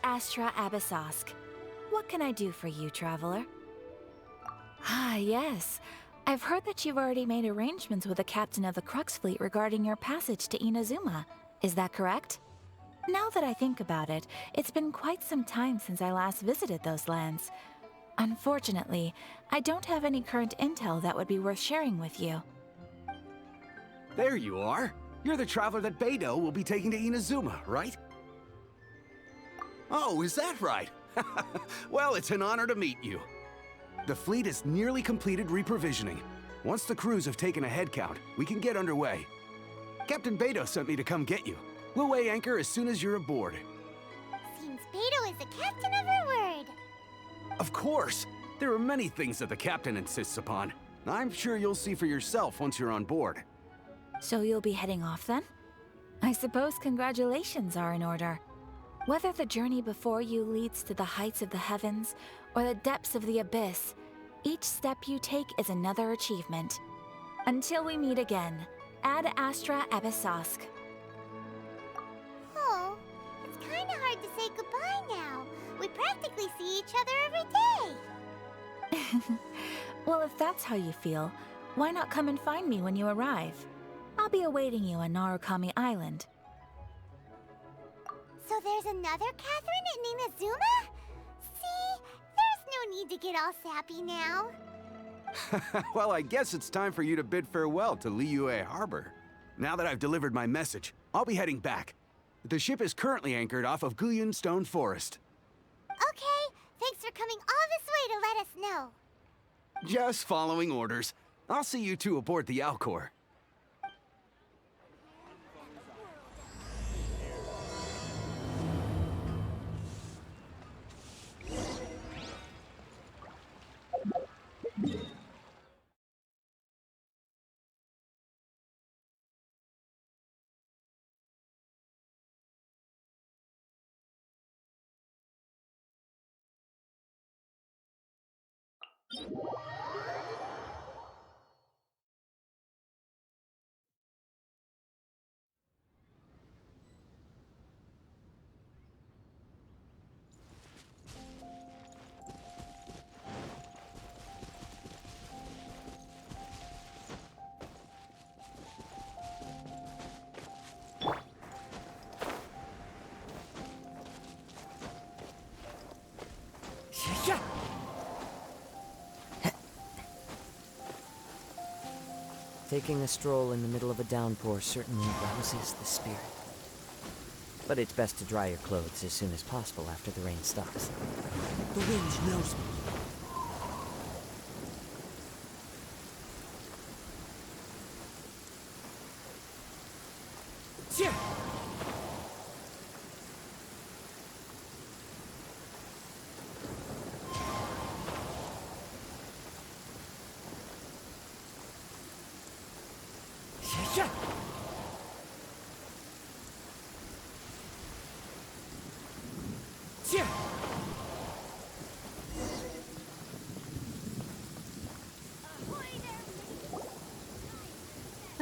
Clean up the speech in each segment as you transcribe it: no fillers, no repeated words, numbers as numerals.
Astra Abyssosk. What can I do for you, traveler? Ah, yes. I've heard that you've already made arrangements with the captain of the Crux Fleet regarding your passage to Inazuma. Is that correct? Now that I think about it, it's been quite some time since I last visited those lands. Unfortunately, I don't have any current intel that would be worth sharing with you. There you are. You're the traveler that Beidou will be taking to Inazuma, right? Oh, is that right? Well, it's an honor to meet you. The fleet has nearly completed reprovisioning. Once the crews have taken a head count, we can get underway. Captain Beidou sent me to come get you. We'll weigh anchor as soon as you're aboard. Seems Beidou is the captain of her word. Of course! There are many things that the captain insists upon. I'm sure you'll see for yourself once you're on board. So you'll be heading off then? I suppose congratulations are in order. Whether the journey before you leads to the heights of the heavens or the depths of the abyss, each step you take is another achievement. Until we meet again, Ad Astra Abyssosk. Oh, it's kinda hard to say goodbye now. We practically see each other every day. Well, if that's how you feel, why not come and find me when you arrive? I'll be awaiting you on Narukami Island. So there's another Catherine in Inazuma? See, there's no need to get all sappy now. Well, I guess it's time for you to bid farewell to Liyue Harbor. Now that I've delivered my message, I'll be heading back. The ship is currently anchored off of Guyun Stone Forest. Okay, thanks for coming all this way to let us know. Just following orders. I'll see you two aboard the Alcor. Taking a stroll in the middle of a downpour certainly rouses the spirit. But it's best to dry your clothes as soon as possible after the rain stops. The wind knows me.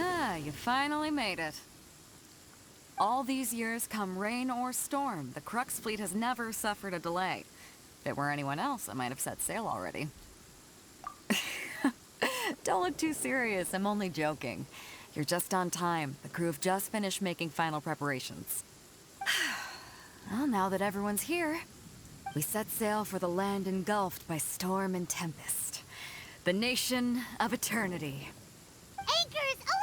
Ah, you finally made it. All these years, come rain or storm, the Crux fleet has never suffered a delay. If it were anyone else, I might have set sail already. Don't look too serious, I'm only joking. You're just on time. The crew have just finished making final preparations. Well, now that everyone's here, we set sail for the land engulfed by storm and tempest. The nation of eternity. Anchors away!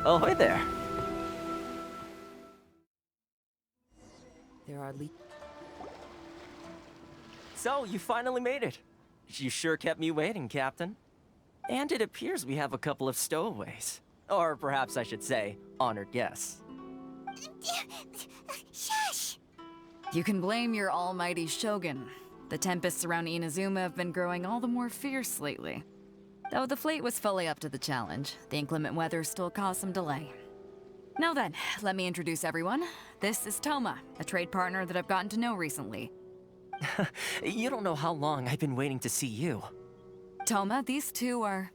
Ahoy there. There are So, you finally made it. You sure kept me waiting, Captain. And it appears we have a couple of stowaways. Or perhaps I should say, honored guests. Shush! You can blame your almighty shogun. The tempests around Inazuma have been growing all the more fierce lately. Though the fleet was fully up to the challenge, the inclement weather still caused some delay. Now then, let me introduce everyone. This is Thoma, a trade partner that I've gotten to know recently. You don't know how long I've been waiting to see you. Thoma, these two are...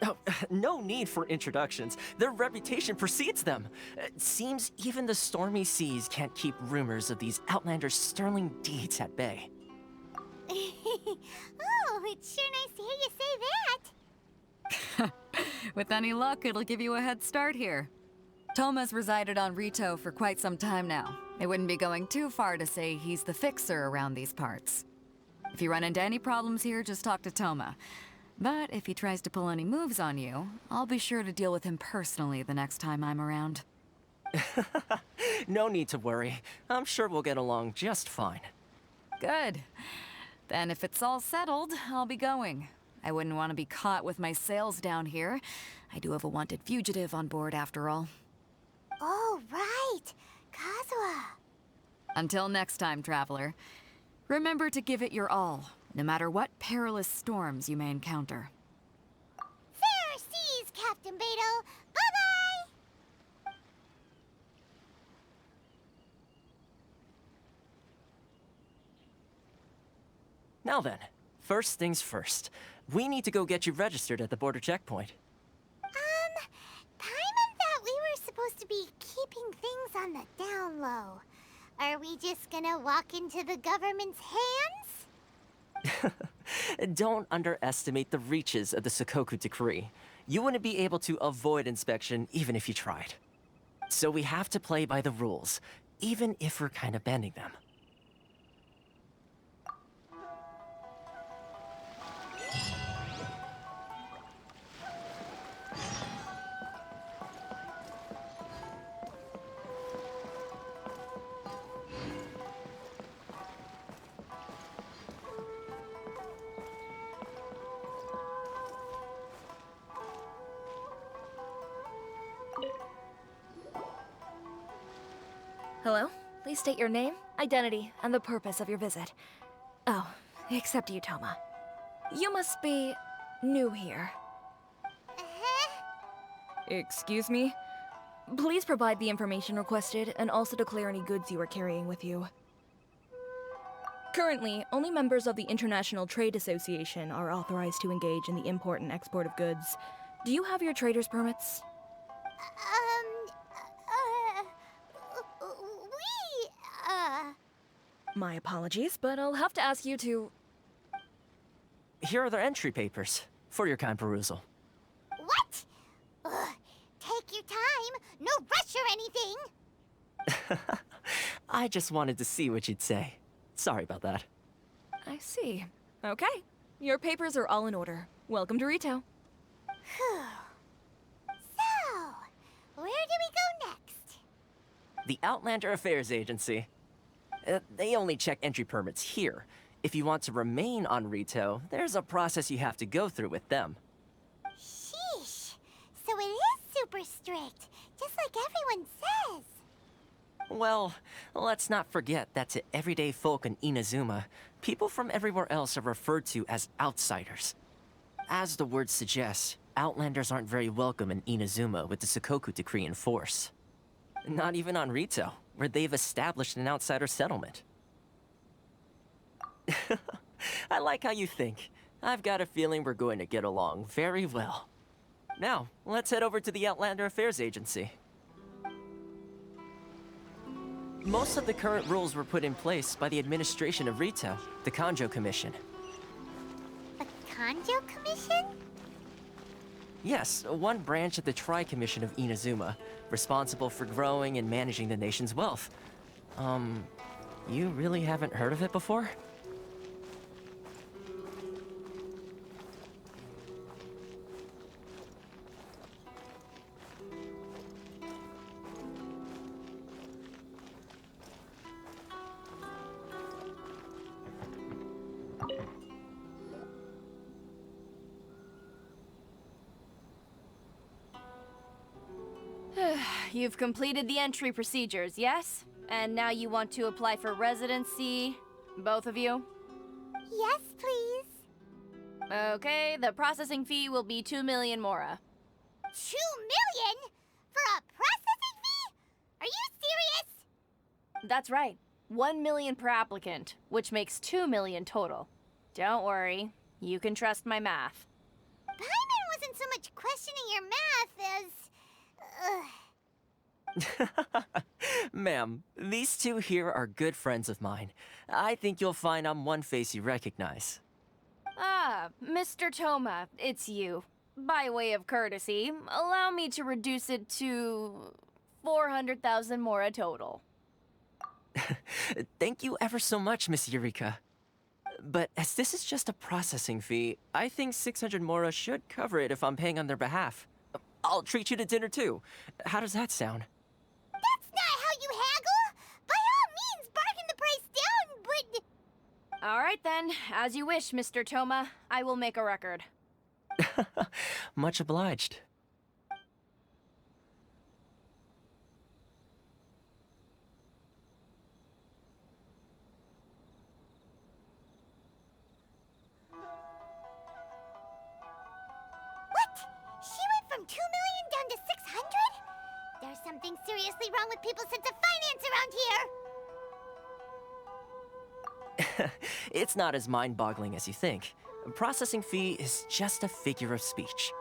Oh, no need for introductions. Their reputation precedes them. It seems even the stormy seas can't keep rumors of these Outlanders' sterling deeds at bay. Oh, it's sure nice to hear you say that. With any luck, it'll give you a head start here. Thoma's resided on Rito for quite some time now. It wouldn't be going too far to say he's the fixer around these parts. If you run into any problems here, just talk to Thoma. But if he tries to pull any moves on you, I'll be sure to deal with him personally the next time I'm around. No need to worry. I'm sure we'll get along just fine. Good. Then if it's all settled, I'll be going. I wouldn't want to be caught with my sails down here. I do have a wanted fugitive on board after all. Oh, right. Kazuha. Until next time, traveler. Remember to give it your all, no matter what perilous storms you may encounter. Fair seas, Captain Beto. Bye-bye! Now then, first things first. We need to go get you registered at the border checkpoint. Paimon thought we were supposed to be keeping things on the down low. Are we just gonna walk into the government's hands? Don't underestimate the reaches of the Sakoku Decree. You wouldn't be able to avoid inspection even if you tried. So we have to play by the rules, even if we're kind of bending them. Hello? Please state your name, identity, and the purpose of your visit. Oh, except you, Thoma. You must be new here. Excuse me? Please provide the information requested and also declare any goods you are carrying with you. Currently, only members of the International Trade Association are authorized to engage in the import and export of goods. Do you have your trader's permits? My apologies, but I'll have to ask you to... Here are their entry papers, for your kind perusal. What? Take your time. No rush or anything. I just wanted to see what you'd say. Sorry about that. I see. Okay. Your papers are all in order. Welcome to Rito. So, where do we go next? The Outlander Affairs Agency. They only check entry permits here. If you want to remain on Rito, there's a process you have to go through with them. Sheesh. So it is super strict, just like everyone says. Well, let's not forget that to everyday folk in Inazuma, people from everywhere else are referred to as outsiders. As the word suggests, Outlanders aren't very welcome in Inazuma with the Sakoku Decree in force. Not even on Rito, where they've established an outsider settlement. I like how you think. I've got a feeling we're going to get along very well. Now, let's head over to the Outlander Affairs Agency. Most of the current rules were put in place by the administration of Rito, the Kujyo Commission. A Kujyo Commission? Yes, one branch of the Tri-Commission of Inazuma, responsible for growing and managing the nation's wealth. You really haven't heard of it before? you've completed the entry procedures, yes? And now you want to apply for residency, both of you? Yes, please. Okay, the processing fee will be 2 million mora. 2 million? For a processing fee? Are you serious? That's right. 1 million per applicant, which makes 2 million total. Don't worry, you can trust my math. Paimon wasn't so much questioning your math as... Ma'am, these two here are good friends of mine. I think you'll find I'm one face you recognize. Ah, Mr. Thoma, it's you. By way of courtesy, allow me to reduce it to 400,000 mora total. Thank you ever so much, Miss Eureka. But as this is just a processing fee, I think 600 mora should cover it if I'm paying on their behalf. I'll treat you to dinner too. How does that sound? That's not how you haggle! By all means, bargain the price down, but... All right then, as you wish, Mr. Thoma. I will make a record. Much obliged. What? She went from 2 million down to 600? There's something seriously wrong with people's sense of finance around here! It's not as mind-boggling as you think. A processing fee is just a figure of speech.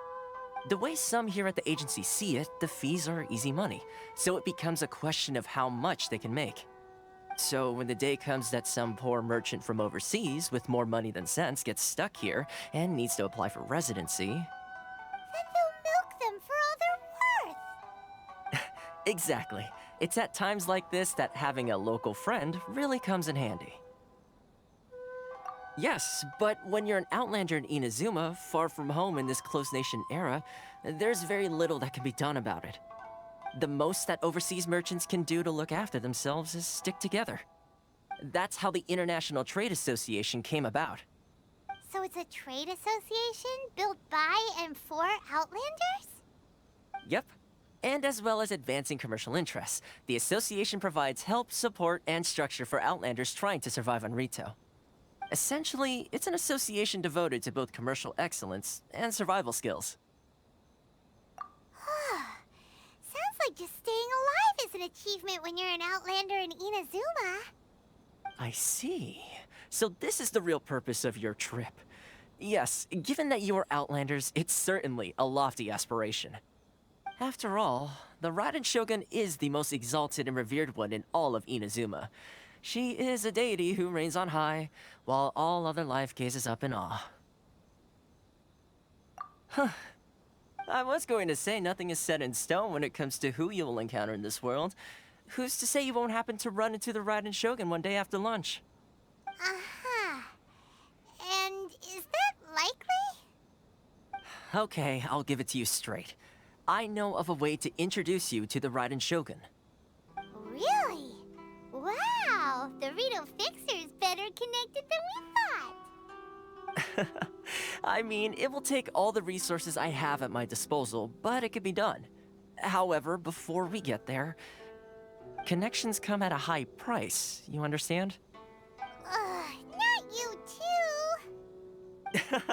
The way some here at the agency see it, the fees are easy money, so it becomes a question of how much they can make. So when the day comes that some poor merchant from overseas with more money than sense gets stuck here and needs to apply for residency... Then they'll milk them for all they're worth! Exactly. It's at times like this that having a local friend really comes in handy. Yes, but when you're an outlander in Inazuma, far from home in this close nation era, there's very little that can be done about it. The most that overseas merchants can do to look after themselves is stick together. That's how the International Trade Association came about. So it's a trade association built by and for Outlanders? Yep. And as well as advancing commercial interests, the association provides help, support, and structure for Outlanders trying to survive on Rito. Essentially, it's an association devoted to both commercial excellence and survival skills. Sounds like just staying alive is an achievement when you're an Outlander in Inazuma. I see. So this is the real purpose of your trip. Yes, given that you are Outlanders, it's certainly a lofty aspiration. After all, the Raiden Shogun is the most exalted and revered one in all of Inazuma. She is a deity who reigns on high, while all other life gazes up in awe. Huh. I was going to say nothing is set in stone when it comes to who you will encounter in this world. Who's to say you won't happen to run into the Raiden Shogun one day after lunch? Uh-huh. And is that likely? Okay, I'll give it to you straight. I know of a way to introduce you to the Raiden Shogun. Really? Wow, the Rito Fixer's better connected than we thought. I mean, it will take all the resources I have at my disposal, but it could be done. However, before we get there, connections come at a high price, you understand? Not you too.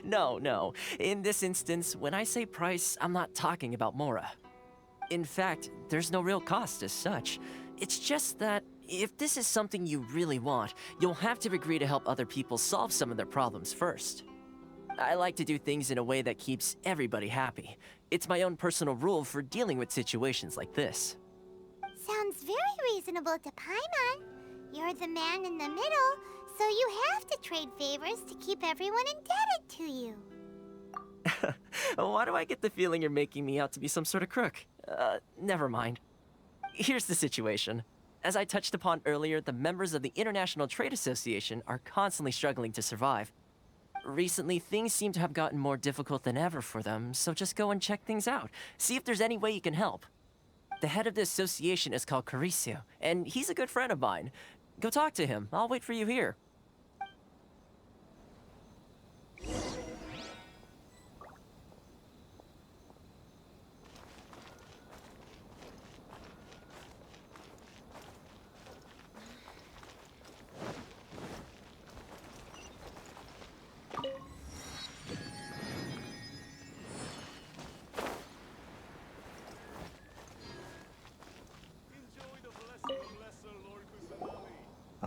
No. In this instance, when I say price, I'm not talking about Mora. In fact, there's no real cost as such. It's just that if this is something you really want, you'll have to agree to help other people solve some of their problems first. I like to do things in a way that keeps everybody happy. It's my own personal rule for dealing with situations like this. Sounds very reasonable to Paimon. You're the man in the middle, so you have to trade favors to keep everyone indebted to you. Why do I get the feeling you're making me out to be some sort of crook? Never mind. Here's the situation. As I touched upon earlier, the members of the International Trade Association are constantly struggling to survive. Recently, things seem to have gotten more difficult than ever for them, so just go and check things out. See if there's any way you can help. The head of the association is called Carisio, and he's a good friend of mine. Go talk to him. I'll wait for you here.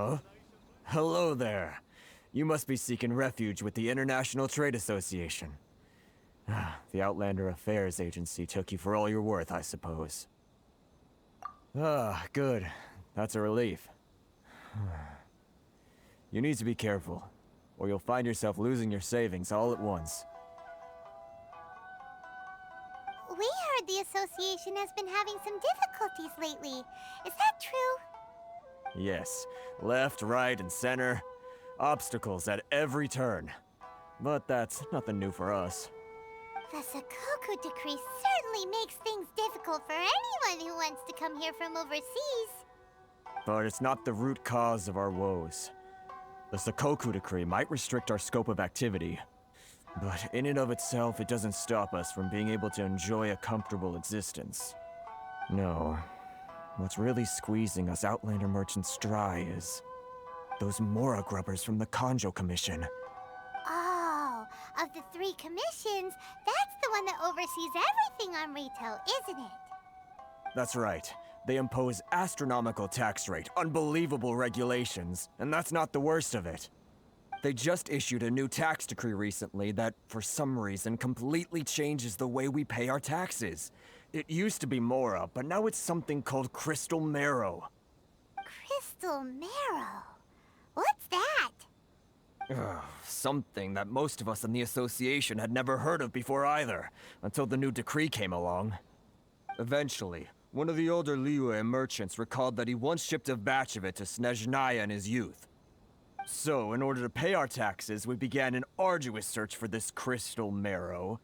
Huh? Hello there. You must be seeking refuge with the International Trade Association. The Outlander Affairs Agency took you for all you're worth, I suppose. Good. That's a relief. You need to be careful, or you'll find yourself losing your savings all at once. We heard the association has been having some difficulties lately. Is that true? Yes. Left, right, and center. Obstacles at every turn. But that's nothing new for us. The Sakoku decree certainly makes things difficult for anyone who wants to come here from overseas. But it's not the root cause of our woes. The Sakoku decree might restrict our scope of activity, but in and of itself, it doesn't stop us from being able to enjoy a comfortable existence. No. What's really squeezing us Outlander merchants dry is those Mora grubbers from the Kanjo Commission. Oh, of the 3 commissions, that's the one that oversees everything on retail, isn't it? That's right. They impose astronomical tax rate, unbelievable regulations, and that's not the worst of it. They just issued a new tax decree recently that, for some reason, completely changes the way we pay our taxes. It used to be Mora, but now it's something called Crystal Marrow. Crystal Marrow? What's that? Something that most of us in the association had never heard of before either, until the new decree came along. Eventually, one of the older Liyue merchants recalled that he once shipped a batch of it to Snezhnaya in his youth. So, in order to pay our taxes, we began an arduous search for this Crystal Marrow.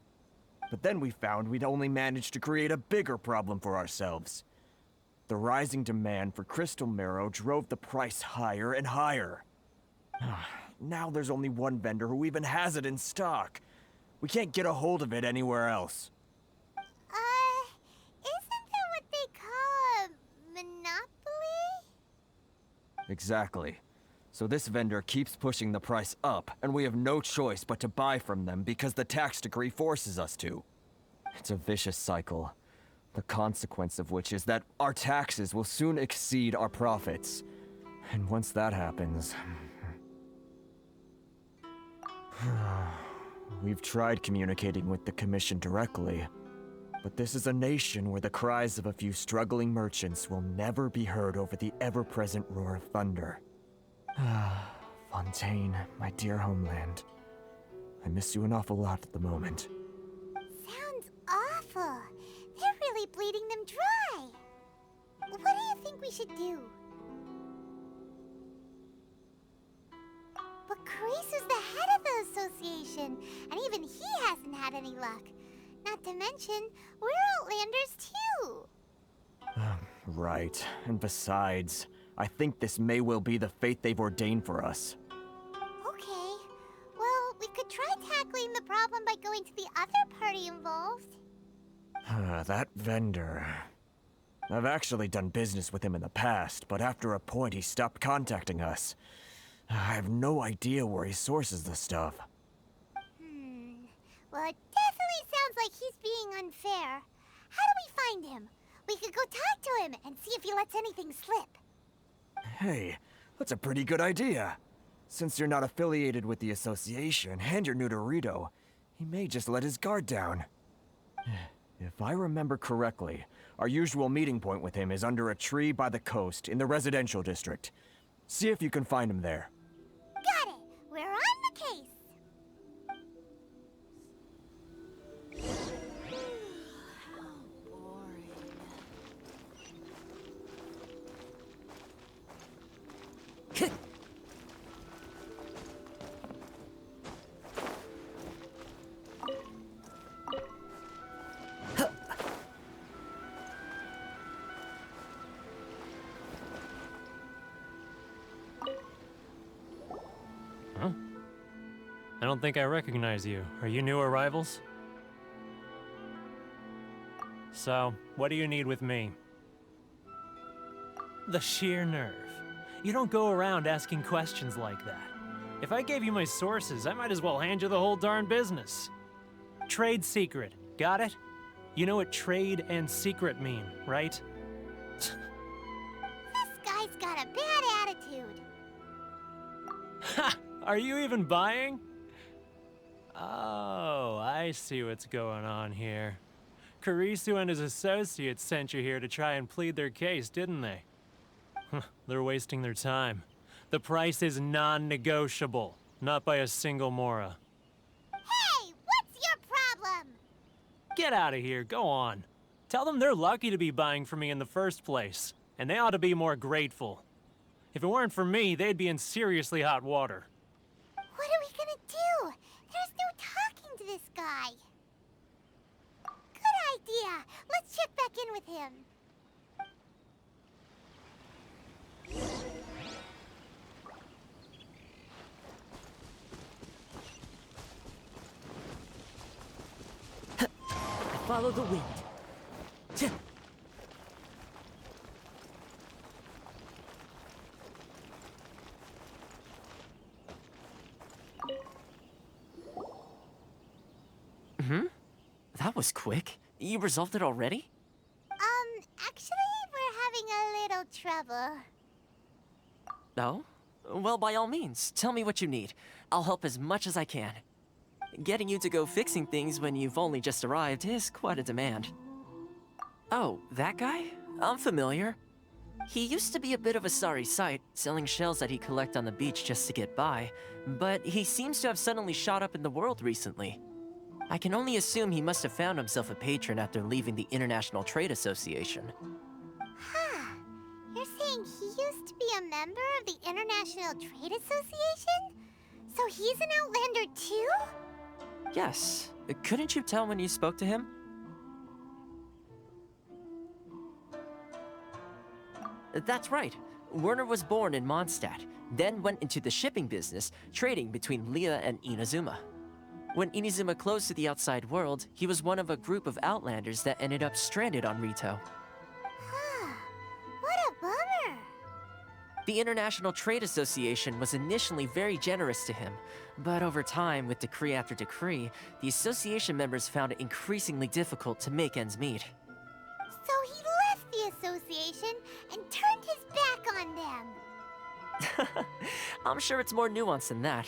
But then we found we'd only managed to create a bigger problem for ourselves. The rising demand for Crystal Marrow drove the price higher and higher. Now there's only one vendor who even has it in stock. We can't get a hold of it anywhere else. Isn't that what they call a monopoly? Exactly. So this vendor keeps pushing the price up, and we have no choice but to buy from them because the tax decree forces us to. It's a vicious cycle. The consequence of which is that our taxes will soon exceed our profits. And once that happens... We've tried communicating with the Commission directly, but this is a nation where the cries of a few struggling merchants will never be heard over the ever-present roar of thunder. Fontaine, my dear homeland. I miss you an awful lot at the moment. Sounds awful. They're really bleeding them dry. What do you think we should do? But Kurisu's the head of the association, and even he hasn't had any luck. Not to mention, we're Outlanders too. Right. And besides, I think this may well be the fate they've ordained for us. Okay. Well, we could try tackling the problem by going to the other party involved. That vendor... I've actually done business with him in the past, but after a point he stopped contacting us. I have no idea where he sources the stuff. Well, it definitely sounds like he's being unfair. How do we find him? We could go talk to him and see if he lets anything slip. Hey, that's a pretty good idea. Since you're not affiliated with the association and you're new to Rito, he may just let his guard down. If I remember correctly, our usual meeting point with him is under a tree by the coast in the residential district. See if you can find him there. Got it! We're on the case! I don't think I recognize you. Are you new arrivals? So, what do you need with me? The sheer nerve. You don't go around asking questions like that. If I gave you my sources, I might as well hand you the whole darn business. Trade secret. Got it? You know what trade and secret mean, right? This guy's got a bad attitude. Are you even buying? Oh, I see what's going on here. Kurisu and his associates sent you here to try and plead their case, didn't they? They're wasting their time. The price is non-negotiable, not by a single Mora. Hey, what's your problem? Get out of here, go on. Tell them they're lucky to be buying from me in the first place, and they ought to be more grateful. If it weren't for me, they'd be in seriously hot water. What are we gonna do? There's no talking to this guy. Good idea. Let's check back in with him. Follow the wind. That was quick. You resolved it already? Actually, we're having a little trouble. No? Well, by all means, tell me what you need. I'll help as much as I can. Getting you to go fixing things when you've only just arrived is quite a demand. Oh, that guy? I'm familiar. He used to be a bit of a sorry sight, selling shells that he'd collect on the beach just to get by, but he seems to have suddenly shot up in the world recently. I can only assume he must have found himself a patron after leaving the International Trade Association. Huh. You're saying he used to be a member of the International Trade Association? So he's an Outlander too? Yes. Couldn't you tell when you spoke to him? That's right. Werner was born in Mondstadt, then went into the shipping business, trading between Leah and Inazuma. When Inazuma closed to the outside world, he was one of a group of Outlanders that ended up stranded on Rito. Huh. What a bummer. The International Trade Association was initially very generous to him, but over time, with decree after decree, the association members found it increasingly difficult to make ends meet. So he left the association and turned his back on them. I'm sure it's more nuanced than that.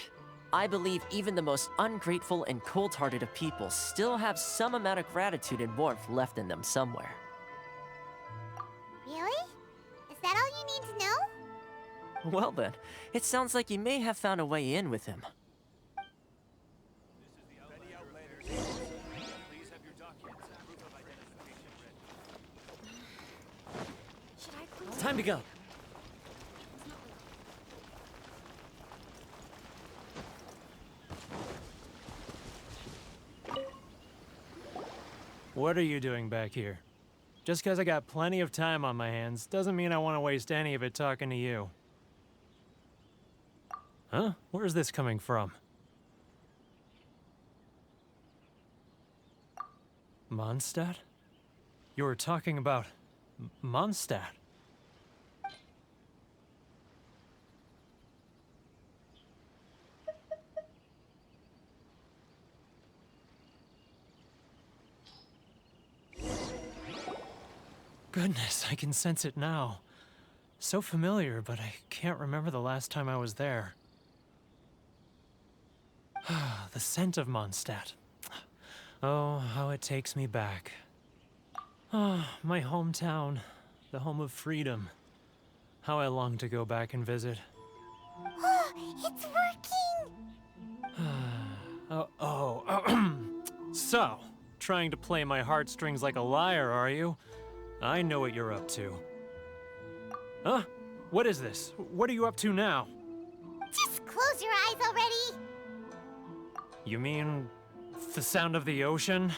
I believe even the most ungrateful and cold-hearted of people still have some amount of gratitude and warmth left in them somewhere. Really? Is that all you need to know? Well then, it sounds like you may have found a way in with him. Time to go. What are you doing back here? Just because I got plenty of time on my hands doesn't mean I want to waste any of it talking to you. Huh? Where's this coming from? Mondstadt? You were talking about Mondstadt. Goodness, I can sense it now. So familiar, but I can't remember the last time I was there. The scent of Mondstadt. Oh, how it takes me back. Oh, my hometown, the home of freedom. How I long to go back and visit. Oh, it's working! So, trying to play my heartstrings like a liar, are you? I know what you're up to. Huh? What is this? What are you up to now? Just close your eyes already! You mean the sound of the ocean?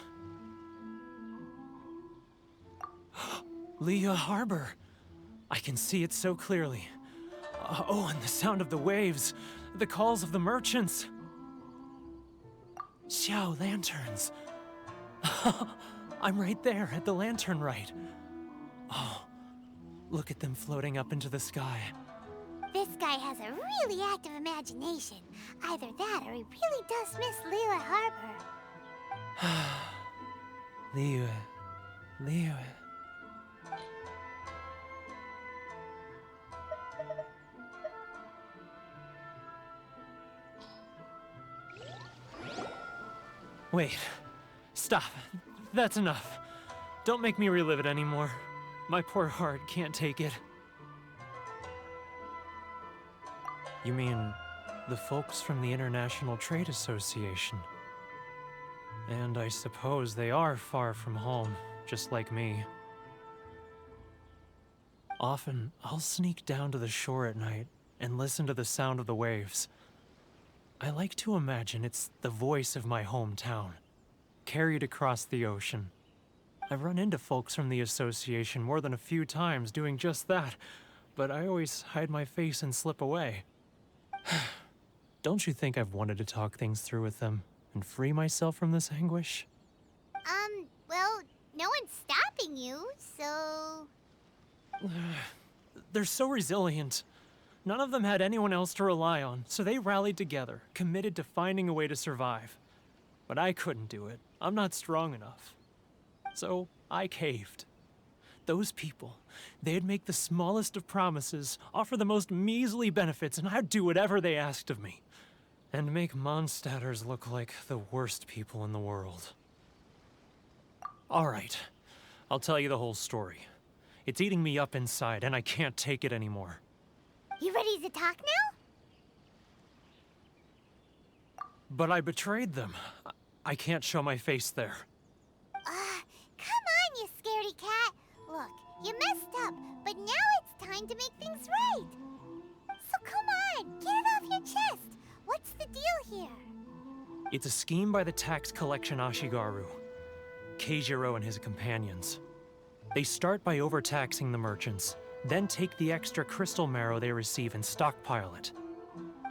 Leah Harbor. I can see it so clearly. Oh, and the sound of the waves. The calls of the merchants. Xiao lanterns. I'm right there at the lantern right. Oh, look at them floating up into the sky. This guy has a really active imagination. Either that or he really does miss Liyue Harbor. Liyue. Wait. Stop. That's enough. Don't make me relive it anymore. My poor heart can't take it. You mean the folks from the International Trade Association? And I suppose they are far from home, just like me. Often, I'll sneak down to the shore at night and listen to the sound of the waves. I like to imagine it's the voice of my hometown, carried across the ocean. I've run into folks from the association more than a few times doing just that, but I always hide my face and slip away. Don't you think I've wanted to talk things through with them and free myself from this anguish? Well, no one's stopping you, so... They're so resilient. None of them had anyone else to rely on, so they rallied together, committed to finding a way to survive. But I couldn't do it. I'm not strong enough. So I caved. Those people, they'd make the smallest of promises, offer the most measly benefits, and I'd do whatever they asked of me. And make Mondstadters look like the worst people in the world. All right, I'll tell you the whole story. It's eating me up inside, and I can't take it anymore. You ready to talk now? But I betrayed them. I can't show my face there. Come on, you scaredy cat. Look, you messed up, but now it's time to make things right. So come on, get it off your chest. What's the deal here? It's a scheme by the tax collection Ashigaru, Keijiro and his companions. They start by overtaxing the merchants, then take the extra crystal marrow they receive and stockpile it.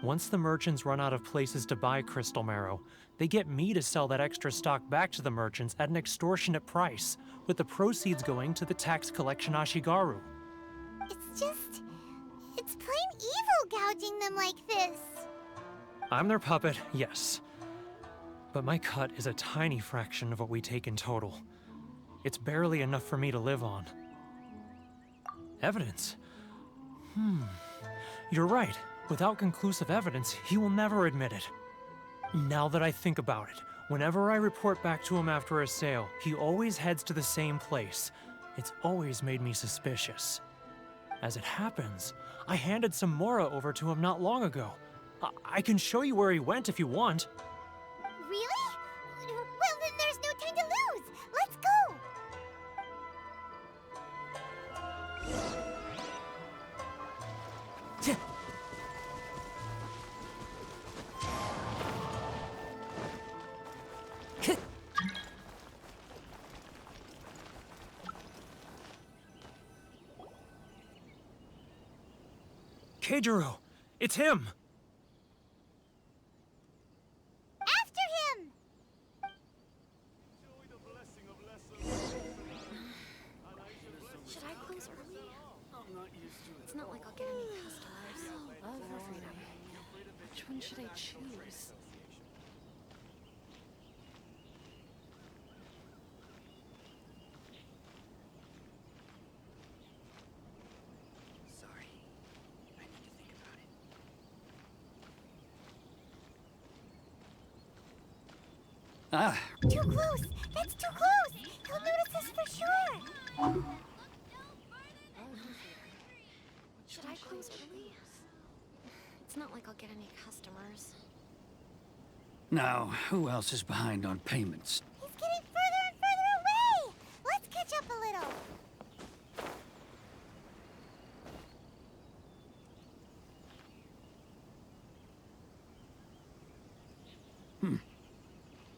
Once the merchants run out of places to buy crystal marrow, they get me to sell that extra stock back to the merchants at an extortionate price, with the proceeds going to the tax collection Ashigaru. It's plain evil gouging them like this. I'm their puppet, yes. But my cut is a tiny fraction of what we take in total. It's barely enough for me to live on. Evidence? You're right. Without conclusive evidence, he will never admit it. Now that I think about it, whenever I report back to him after a sale, he always heads to the same place. It's always made me suspicious. As it happens, I handed some Mora over to him not long ago. I can show you where he went if you want. Really? Well, then there's no time to lose. Let's go. Keijiro! It's him! After him! Should I close early? It's not like I'll get any customers. Love her freedom. Which one should I choose? Sorry. I need to think about it. Ah, Too close! That's too close! He'll notice us for sure! Should I close early? It's not like I'll get any customers. Now, who else is behind on payments? He's getting further and further away! Let's catch up a little!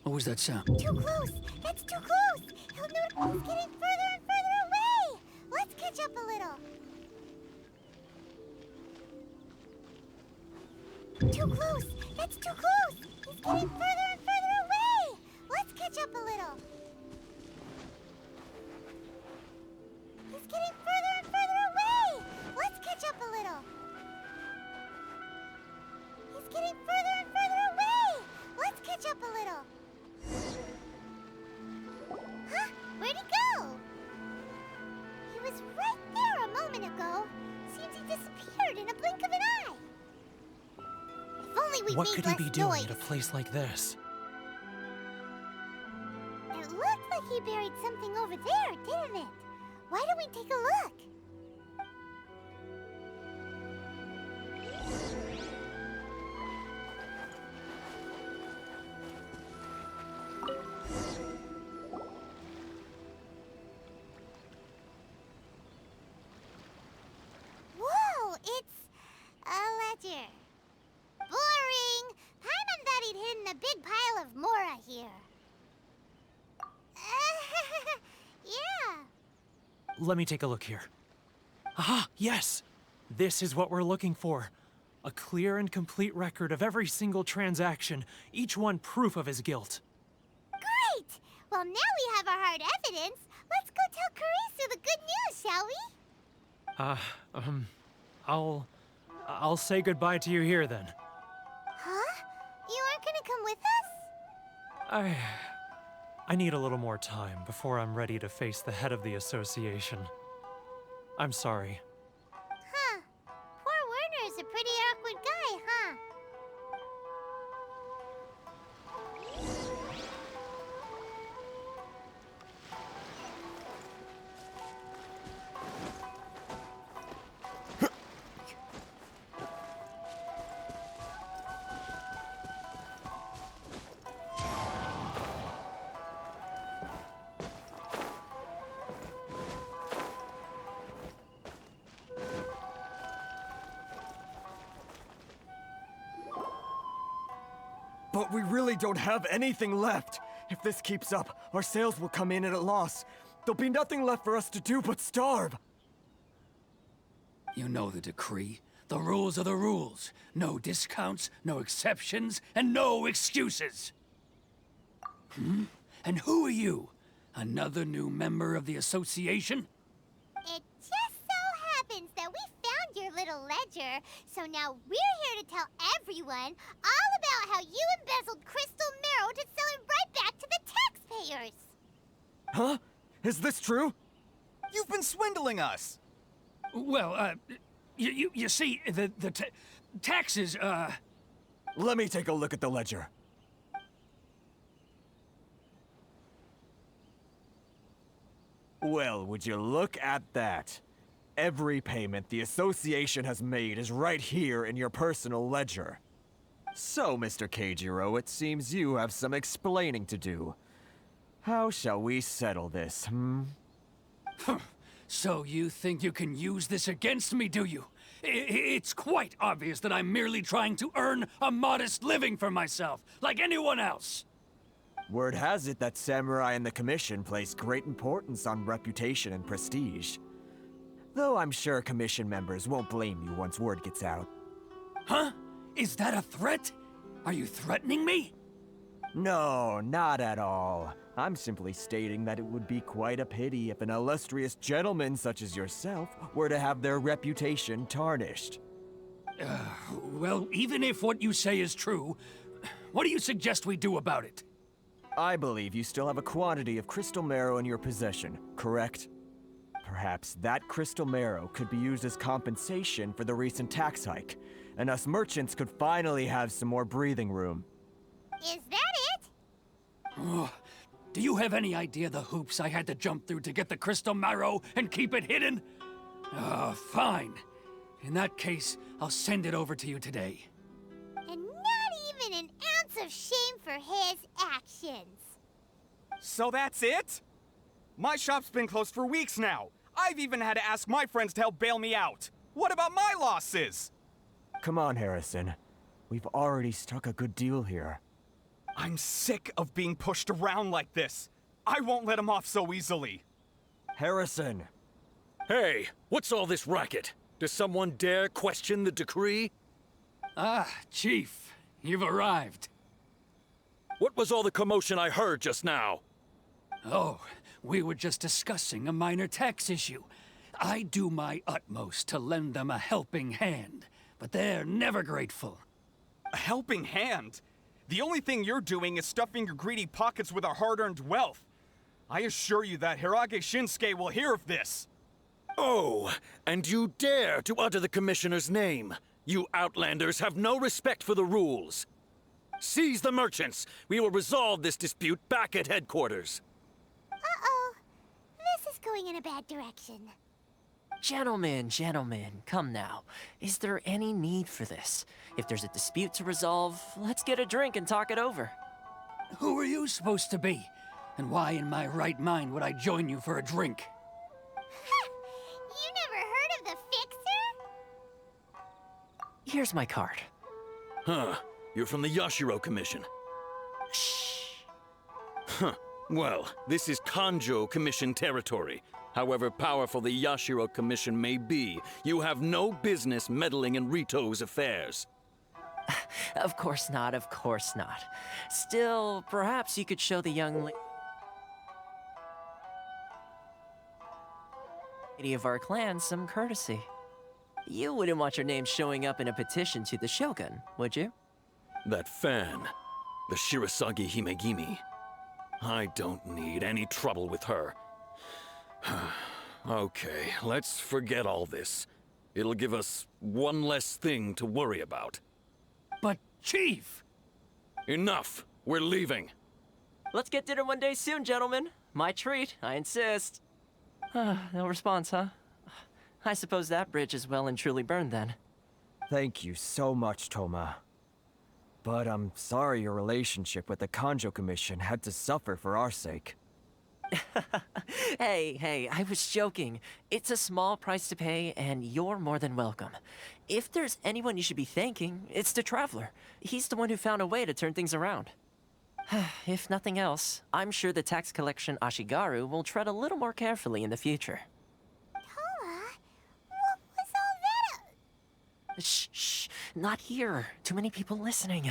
What was that sound? Too close! That's too close! He'll notice. He's getting further and further away! Let's catch up a little! Too close! That's too close! He's getting further and further away! Let's catch up a little! He's getting further and further away! Let's catch up a little! He's getting further and further away! Let's catch up a little! Huh? Where'd he go? He was right there a moment ago. Seems he disappeared in a blink of an eye. If only we What made could less he be doing noise. at a place like this? like he buried something over there, didn't it? Why don't we take a look? Whoa, it's a ledger. Boring! Paimon thought he'd hidden a big pile of Mora here. Yeah. Let me take a look here. Aha, yes! This is what we're looking for. A clear and complete record of every single transaction, each one proof of his guilt. Great! Well, now we have our hard evidence. Let's go tell Karisu the good news, shall we? I'll say goodbye to you here then. Huh? You aren't gonna come with us? I need a little more time before I'm ready to face the head of the association. I'm sorry. Huh. Poor Werner's a pretty awkward guy, huh? But we really don't have anything left. If this keeps up, our sales will come in at a loss. There'll be nothing left for us to do but starve. You know the decree. The rules are the rules. No discounts, no exceptions, and no excuses. And who are you? Another new member of the association? It just so happens that we found your little ledger, so now we're here to tell everyone all about how you embezzled crystal marrow to sell it right back to the taxpayers. Huh? Is this true? You've been swindling us! Well, you see, the taxes, Let me take a look at the ledger. Well, would you look at that? Every payment the association has made is right here in your personal ledger. So, Mr. Keijiro, it seems you have some explaining to do. How shall we settle this, So you think you can use this against me, do you? It's quite obvious that I'm merely trying to earn a modest living for myself, like anyone else. Word has it that Samurai and the Commission place great importance on reputation and prestige. Though I'm sure Commission members won't blame you once word gets out. Huh? Is that a threat? Are you threatening me? No, not at all. I'm simply stating that it would be quite a pity if an illustrious gentleman such as yourself were to have their reputation tarnished. Well, even if what you say is true, what do you suggest we do about it? I believe you still have a quantity of crystal marrow in your possession, correct? Perhaps that crystal marrow could be used as compensation for the recent tax hike, and us merchants could finally have some more breathing room. Is that it? Oh, do you have any idea the hoops I had to jump through to get the crystal marrow and keep it hidden? Fine. In that case, I'll send it over to you today. And not even an ounce of shame for his actions. So that's it? My shop's been closed for weeks now. I've even had to ask my friends to help bail me out. What about my losses? Come on, Harrison. We've already struck a good deal here. I'm sick of being pushed around like this. I won't let him off so easily. Harrison! Hey, what's all this racket? Does someone dare question the decree? Ah, Chief, you've arrived. What was all the commotion I heard just now? Oh, we were just discussing a minor tax issue. I do my utmost to lend them a helping hand, but they're never grateful. A helping hand? The only thing you're doing is stuffing your greedy pockets with our hard-earned wealth. I assure you that Hirage Shinsuke will hear of this. Oh, and you dare to utter the Commissioner's name. You Outlanders have no respect for the rules. Seize the merchants. We will resolve this dispute back at headquarters. going in a bad direction. Gentlemen, gentlemen, come now. Is there any need for this? If there's a dispute to resolve, let's get a drink and talk it over. Who are you supposed to be? And why in my right mind would I join you for a drink? You never heard of the Fixer? Here's my card. Huh. You're from the Yashiro Commission. Shh. Huh. Well, this is Kanjo Commission territory. However powerful the Yashiro Commission may be, you have no business meddling in Rito's affairs. Of course not, of course not. Still, perhaps you could show the young lady of our clan some courtesy. You wouldn't want your name showing up in a petition to the Shogun, would you? That fan, the Shirasagi Himegimi. I don't need any trouble with her. Okay, let's forget all this. It'll give us one less thing to worry about. But, Chief! Enough! We're leaving. Let's get dinner one day soon, gentlemen. My treat, I insist. No response, huh? I suppose that bridge is well and truly burned then. Thank you so much, Thoma. But I'm sorry your relationship with the Kanjo Commission had to suffer for our sake. Hey, I was joking. It's a small price to pay, and you're more than welcome. If there's anyone you should be thanking, it's the Traveler. He's the one who found a way to turn things around. If nothing else, I'm sure the tax collection Ashigaru will tread a little more carefully in the future. Thoma? What was all that? Shh, not here. Too many people listening.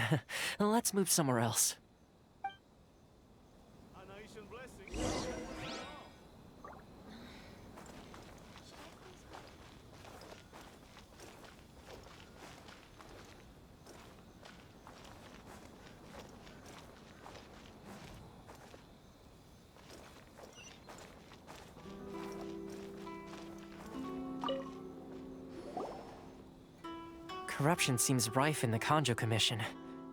Let's move somewhere else. Corruption seems rife in the Kanjo Commission.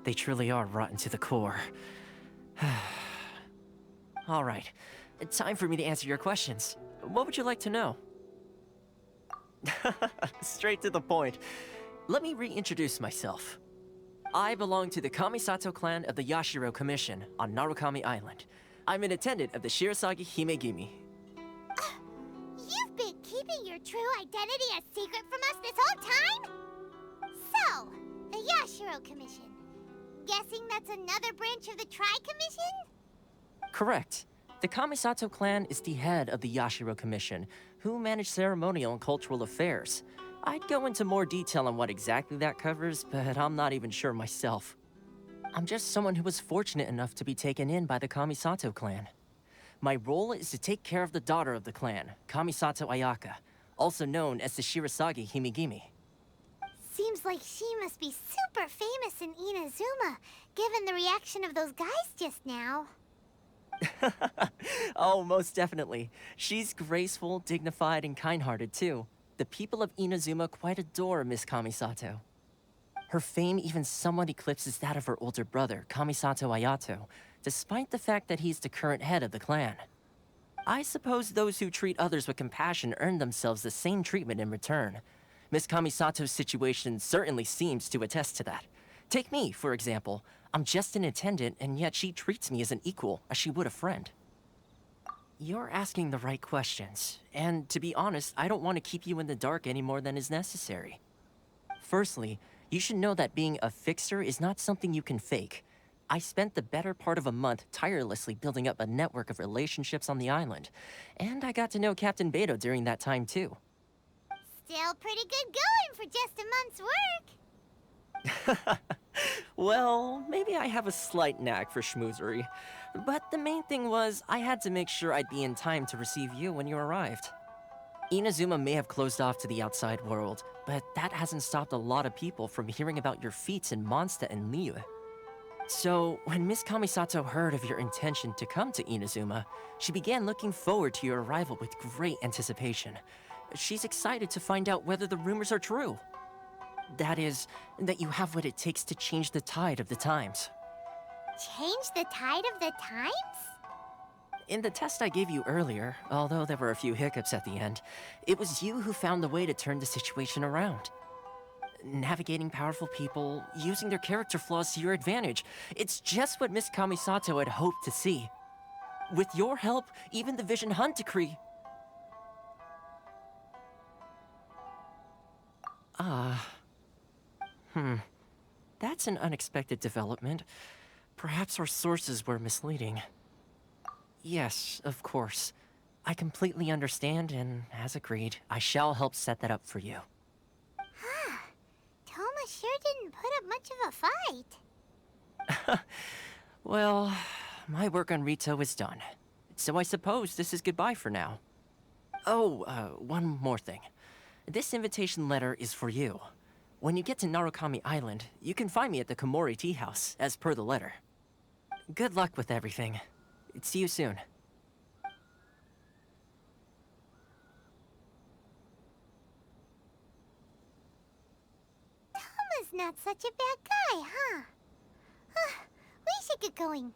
They truly are rotten to the core. All right, time for me to answer your questions. What would you like to know? Straight to the point. Let me reintroduce myself. I belong to the Kamisato clan of the Yashiro Commission on Narukami Island. I'm an attendant of the Shirasagi Himegimi. You've been keeping your true identity a secret from us this whole time? So, the Yashiro Commission. Guessing that's another branch of the Tri-Commission? Correct. The Kamisato clan is the head of the Yashiro Commission, who manage ceremonial and cultural affairs. I'd go into more detail on what exactly that covers, but I'm not even sure myself. I'm just someone who was fortunate enough to be taken in by the Kamisato clan. My role is to take care of the daughter of the clan, Kamisato Ayaka, also known as the Shirasagi Himegimi. Seems like she must be super famous in Inazuma, given the reaction of those guys just now. Oh, most definitely. She's graceful, dignified, and kind-hearted too. The people of Inazuma quite adore Miss Kamisato. Her fame even somewhat eclipses that of her older brother, Kamisato Ayato, despite the fact that he's the current head of the clan. I suppose those who treat others with compassion earn themselves the same treatment in return. Miss Kamisato's situation certainly seems to attest to that. Take me, for example. I'm just an attendant, and yet she treats me as an equal, as she would a friend. You're asking the right questions, and to be honest, I don't want to keep you in the dark any more than is necessary. Firstly, you should know that being a fixer is not something you can fake. I spent the better part of a month tirelessly building up a network of relationships on the island, and I got to know Captain Beidou during that time too. Still pretty good going for just a month's work. Well, maybe I have a slight knack for schmoozery, but the main thing was I had to make sure I'd be in time to receive you when you arrived. Inazuma may have closed off to the outside world, but that hasn't stopped a lot of people from hearing about your feats in Mondstadt and Liyue. So, when Miss Kamisato heard of your intention to come to Inazuma, she began looking forward to your arrival with great anticipation. She's excited to find out whether the rumors are true. That is, that you have what it takes to change the tide of the times. Change the tide of the times? In the test I gave you earlier, although there were a few hiccups at the end, it was you who found the way to turn the situation around. Navigating powerful people, using their character flaws to your advantage. It's just what Miss Kamisato had hoped to see. With your help, even the Vision Hunt Decree... That's an unexpected development. Perhaps our sources were misleading. Yes, of course. I completely understand, and as agreed, I shall help set that up for you. Thoma sure didn't put up much of a fight. Well, my work on Rito is done. So I suppose this is goodbye for now. Oh, one more thing. This invitation letter is for you. When you get to Narukami Island, you can find me at the Komori Tea House, as per the letter. Good luck with everything. See you soon. Thoma's not such a bad guy, huh? We should get going.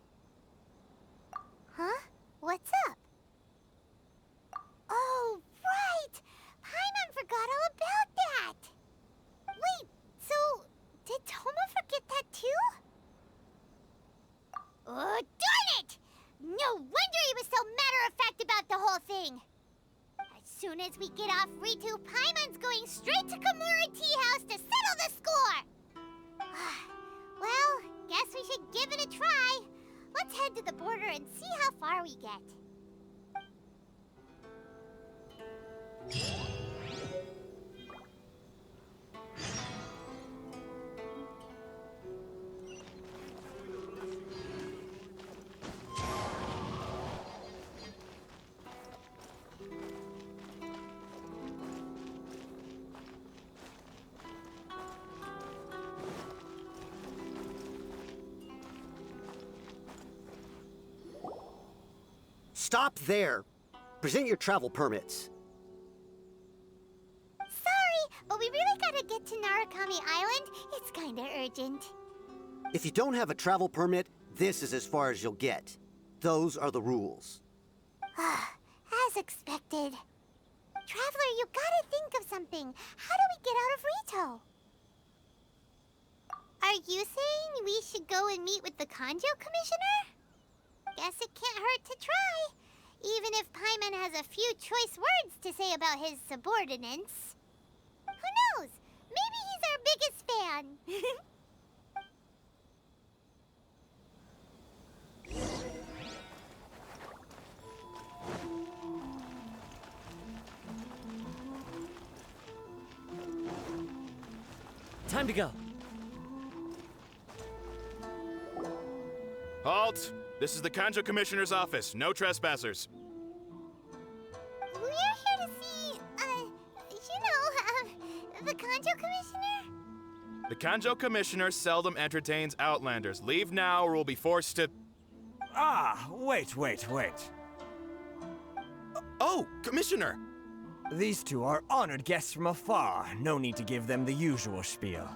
Huh? What's up? Oh, right! Paimon forgot all about that! Wait, so did Thoma forget that too? Oh, darn it! No wonder he was so matter-of-fact about the whole thing! As soon as we get off Ritu, Paimon's going straight to Komori Tea House to settle the score! Well, guess we should give it a try. Let's head to the border and see how far we get. Stop there! Present your travel permits. Sorry, but we really gotta get to Narukami Island. It's kinda urgent. If you don't have a travel permit, this is as far as you'll get. Those are the rules. As expected. Traveler, you gotta think of something. How do we get out of Rito? Are you saying we should go and meet with the Kujyo Commissioner? Guess it can't hurt to try. Even if Paimon has a few choice words to say about his subordinates. Who knows? Maybe he's our biggest fan. Time to go. Halt! This is the Kanjo Commissioner's office. No trespassers. We're here to see, the Kujyo Commissioner? The Kanjo Commissioner seldom entertains Outlanders. Leave now or we'll be forced to... Wait. Oh, Commissioner! These two are honored guests from afar. No need to give them the usual spiel.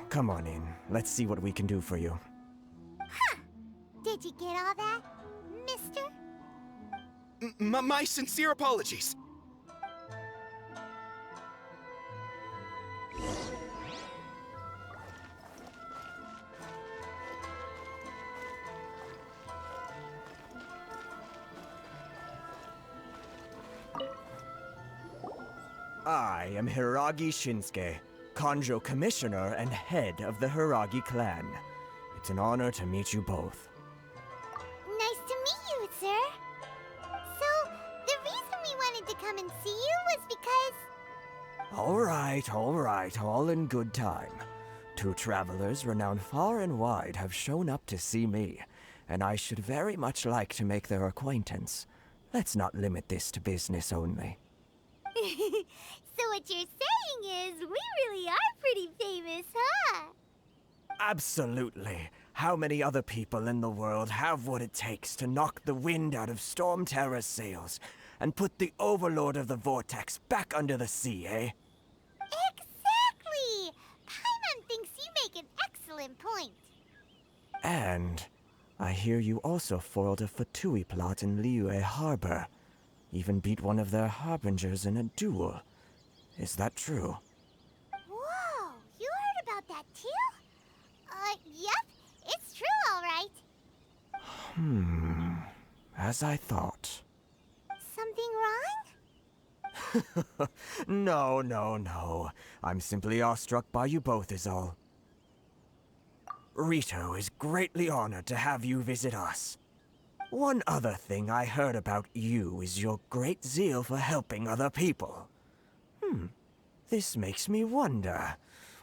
Come on in. Let's see what we can do for you. Did you get all that, mister? My sincere apologies. I am Hiragi Shinsuke, Kanjo Commissioner and head of the Hiragi clan. It's an honor to meet you both. Nice to meet you, sir. So, the reason we wanted to come and see you was because... All right, all in good time. Two travelers renowned far and wide have shown up to see me, and I should very much like to make their acquaintance. Let's not limit this to business only. So what you're saying is, we really are pretty famous, huh? Absolutely. How many other people in the world have what it takes to knock the wind out of Storm Terror's sails and put the Overlord of the Vortex back under the sea, eh? Exactly! Paimon thinks you make an excellent point. And I hear you also foiled a Fatui plot in Liyue Harbor. Even beat one of their harbingers in a duel. Is that true? Whoa, you heard about that too? Yep, it's true, all right. As I thought. Something wrong? No. I'm simply awestruck by you both is all. Rito is greatly honored to have you visit us. One other thing I heard about you is your great zeal for helping other people. This makes me wonder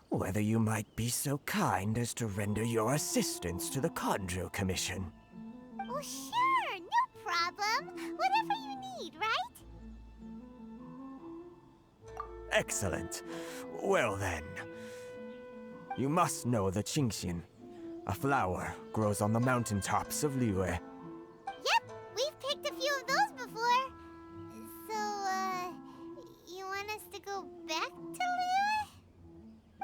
whether you might be so kind as to render your assistance to the Kujyo Commission. Oh, sure, no problem. Whatever you need, right? Excellent. Well then, you must know the Qingxin. A flower grows on the mountaintops of Liyue. Yep, we've picked a few of those before. So, you want us to go back to Liyue?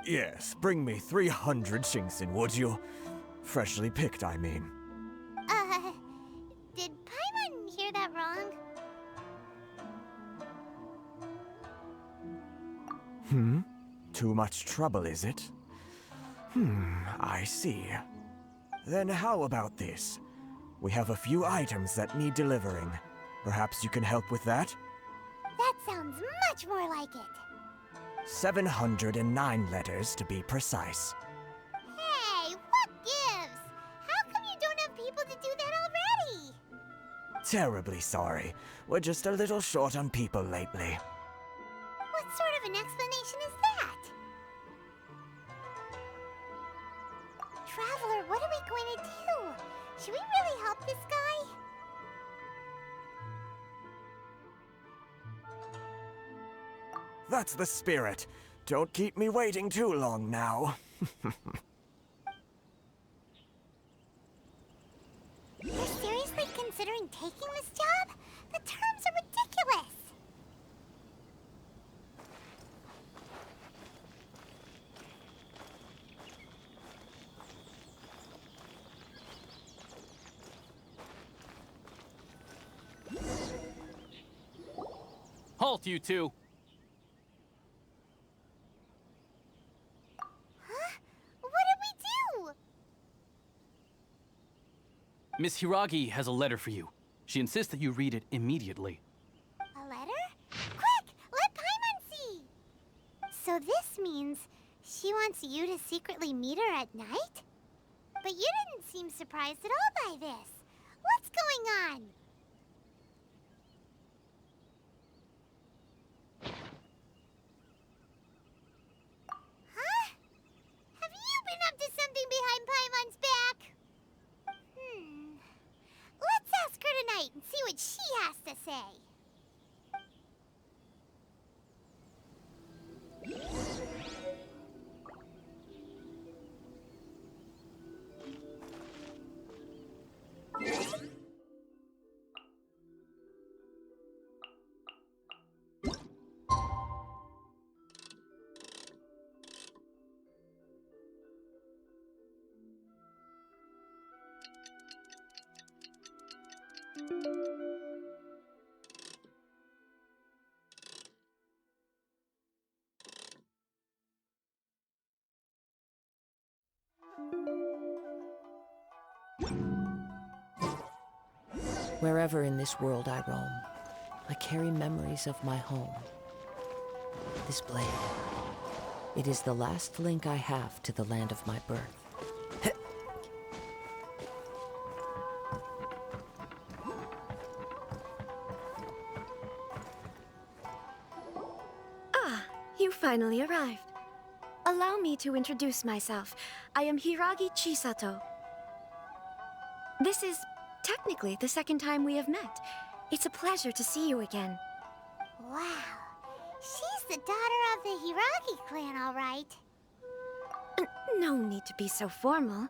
Yes, bring me 300 Qingxin, would you? Freshly picked, I mean. Did Paimon hear that wrong? Too much trouble, is it? I see. Then how about this? We have a few items that need delivering. Perhaps you can help with that? That sounds much more like it. 709 letters to be precise. Hey, what gives? How come you don't have people to do that already? Terribly sorry. We're just a little short on people lately. What sort of an explanation is that? Traveler, what are we going to do? Should we really help this guy? That's the spirit. Don't keep me waiting too long now. You're seriously considering taking this job? The terms are ridiculous. Halt, you two! Huh? What did we do? Miss Hiragi has a letter for you. She insists that you read it immediately. A letter? Quick! Let Paimon see! So this means she wants you to secretly meet her at night? But you didn't seem surprised at all by this. What's going on? Huh? Have you been up to something behind Paimon's back? Let's ask her tonight and see what she has to say. Wherever in this world I roam, I carry memories of my home. This blade, it is the last link I have to the land of my birth. You finally arrived. Allow me to introduce myself. I am Hiragi Chisato. This is technically the second time we have met. It's a pleasure to see you again. Wow. She's the daughter of the Hiragi clan, all right. No need to be so formal.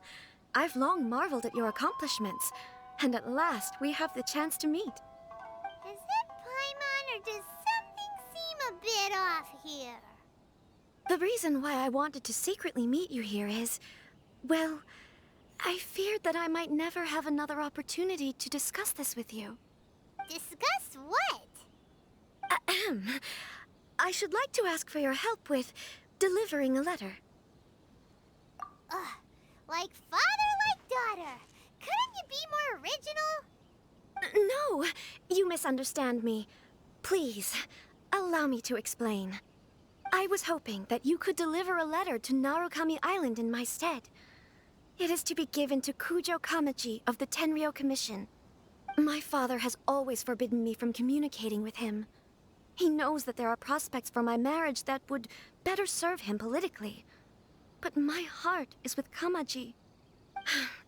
I've long marveled at your accomplishments. And at last, we have the chance to meet. Is it Paimon, or does something seem a bit off here? The reason why I wanted to secretly meet you here is, well, I feared that I might never have another opportunity to discuss this with you. Discuss what? Ahem. I should like to ask for your help with delivering a letter. Ugh, like father, like daughter. Couldn't you be more original? No, you misunderstand me. Please, allow me to explain. I was hoping that you could deliver a letter to Narukami Island in my stead. It is to be given to Kujyo Kamaji of the Tenryou Commission. My father has always forbidden me from communicating with him. He knows that there are prospects for my marriage that would better serve him politically. But my heart is with Kamaji.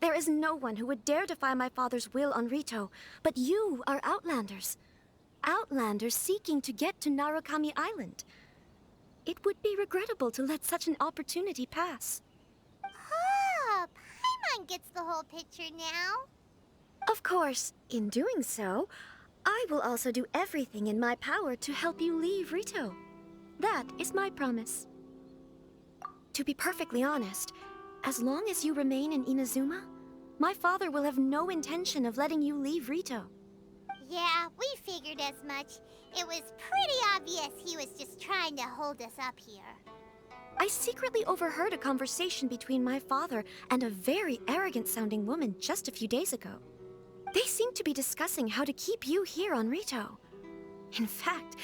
There is no one who would dare defy my father's will on Rito, but you are Outlanders. Outlanders seeking to get to Narukami Island. It would be regrettable to let such an opportunity pass. Ah, Paimon gets the whole picture now. Of course, in doing so, I will also do everything in my power to help you leave Rito. That is my promise. To be perfectly honest, as long as you remain in Inazuma, my father will have no intention of letting you leave Rito. Yeah, we figured as much. It was pretty obvious he was just trying to hold us up here. I secretly overheard a conversation between my father and a very arrogant-sounding woman just a few days ago. They seemed to be discussing how to keep you here on Rito. In fact,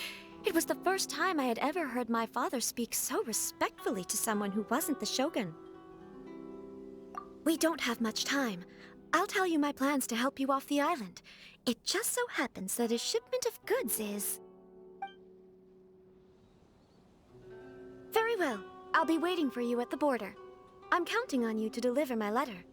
it was the first time I had ever heard my father speak so respectfully to someone who wasn't the Shogun. We don't have much time. I'll tell you my plans to help you off the island. It just so happens that a shipment of goods is... Very well. I'll be waiting for you at the border. I'm counting on you to deliver my letter.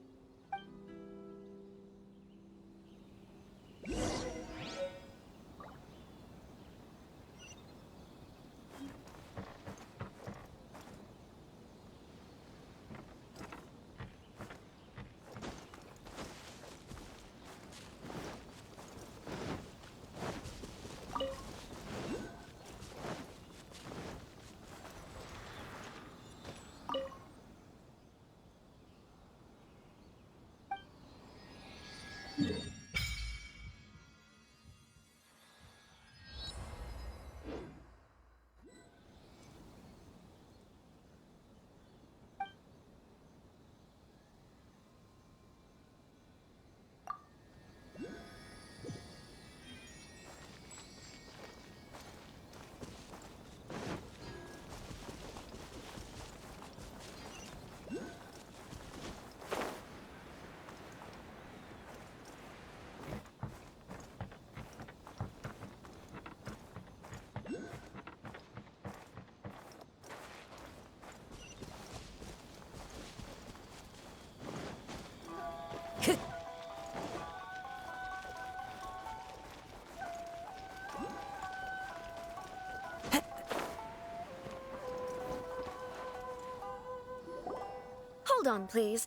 Hold on, please.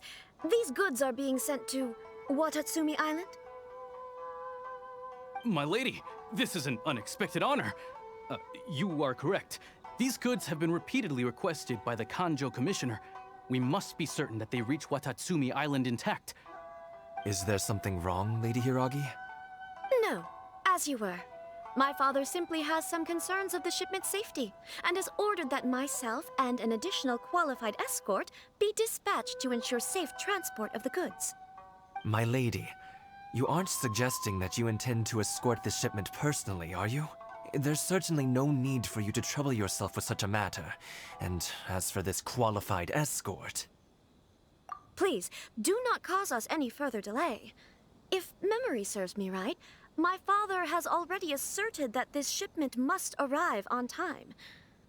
These goods are being sent to Watatsumi Island? My lady, this is an unexpected honor. You are correct. These goods have been repeatedly requested by the Kanjo Commissioner. We must be certain that they reach Watatsumi Island intact. Is there something wrong, Lady Hiragi? No, as you were. My father simply has some concerns of the shipment's safety, and has ordered that myself and an additional qualified escort be dispatched to ensure safe transport of the goods. My lady, you aren't suggesting that you intend to escort this shipment personally, are you? There's certainly no need for you to trouble yourself with such a matter. And as for this qualified escort... Please, do not cause us any further delay. If memory serves me right, my father has already asserted that this shipment must arrive on time.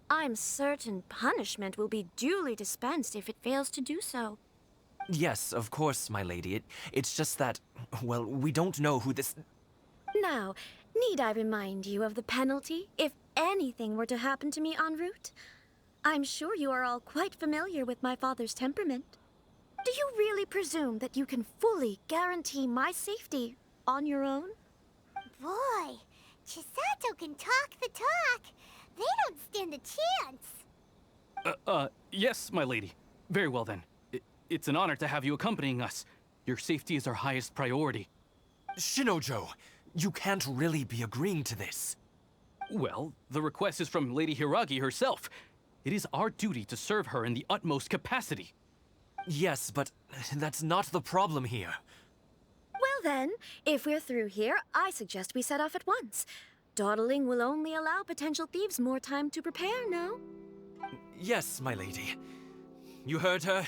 I'm certain punishment will be duly dispensed if it fails to do so. Yes, of course, my lady. It's just that, well, we don't know who this... Now, need I remind you of the penalty if anything were to happen to me en route? I'm sure you are all quite familiar with my father's temperament. Do you really presume that you can fully guarantee my safety on your own? Boy, Chisato can talk the talk. They don't stand a chance. Yes, my lady. Very well then. It's an honor to have you accompanying us. Your safety is our highest priority. Shinojo, you can't really be agreeing to this. Well, the request is from Lady Hiragi herself. It is our duty to serve her in the utmost capacity. Yes, but that's not the problem here. Well then, if we're through here, I suggest we set off at once. Dawdling will only allow potential thieves more time to prepare, no? Yes, my lady. You heard her.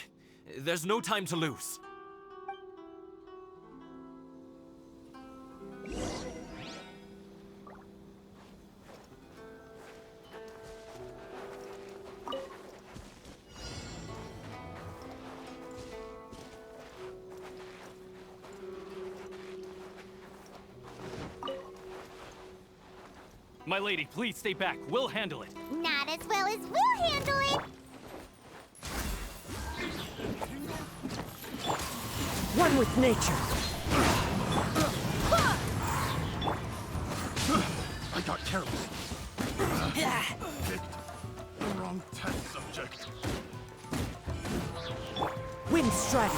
There's no time to lose. My lady, please stay back. We'll handle it. Not as well as we'll handle it. One with nature. I got careless. Picked the wrong test subject. Wind strike.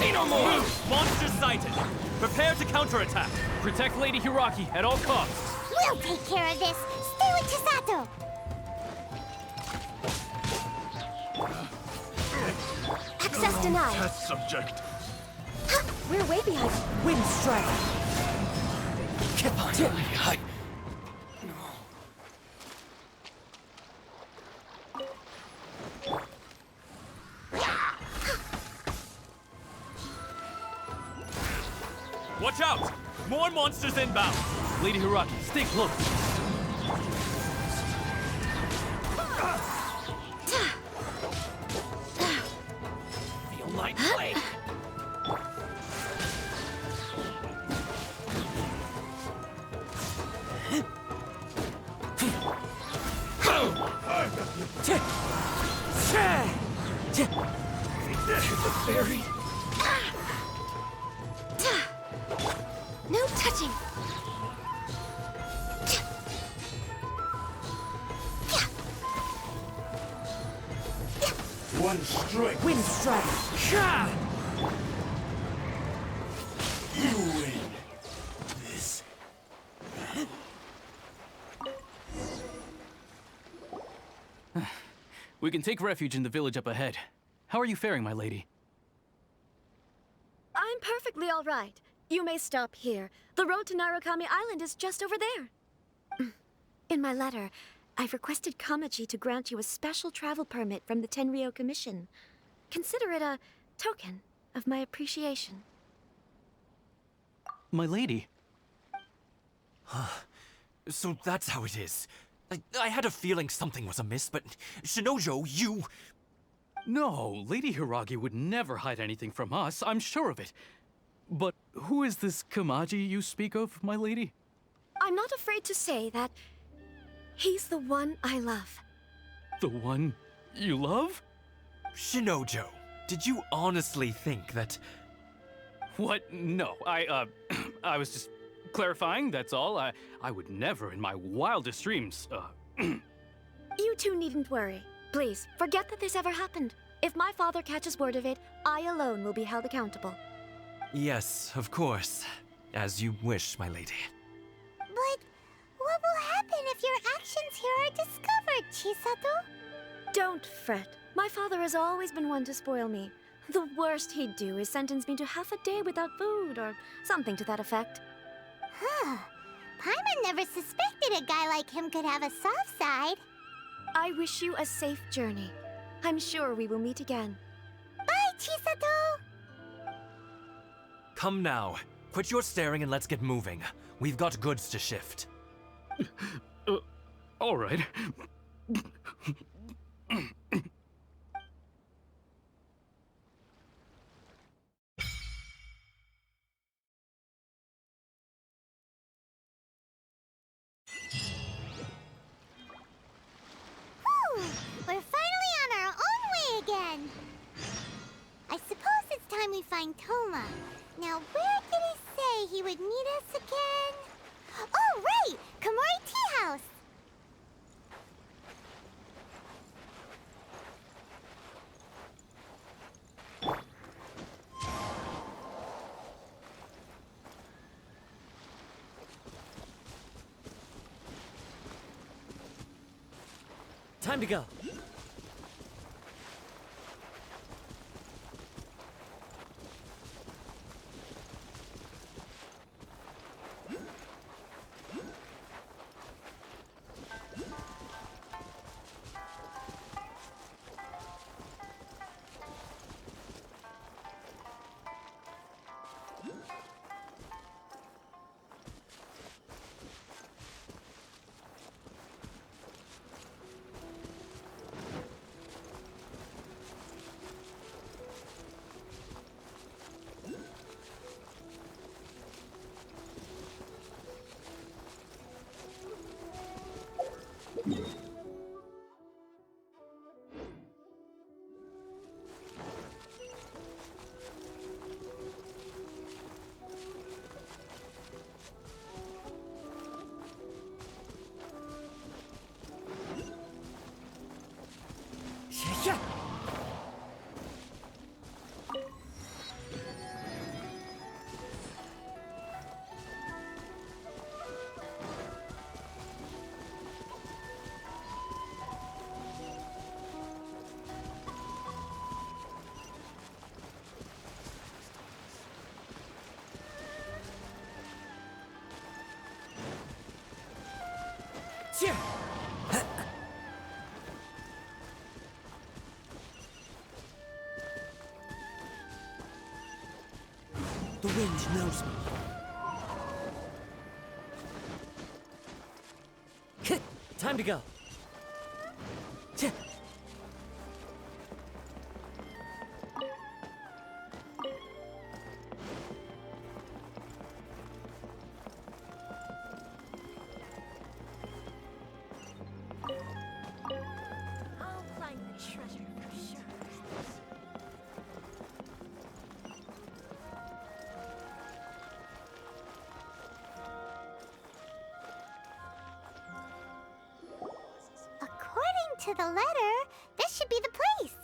Say no more! Monster sighted! Prepare to counterattack! Protect Lady Hiragi at all costs! We'll take care of this. Stay with Chisato. Access denied. Test subject. We're way behind. Wind strike. Watch out! More monsters inbound! Lady Hiragi, stay close. Feel my blade. Berry. No touching. One strike. Wind strike. You win. This. We can take refuge in the village up ahead. How are you faring, my lady? I'm perfectly all right. You may stop here. The road to Narukami Island is just over there. In my letter, I've requested Kamaji to grant you a special travel permit from the Tenryou Commission. Consider it a token of my appreciation. My lady. So that's how it is. I had a feeling something was amiss, but Shinojo, you... No, Lady Hiragi would never hide anything from us, I'm sure of it. But who is this Kamaji you speak of, my lady? I'm not afraid to say that he's the one I love. The one you love? Shinojo, did you honestly think that... What? No, I was just clarifying, that's all. I would never in my wildest dreams, You two needn't worry. Please, forget that this ever happened. If my father catches word of it, I alone will be held accountable. Yes, of course. As you wish, my lady. But what will happen if your actions here are discovered, Chisato? Don't fret. My father has always been one to spoil me. The worst he'd do is sentence me to half a day without food, or something to that effect. Huh. Paimon never suspected a guy like him could have a soft side. I wish you a safe journey. I'm sure we will meet again. Bye, Chisato! Come now. Quit your staring and let's get moving. We've got goods to shift. All right. We're finally on our own way again. I suppose it's time we find Thoma. Now, where did he say he would meet us again? Oh, right! Komori Tea House! Time to go. Yeah. The wind knows me. Time to go. I'll find the treasure for sure. To the letter, this should be the place.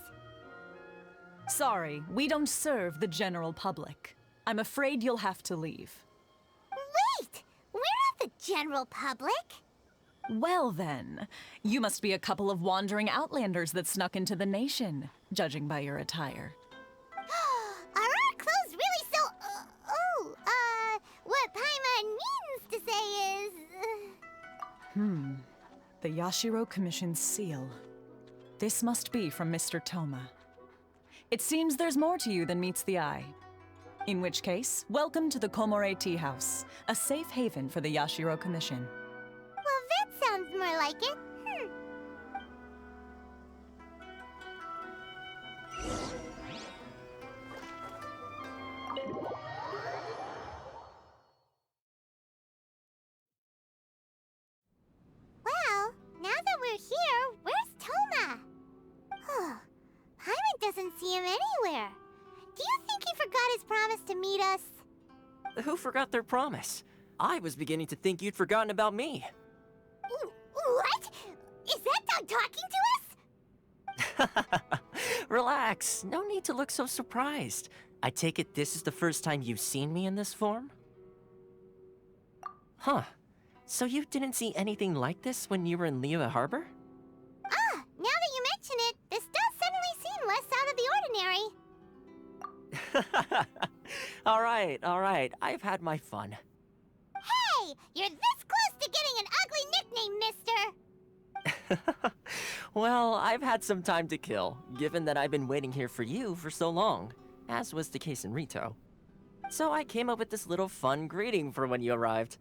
Sorry, we don't serve the general public. I'm afraid you'll have to leave. Wait! We're not the general public. Well then, you must be a couple of wandering outlanders that snuck into the nation, judging by your attire. Are our clothes really so... what Paimon means to say is... The Yashiro Commission's seal. This must be from Mr. Thoma. It seems there's more to you than meets the eye. In which case, welcome to the Komore Tea House, a safe haven for the Yashiro Commission. Well, that sounds more like it. Well, now that we're here, where's Thoma? Paimon doesn't see him anywhere. Do you think he forgot his promise to meet us? Who forgot their promise? I was beginning to think you'd forgotten about me. What? Is that dog talking to us? Relax, no need to look so surprised. I take it this is the first time you've seen me in this form? Huh. So you didn't see anything like this when you were in Liyue Harbor? Now that you mention it, this does suddenly seem less out of the ordinary. Alright, I've had my fun. Hey! You're this close to getting an ugly nickname, mister! Well, I've had some time to kill, given that I've been waiting here for you for so long, as was the case in Rito. So I came up with this little fun greeting for when you arrived.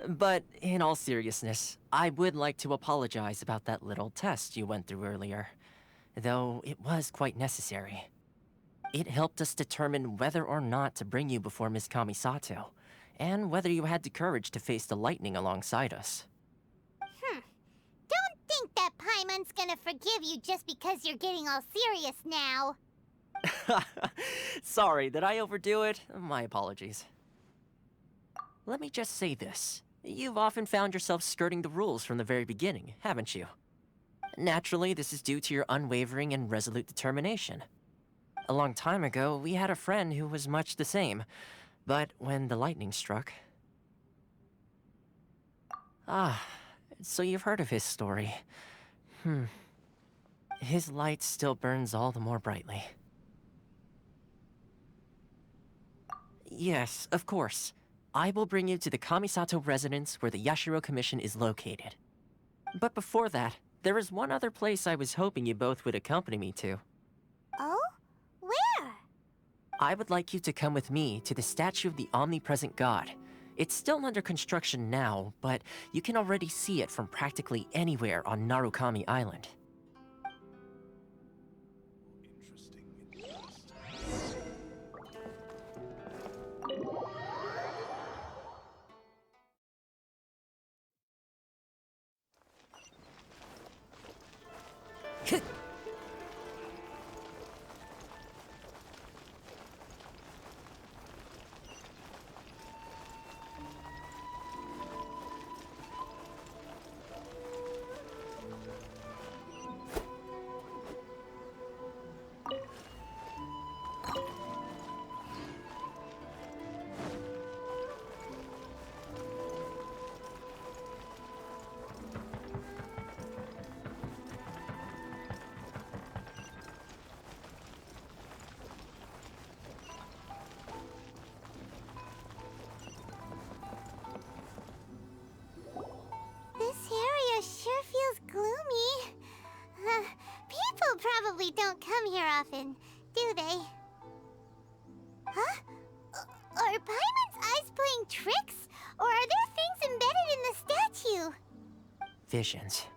But in all seriousness, I would like to apologize about that little test you went through earlier, though it was quite necessary. It helped us determine whether or not to bring you before Miss Kamisato, and whether you had the courage to face the lightning alongside us. Don't think that Paimon's gonna forgive you just because you're getting all serious now. Sorry, did I overdo it? My apologies. let me just say this. You've often found yourself skirting the rules from the very beginning, haven't you? Naturally, this is due to your unwavering and resolute determination. A long time ago, we had a friend who was much the same, but when the lightning struck... Ah, so you've heard of his story. His light still burns all the more brightly. Yes, of course. I will bring you to the Kamisato residence where the Yashiro Commission is located. But before that, there is one other place I was hoping you both would accompany me to. Oh? Where? I would like you to come with me to the statue of the omnipresent god. It's still under construction now, but you can already see it from practically anywhere on Narukami Island. This area sure feels gloomy. People probably don't come here often, do they? Huh? Are Paimon's eyes playing tricks? Or are there things embedded in the statue? Visions.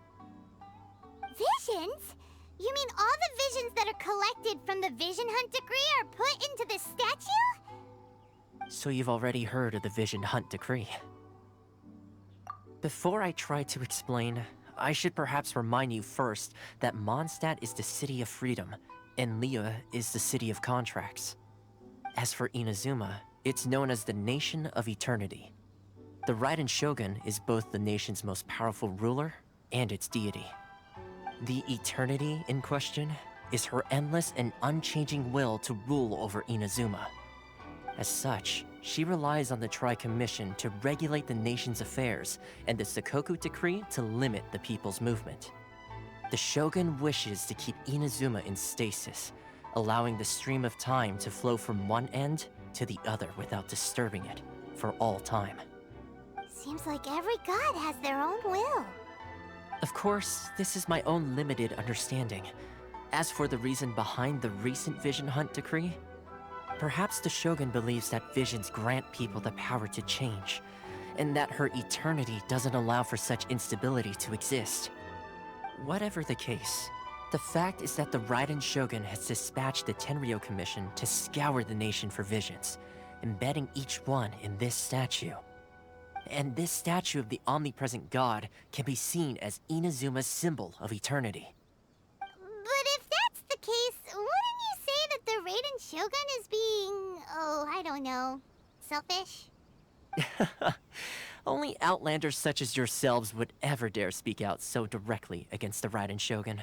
Visions? You mean all the visions that are collected from the Vision Hunt decree are put into this statue? So you've already heard of the Vision Hunt decree. Before I try to explain, I should perhaps remind you first that Mondstadt is the city of freedom, and Liyue is the city of contracts. As for Inazuma, it's known as the Nation of Eternity. The Raiden Shogun is both the nation's most powerful ruler and its deity. The Eternity in question is her endless and unchanging will to rule over Inazuma. As such, she relies on the Tri-Commission to regulate the nation's affairs and the Sakoku Decree to limit the people's movement. The Shogun wishes to keep Inazuma in stasis, allowing the stream of time to flow from one end to the other without disturbing it for all time. Seems like every god has their own will. Of course, this is my own limited understanding. As for the reason behind the recent Vision Hunt decree, perhaps the Shogun believes that visions grant people the power to change, and that her eternity doesn't allow for such instability to exist. Whatever the case, the fact is that the Raiden Shogun has dispatched the Tenryou Commission to scour the nation for visions, embedding each one in this statue. And this statue of the omnipresent god can be seen as Inazuma's symbol of eternity. But if that's the case, wouldn't you say that the Raiden Shogun is being, I don't know, selfish? Only outlanders such as yourselves would ever dare speak out so directly against the Raiden Shogun.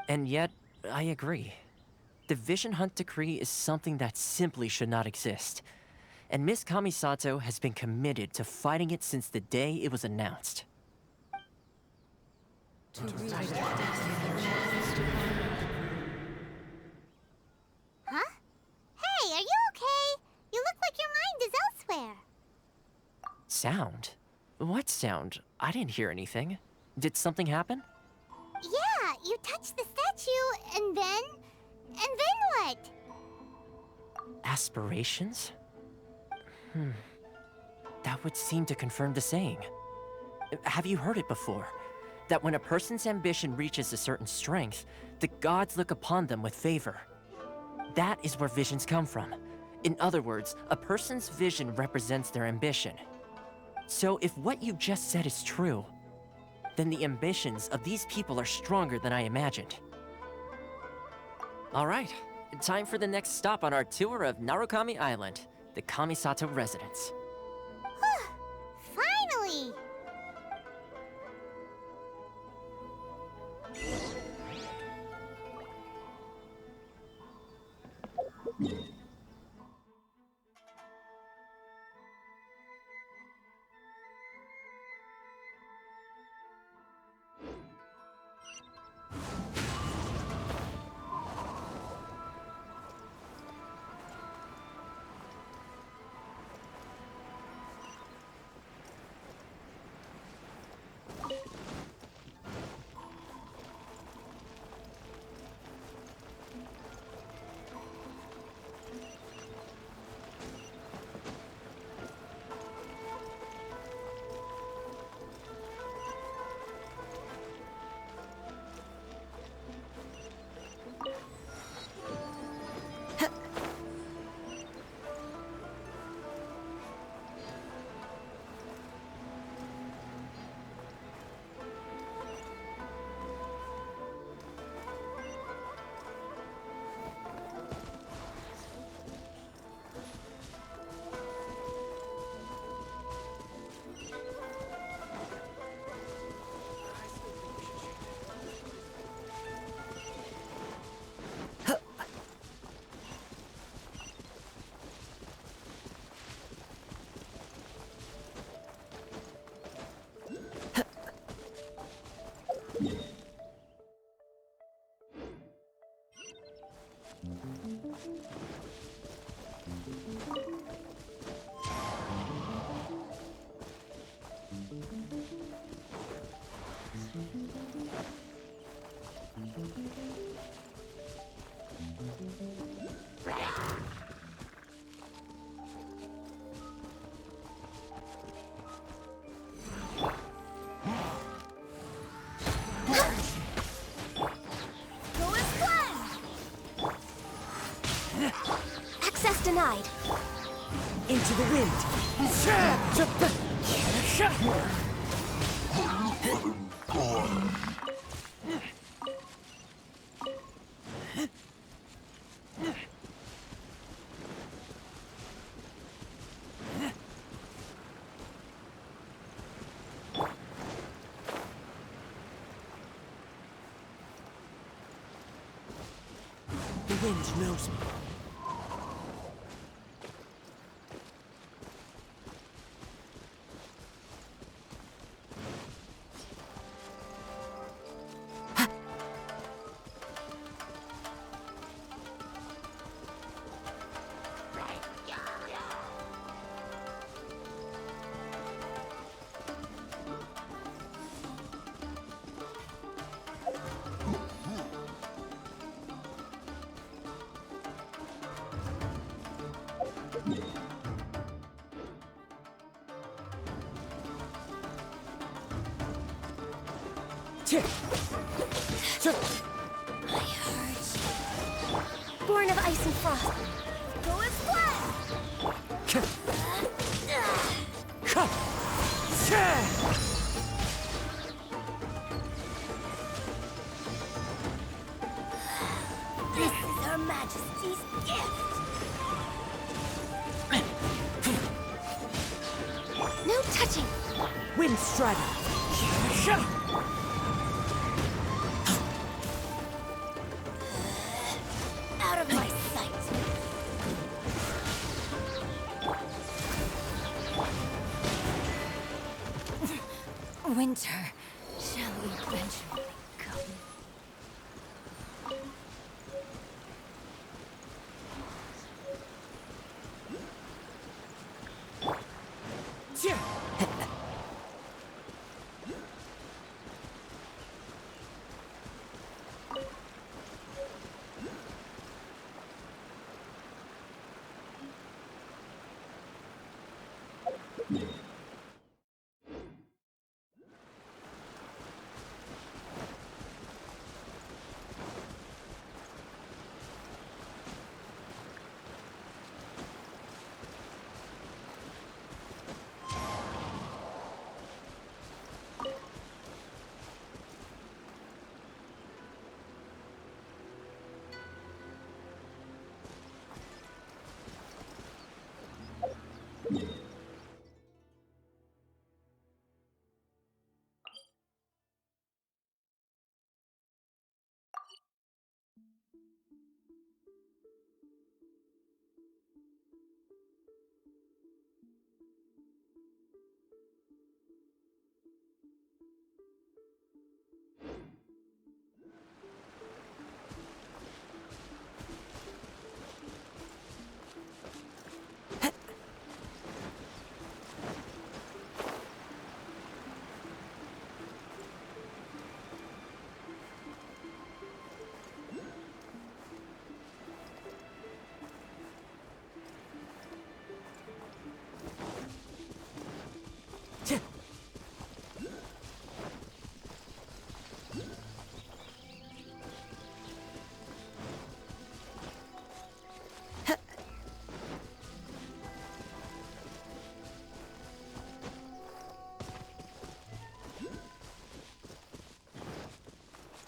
And yet, I agree. The Vision Hunt decree is something that simply should not exist. And Miss Kamisato has been committed to fighting it since the day it was announced. Huh? Hey, are you okay? You look like your mind is elsewhere. Sound? What sound? I didn't hear anything. Did something happen? Yeah, you touched the statue, and then what? Aspirations? That would seem to confirm the saying. Have you heard it before? That when a person's ambition reaches a certain strength, the gods look upon them with favor. That is where visions come from. In other words, a person's vision represents their ambition. So if what you just said is true, then the ambitions of these people are stronger than I imagined. All right, time for the next stop on our tour of Narukami Island, the Kamisato residence. Whew, denied. Into the wind. The wind knows me. Born of ice and frost. Go as flat! This is Her Majesty's gift! No touching! Wind strider. Out of my sight! Winter shall eventually come.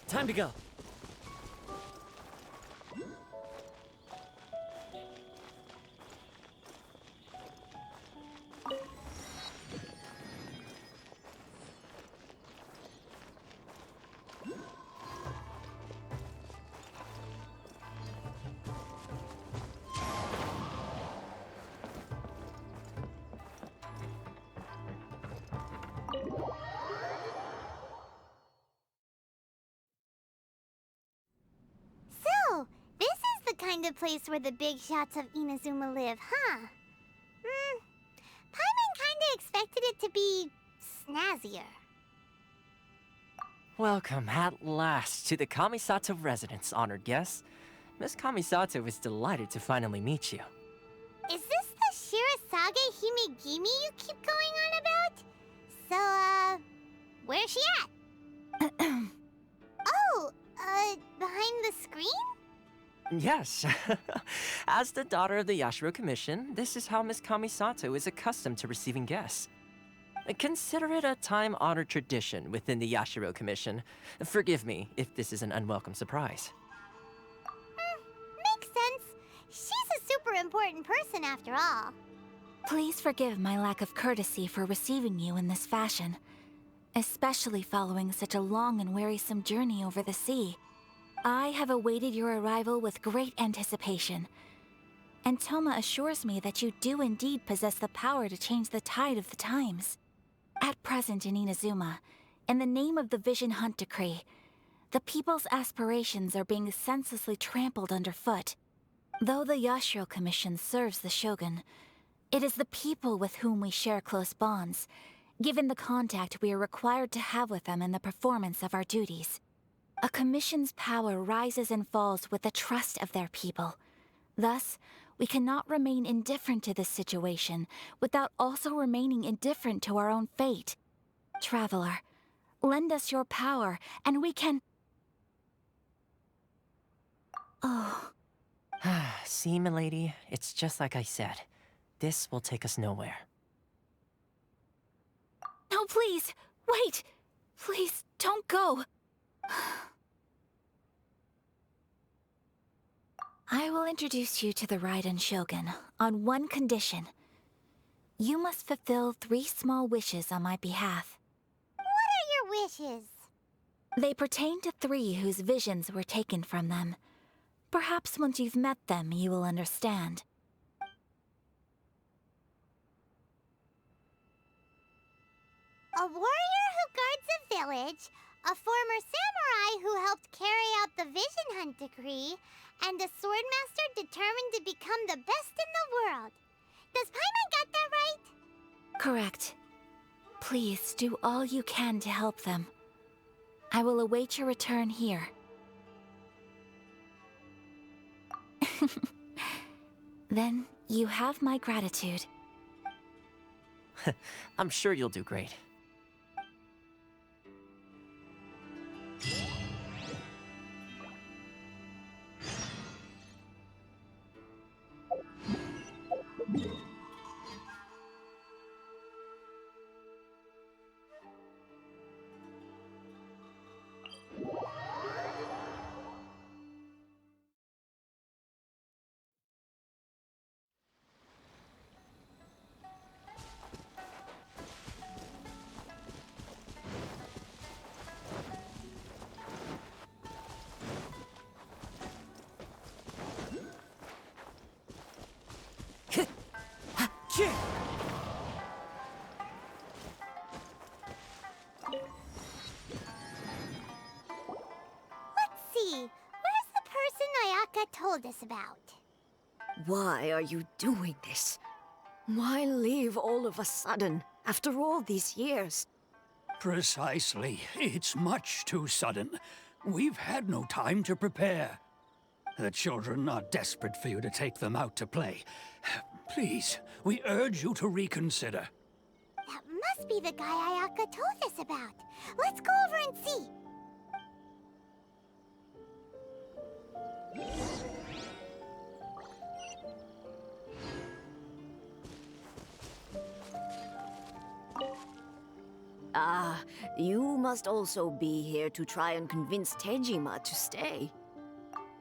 Time to go. So, this is the kind of place where the big shots of Inazuma live, huh? Paimon kinda expected it to be snazzier. Welcome at last to the Kamisato residence, honored guests. Miss Kamisato is delighted to finally meet you. Is this the Shirasage Himegimi you keep going on about? So, where's she at? Oh, behind the screen? Yes. As the daughter of the Yashiro Commission, this is how Miss Kamisato is accustomed to receiving guests. Consider it a time-honored tradition within the Yashiro Commission. Forgive me if this is an unwelcome surprise. Makes sense. She's a super important person after all. Please forgive my lack of courtesy for receiving you in this fashion, especially following such a long and wearisome journey over the sea. I have awaited your arrival with great anticipation, and Thoma assures me that you do indeed possess the power to change the tide of the times. At present in Inazuma, in the name of the Vision Hunt Decree, the people's aspirations are being senselessly trampled underfoot. Though the Yashiro Commission serves the Shogun, it is the people with whom we share close bonds, given the contact we are required to have with them in the performance of our duties. A commission's power rises and falls with the trust of their people. Thus, we cannot remain indifferent to this situation without also remaining indifferent to our own fate. Traveler, lend us your power, and we can... Oh. See, milady, it's just like I said. This will take us nowhere. No, please! Wait! Please, don't go! I will introduce you to the Raiden Shogun on one condition. You must fulfill 3 small wishes on my behalf. What are your wishes? They pertain to 3 whose visions were taken from them. Perhaps once you've met them, you will understand. A warrior who guards a village, a former samurai who helped carry out the Vision Hunt Decree, and a swordmaster determined to become the best in the world. Does Paimon get that right? Correct. Please do all you can to help them. I will await your return here. Then you have my gratitude. I'm sure you'll do great. Let's see. Where's the person Ayaka told us about? Why are you doing this? Why leave all of a sudden, after all these years? Precisely. It's much too sudden. We've had no time to prepare. The children are desperate for you to take them out to play. Please, we urge you to reconsider. That must be the guy Ayaka told us about. Let's go over and see. Ah, you must also be here to try and convince Tejima to stay.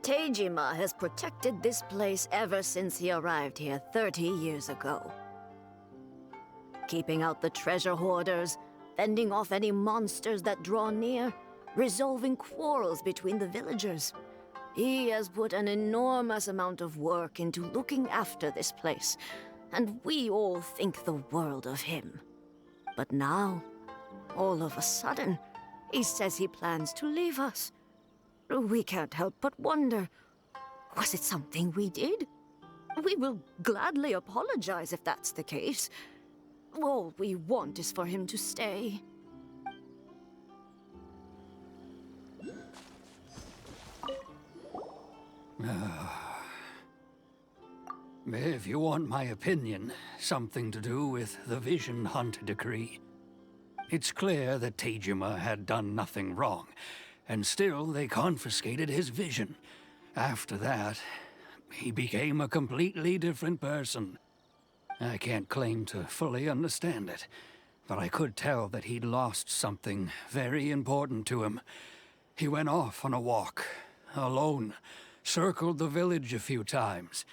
Tejima has protected this place ever since he arrived here 30 years ago. Keeping out the treasure hoarders, fending off any monsters that draw near, resolving quarrels between the villagers. He has put an enormous amount of work into looking after this place, and we all think the world of him. But now, all of a sudden, he says he plans to leave us. We can't help but wonder, was it something we did? We will gladly apologize if that's the case. All we want is for him to stay. If you want my opinion, something to do with the Vision Hunt Decree. It's clear that Tejima had done nothing wrong, and still they confiscated his vision. After that, he became a completely different person. I can't claim to fully understand it, but I could tell that he'd lost something very important to him. He went off on a walk, alone, circled the village a few times,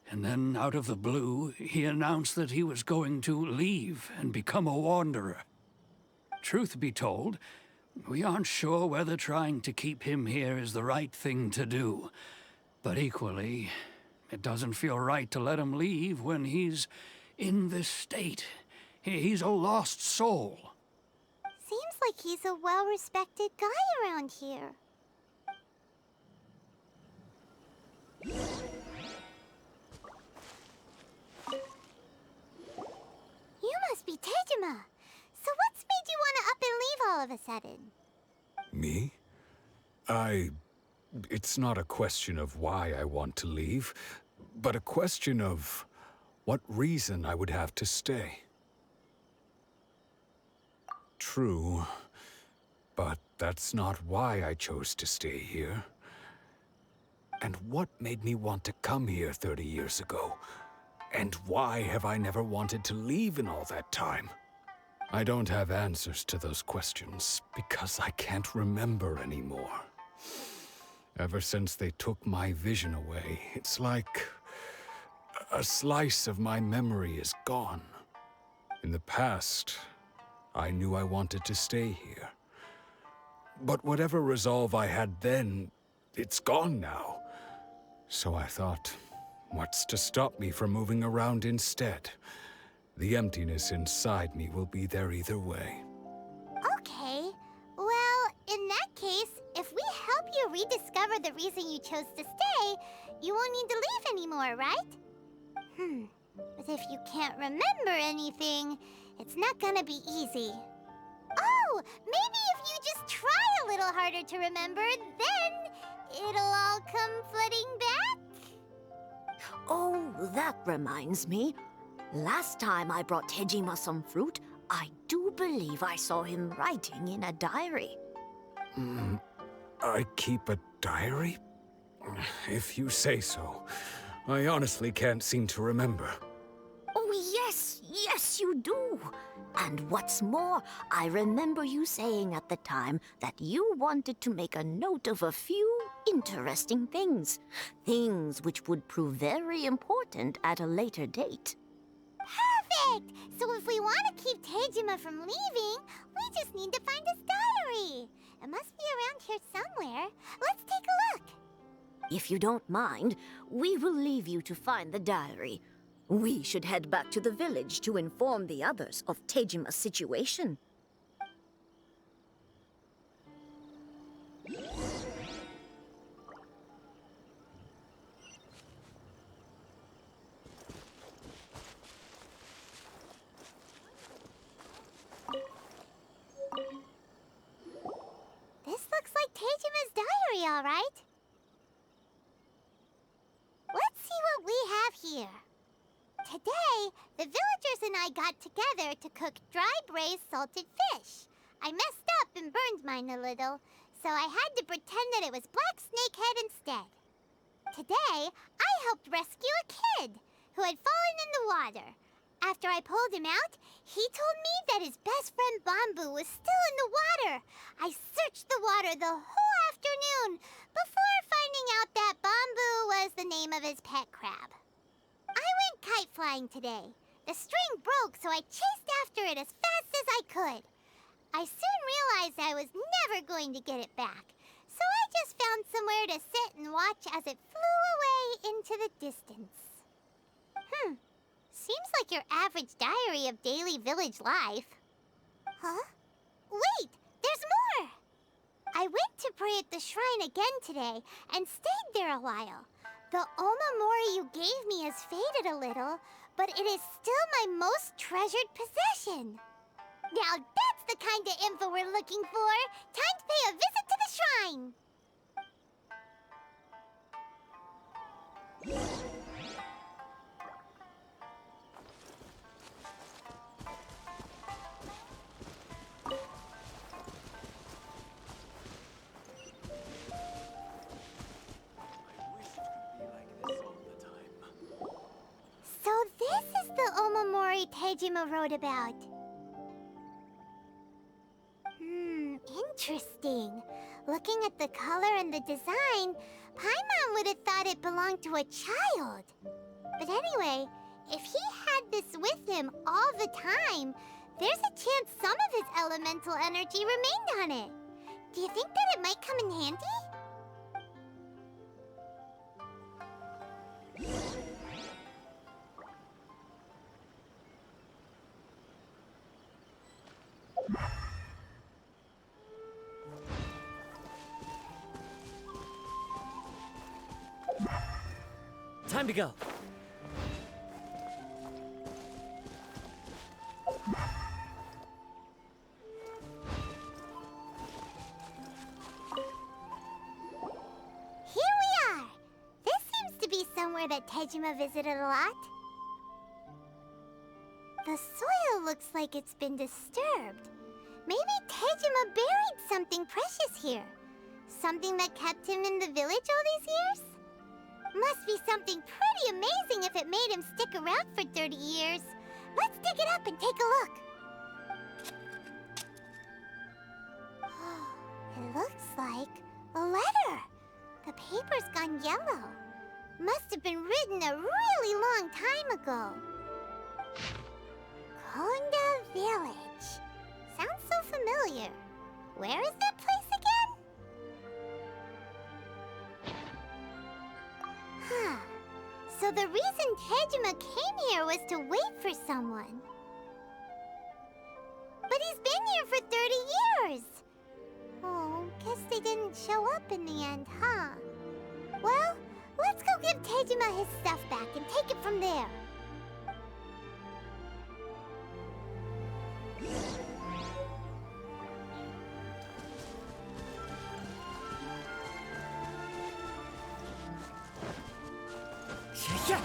and then out of the blue, he announced that he was going to leave and become a wanderer. Truth be told, we aren't sure whether trying to keep him here is the right thing to do. But equally, it doesn't feel right to let him leave when he's in this state. He's a lost soul. Seems like he's a well-respected guy around here. You must be Tejima. So what's made you want to up and leave all of a sudden? Me? It's not a question of why I want to leave, but a question of what reason I would have to stay. True, but that's not why I chose to stay here. And what made me want to come here 30 years ago? And why have I never wanted to leave in all that time? I don't have answers to those questions because I can't remember anymore. Ever since they took my vision away, it's like a slice of my memory is gone. In the past, I knew I wanted to stay here. But whatever resolve I had then, it's gone now. So I thought, what's to stop me from moving around instead? The emptiness inside me will be there either way. Okay. Well, in that case, if we help you rediscover the reason you chose to stay, you won't need to leave anymore, right? But if you can't remember anything, it's not gonna be easy. Oh, maybe if you just try a little harder to remember, then it'll all come flooding back? Oh, that reminds me. Last time I brought Tejima some fruit, I do believe I saw him writing in a diary. I keep a diary? If you say so. I honestly can't seem to remember. Oh, yes, you do. And what's more, I remember you saying at the time that you wanted to make a note of a few interesting things. Things which would prove very important at a later date. Perfect! So if we want to keep Tejima from leaving, we just need to find his diary. It must be around here somewhere. Let's take a look. If you don't mind, we will leave you to find the diary. We should head back to the village to inform the others of Tejima's situation. This looks like Tejima's diary, all right. Let's see what we have here. Today, the villagers and I got together to cook dry braised salted fish. I messed up and burned mine a little, so I had to pretend that it was black snakehead instead. Today, I helped rescue a kid who had fallen in the water. After I pulled him out, he told me that his best friend Bamboo was still in the water. I searched the water the whole afternoon before finding out that Bamboo was the name of his pet crab. I went kite flying today. The string broke, so I chased after it as fast as I could. I soon realized I was never going to get it back, so I just found somewhere to sit and watch as it flew away into the distance. Seems like your average diary of daily village life. Huh? Wait, there's more! I went to pray at the shrine again today and stayed there a while. The Omamori you gave me has faded a little, but it is still my most treasured possession. Now that's the kind of info we're looking for. Time to pay a visit to the shrine. Tejima wrote about. Interesting. Looking at the color and the design, Paimon would have thought it belonged to a child. But anyway, if he had this with him all the time, there's a chance some of his elemental energy remained on it. Do you think that it might come in handy? Time to go. Here we are! This seems to be somewhere that Tejima visited a lot. The soil looks like it's been disturbed. Maybe Tejima buried something precious here. Something that kept him in the village all these years? Must be something pretty amazing if it made him stick around for 30 years. Let's dig it up and take a look. It looks like a letter. The paper's gone yellow. Must have been written a really long time ago. Konda Village. Sounds so familiar. Where is that place again? So the reason Tejima came here was to wait for someone. But he's been here for 30 years. Oh, guess they didn't show up in the end, huh? Well, let's go give Tejima his stuff back and take it from there. Yeah.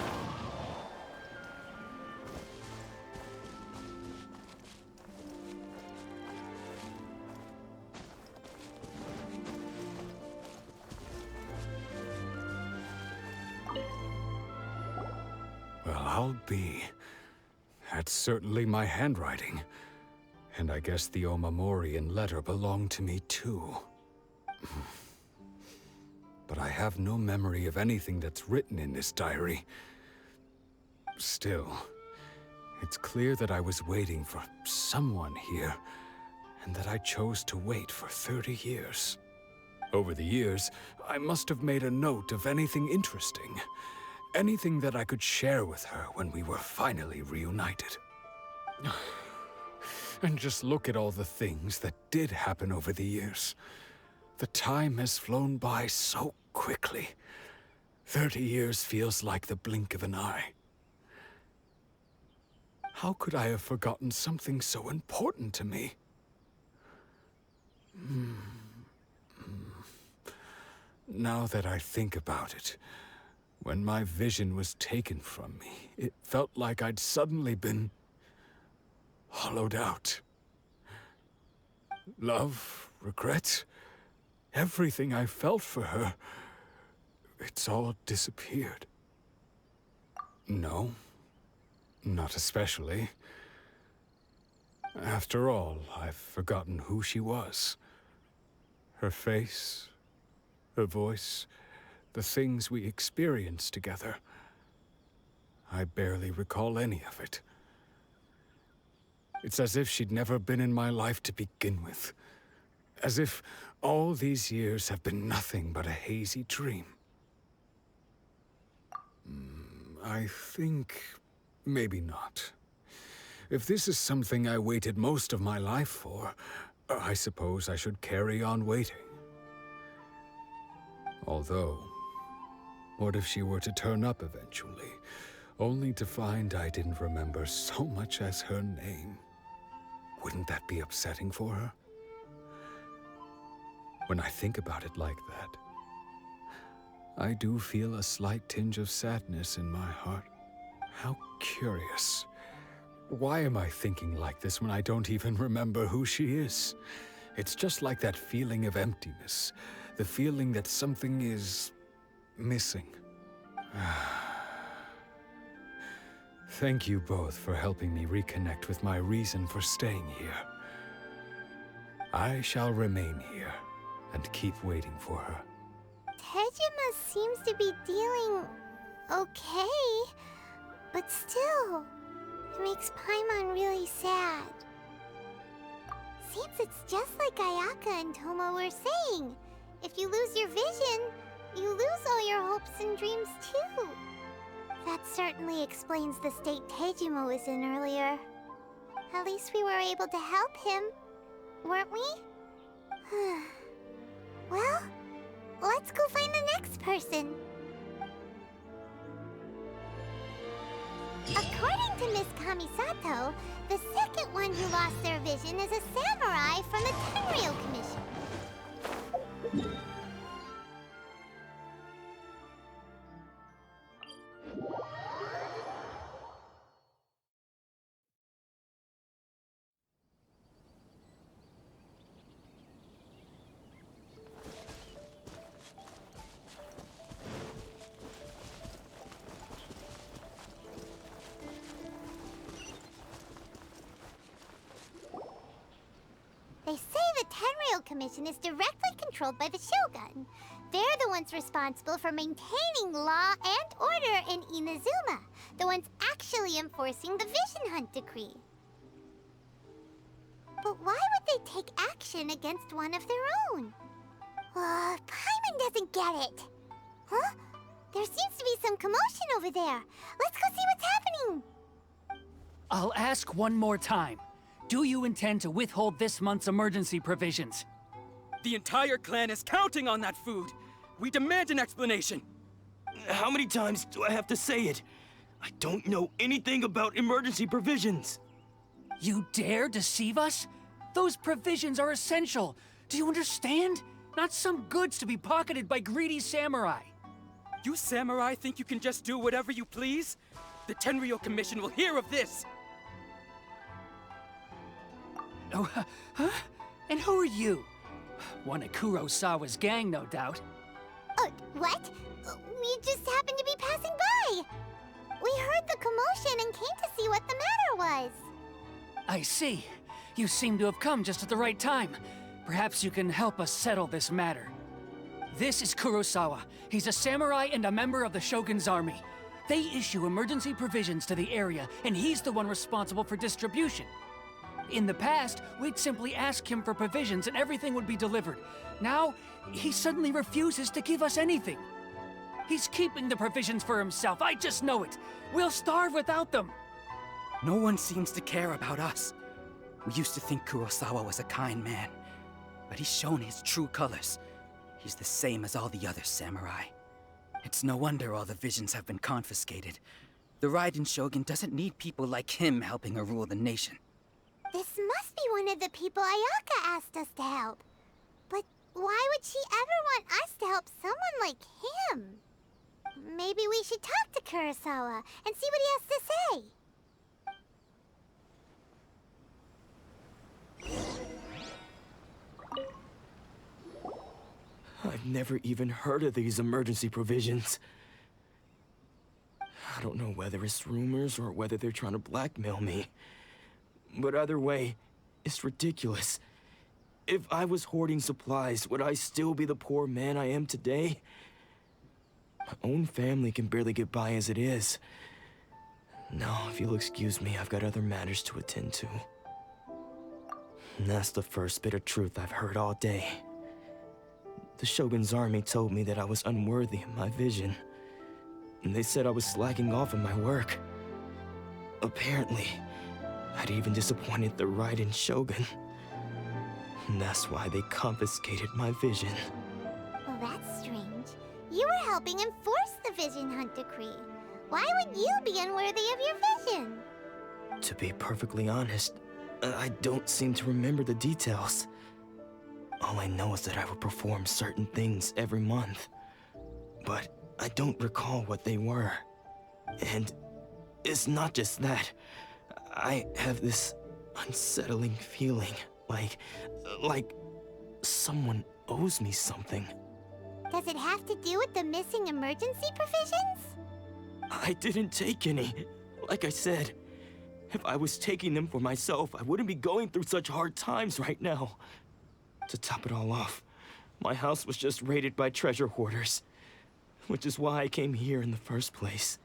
Well, I'll be. That's certainly my handwriting. And I guess the Omamorian letter belonged to me too. But I have no memory of anything that's written in this diary. Still, it's clear that I was waiting for someone here, and that I chose to wait for 30 years. Over the years, I must have made a note of anything interesting. Anything that I could share with her when we were finally reunited. And just look at all the things that did happen over the years. The time has flown by so quickly. 30 years feels like the blink of an eye. How could I have forgotten something so important to me? Now that I think about it, when my vision was taken from me, it felt like I'd suddenly been hollowed out. Love, regret, everything I felt for her, it's all disappeared. No, not especially. After all, I've forgotten who she was. Her face, her voice, the things we experienced together. I barely recall any of it. It's as if she'd never been in my life to begin with. As if all these years have been nothing but a hazy dream. I think maybe not. If this is something I waited most of my life for, I suppose I should carry on waiting. Although, what if she were to turn up eventually, only to find I didn't remember so much as her name? Wouldn't that be upsetting for her? When I think about it like that, I do feel a slight tinge of sadness in my heart. How curious. Why am I thinking like this when I don't even remember who she is? It's just like that feeling of emptiness, the feeling that something is missing. Thank you both for helping me reconnect with my reason for staying here. I shall remain here and keep waiting for her. Tejima seems to be dealing okay, but still, it makes Paimon really sad. Seems it's just like Ayaka and Thoma were saying. If you lose your vision, you lose all your hopes and dreams too. That certainly explains the state Tejima was in earlier. At least we were able to help him, weren't we? Well, let's go find the next person. According to Miss Kamisato, the second one who lost their vision is a samurai from the Tenryou Commission. They say the Tenryou Commission is directly controlled by the Shogun. They're the ones responsible for maintaining law and order in Inazuma, the ones actually enforcing the Vision Hunt Decree. But why would they take action against one of their own? Paimon doesn't get it. Huh? There seems to be some commotion over there. Let's go see what's happening. I'll ask one more time. Do you intend to withhold this month's emergency provisions? The entire clan is counting on that food. We demand an explanation. How many times do I have to say it? I don't know anything about emergency provisions. You dare deceive us? Those provisions are essential. Do you understand? Not some goods to be pocketed by greedy samurai. You samurai think you can just do whatever you please? The Tenryou Commission will hear of this. Oh, huh? And who are you? One of Kurosawa's gang, no doubt. What? We just happened to be passing by. We heard the commotion and came to see what the matter was. I see. You seem to have come just at the right time. Perhaps you can help us settle this matter. This is Kurosawa. He's a samurai and a member of the Shogun's army. They issue emergency provisions to the area, and he's the one responsible for distribution. In the past, we'd simply ask him for provisions and everything would be delivered. Now, he suddenly refuses to give us anything. He's keeping the provisions for himself, I just know it. We'll starve without them. No one seems to care about us. We used to think Kurosawa was a kind man, but he's shown his true colors. He's the same as all the other samurai. It's no wonder all the visions have been confiscated. The Raiden Shogun doesn't need people like him helping her rule the nation. This must be one of the people Ayaka asked us to help. But why would she ever want us to help someone like him? Maybe we should talk to Kurosawa and see what he has to say. I've never even heard of these emergency provisions. I don't know whether it's rumors or whether they're trying to blackmail me. But either way, it's ridiculous. If I was hoarding supplies, would I still be the poor man I am today? My own family can barely get by as it is. Now, if you'll excuse me, I've got other matters to attend to. And that's the first bit of truth I've heard all day. The Shogun's army told me that I was unworthy of my vision. And they said I was slacking off in my work. Apparently, I'd even disappointed the Raiden Shogun. And that's why they confiscated my vision. Well, that's strange. You were helping enforce the Vision Hunt Decree. Why would you be unworthy of your vision? To be perfectly honest, I don't seem to remember the details. All I know is that I would perform certain things every month. But I don't recall what they were. And it's not just that. I have this unsettling feeling, like someone owes me something. Does it have to do with the missing emergency provisions? I didn't take any. Like I said, if I was taking them for myself, I wouldn't be going through such hard times right now. To top it all off, my house was just raided by treasure hoarders, which is why I came here in the first place.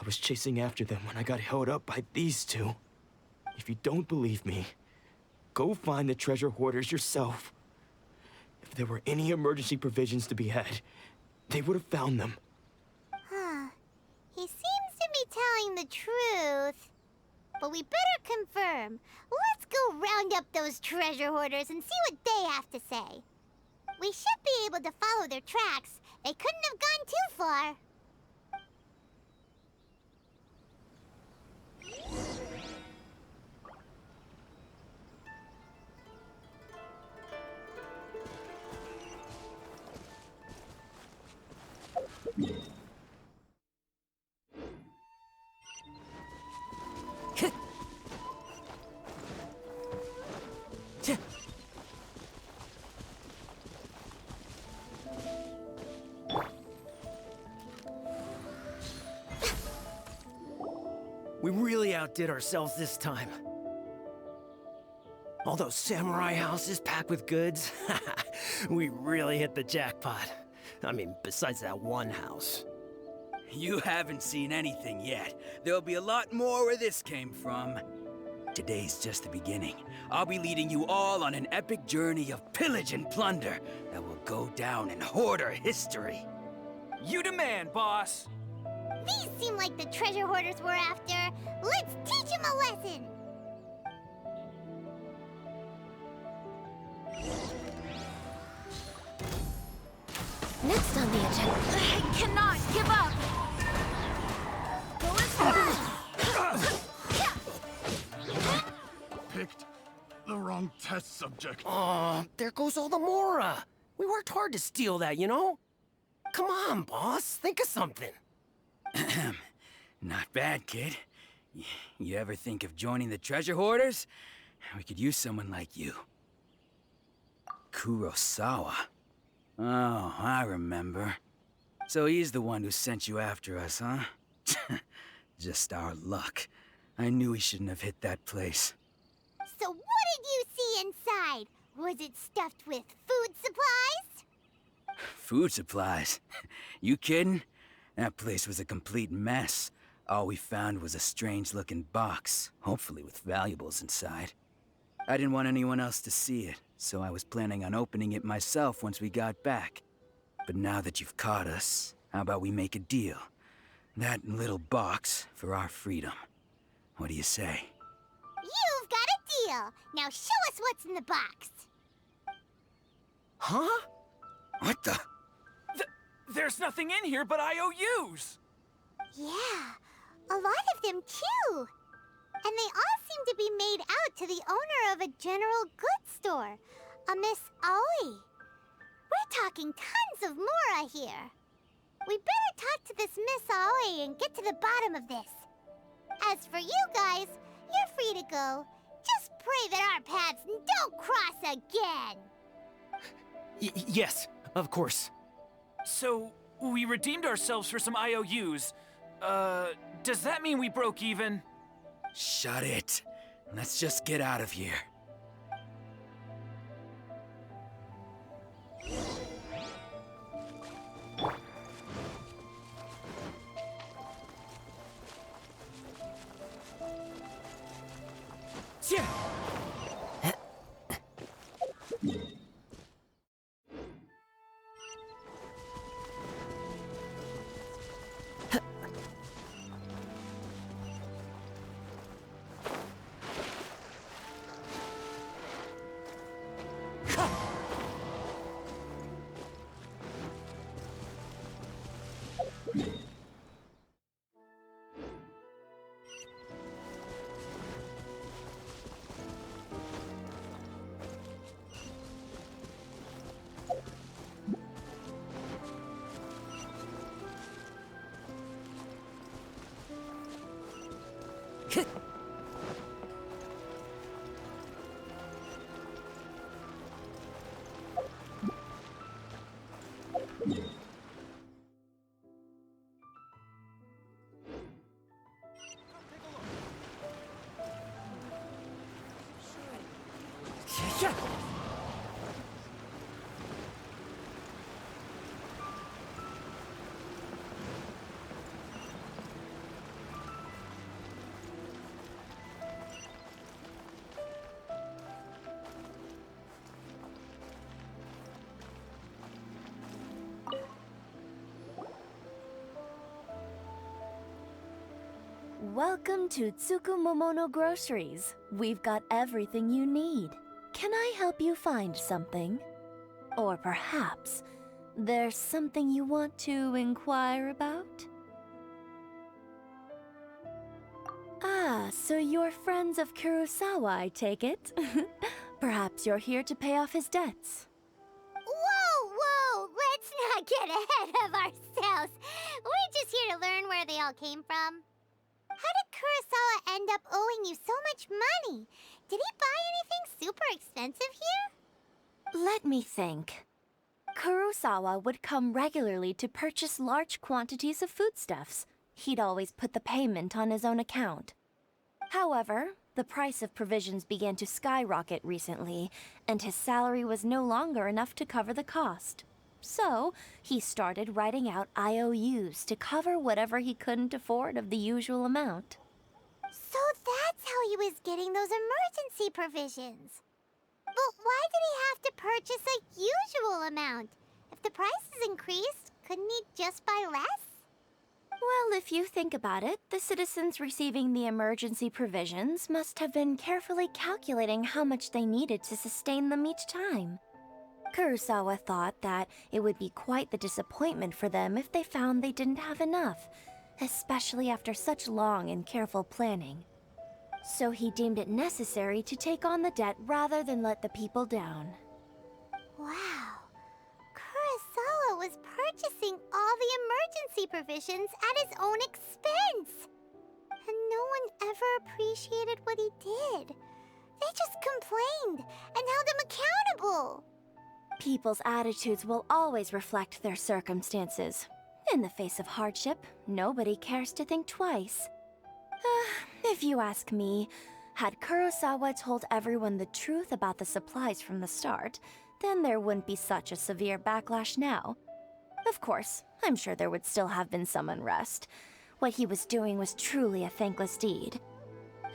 I was chasing after them when I got held up by these two. If you don't believe me, go find the treasure hoarders yourself. If there were any emergency provisions to be had, they would have found them. Huh. He seems to be telling the truth. But we better confirm. Let's go round up those treasure hoarders and see what they have to say. We should be able to follow their tracks. They couldn't have gone too far. We really outdid ourselves this time. All those samurai houses packed with goods, we really hit the jackpot. I mean, besides that one house. You haven't seen anything yet. There'll be a lot more where this came from. Today's just the beginning. I'll be leading you all on an epic journey of pillage and plunder that will go down in hoarder history. You demand, boss! These seem like the treasure hoarders we're after. Let's teach them a lesson! Next on the agenda. I cannot give up! Picked the wrong test subject. Aw, there goes all the Mora. We worked hard to steal that, you know? Come on, boss, think of something. Not bad, kid. You ever think of joining the treasure hoarders? We could use someone like you. Kurosawa. Oh, I remember. So he's the one who sent you after us, huh? Just our luck. I knew we shouldn't have hit that place. So what did you see inside? Was it stuffed with food supplies? Food supplies? You kidding? That place was a complete mess. All we found was a strange-looking box, hopefully with valuables inside. I didn't want anyone else to see it, so I was planning on opening it myself once we got back. But now that you've caught us, how about we make a deal? That little box for our freedom. What do you say? You've got a deal! Now show us what's in the box! Huh? What the? There's nothing in here but IOUs! Yeah, a lot of them too! And they all seem to be made out to the owner of a general goods store, a Miss Aoi. We're talking tons of Mora here. We better talk to this Miss Aoi and get to the bottom of this. As for you guys, you're free to go. Just pray that our paths don't cross again! Yes, of course. So, we redeemed ourselves for some IOUs. Does that mean we broke even? Shut it. Let's just get out of here. Yeah. Welcome to Tsukumomono Groceries. We've got everything you need. Can I help you find something? Or perhaps there's something you want to inquire about? Ah, so you're friends of Kurosawa, I take it? Perhaps you're here to pay off his debts. Whoa, whoa! Let's not get ahead of ourselves. We're just here to learn where they all came from. How did Kurosawa end up owing you so much money? Did he buy anything super expensive here? Let me think. Kurosawa would come regularly to purchase large quantities of foodstuffs. He'd always put the payment on his own account. However, the price of provisions began to skyrocket recently, and his salary was no longer enough to cover the cost. So, he started writing out IOUs to cover whatever he couldn't afford of the usual amount. So that's how he was getting those emergency provisions. But why did he have to purchase a usual amount? If the prices increased, couldn't he just buy less? Well, if you think about it, the citizens receiving the emergency provisions must have been carefully calculating how much they needed to sustain them each time. Kurosawa thought that it would be quite the disappointment for them if they found they didn't have enough, especially after such long and careful planning. So he deemed it necessary to take on the debt rather than let the people down. Wow. Kurosawa was purchasing all the emergency provisions at his own expense. And no one ever appreciated what he did. They just complained and held him accountable. People's attitudes will always reflect their circumstances. In the face of hardship, nobody cares to think twice. If you ask me, had Kurosawa told everyone the truth about the supplies from the start, then there wouldn't be such a severe backlash now. Of course, I'm sure there would still have been some unrest. What he was doing was truly a thankless deed.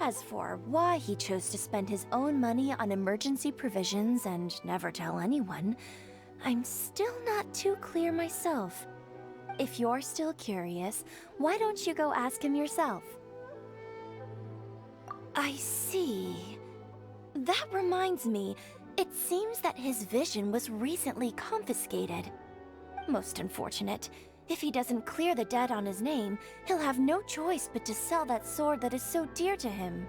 As for why he chose to spend his own money on emergency provisions and never tell anyone, I'm still not too clear myself. If you're still curious, why don't you go ask him yourself? I see. That reminds me, it seems that his vision was recently confiscated. Most unfortunate. If he doesn't clear the debt on his name, he'll have no choice but to sell that sword that is so dear to him.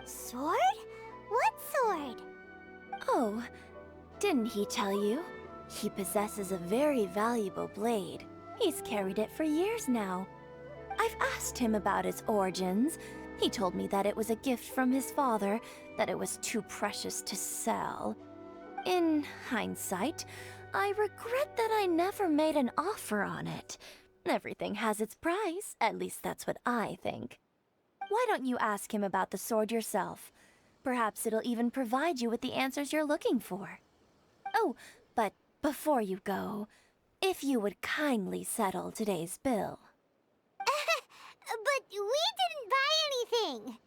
Sword? What sword? Oh, didn't he tell you? He possesses a very valuable blade. He's carried it for years now. I've asked him about its origins. He told me that it was a gift from his father, that it was too precious to sell. In hindsight, I regret that I never made an offer on it. Everything has its price, at least that's what I think. Why don't you ask him about the sword yourself? Perhaps it'll even provide you with the answers you're looking for. Oh, but before you go, if you would kindly settle today's bill. But we didn't buy anything!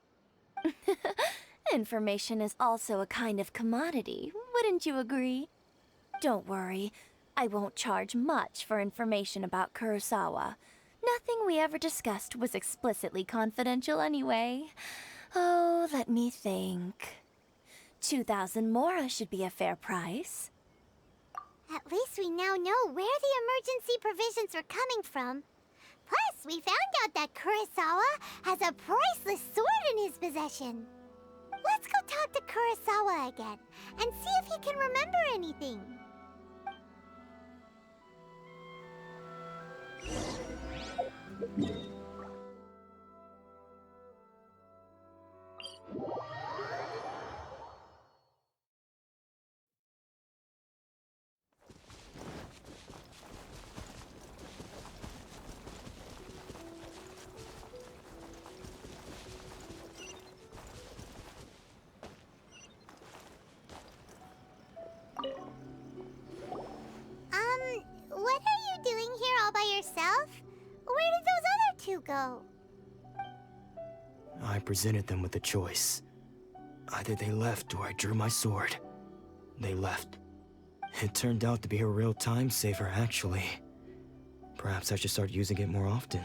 Information is also a kind of commodity, wouldn't you agree? Don't worry, I won't charge much for information about Kurosawa. Nothing we ever discussed was explicitly confidential anyway. Oh, let me think. 2,000 mora should be a fair price. At least we now know where the emergency provisions are coming from. Plus, we found out that Kurosawa has a priceless sword in his possession. Let's go talk to Kurosawa again, and see if he can remember anything. What are you doing here all by yourself? Where did those other two go? I presented them with a choice. Either they left or I drew my sword. They left. It turned out to be a real time saver, actually. Perhaps I should start using it more often.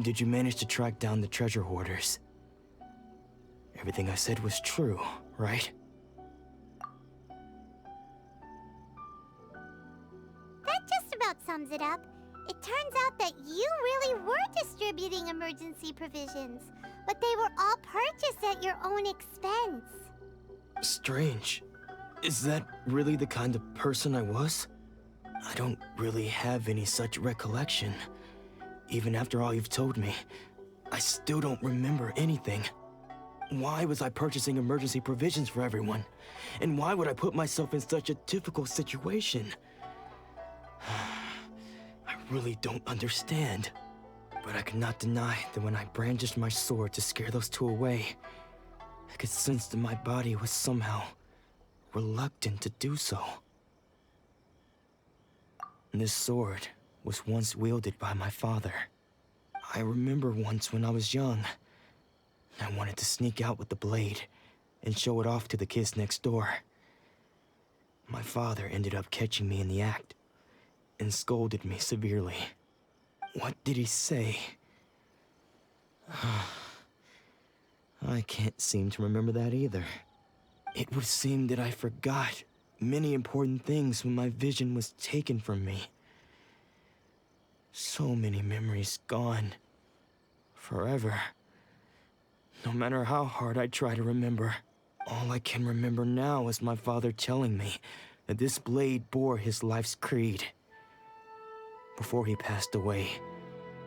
did you manage to track down the treasure hoarders? Everything I said was true, right? That just about sums it up. It turns out that you really were distributing emergency provisions, but they were all purchased at your own expense. Strange. Is that really the kind of person I was? I don't really have any such recollection. Even after all you've told me, I still don't remember anything. Why was I purchasing emergency provisions for everyone? And why would I put myself in such a difficult situation? I really don't understand. But I cannot deny that when I brandished my sword to scare those two away, I could sense that my body was somehow reluctant to do so. This sword was once wielded by my father. I remember once when I was young, I wanted to sneak out with the blade and show it off to the kids next door. My father ended up catching me in the act and scolded me severely. What did he say? I can't seem to remember that either. It would seem that I forgot many important things when my vision was taken from me. So many memories gone. Forever. No matter how hard I try to remember, all I can remember now is my father telling me that this blade bore his life's creed. Before he passed away,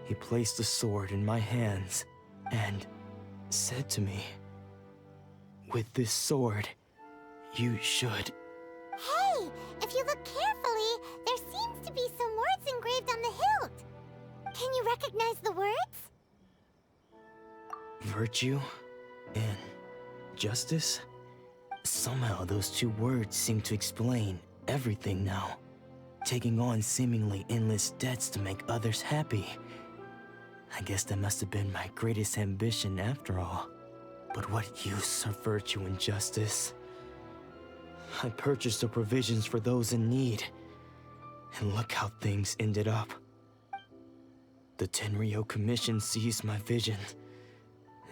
he placed the sword in my hands and said to me, "With this sword, you should..." Hey, if you look carefully, there seems to be some words engraved on the hilt. Can you recognize the words? Virtue and justice? Somehow those two words seem to explain everything now. Taking on seemingly endless debts to make others happy. I guess that must have been my greatest ambition after all. But what use are virtue and justice? I purchased the provisions for those in need. And look how things ended up. The Tenryou Commission seized my vision.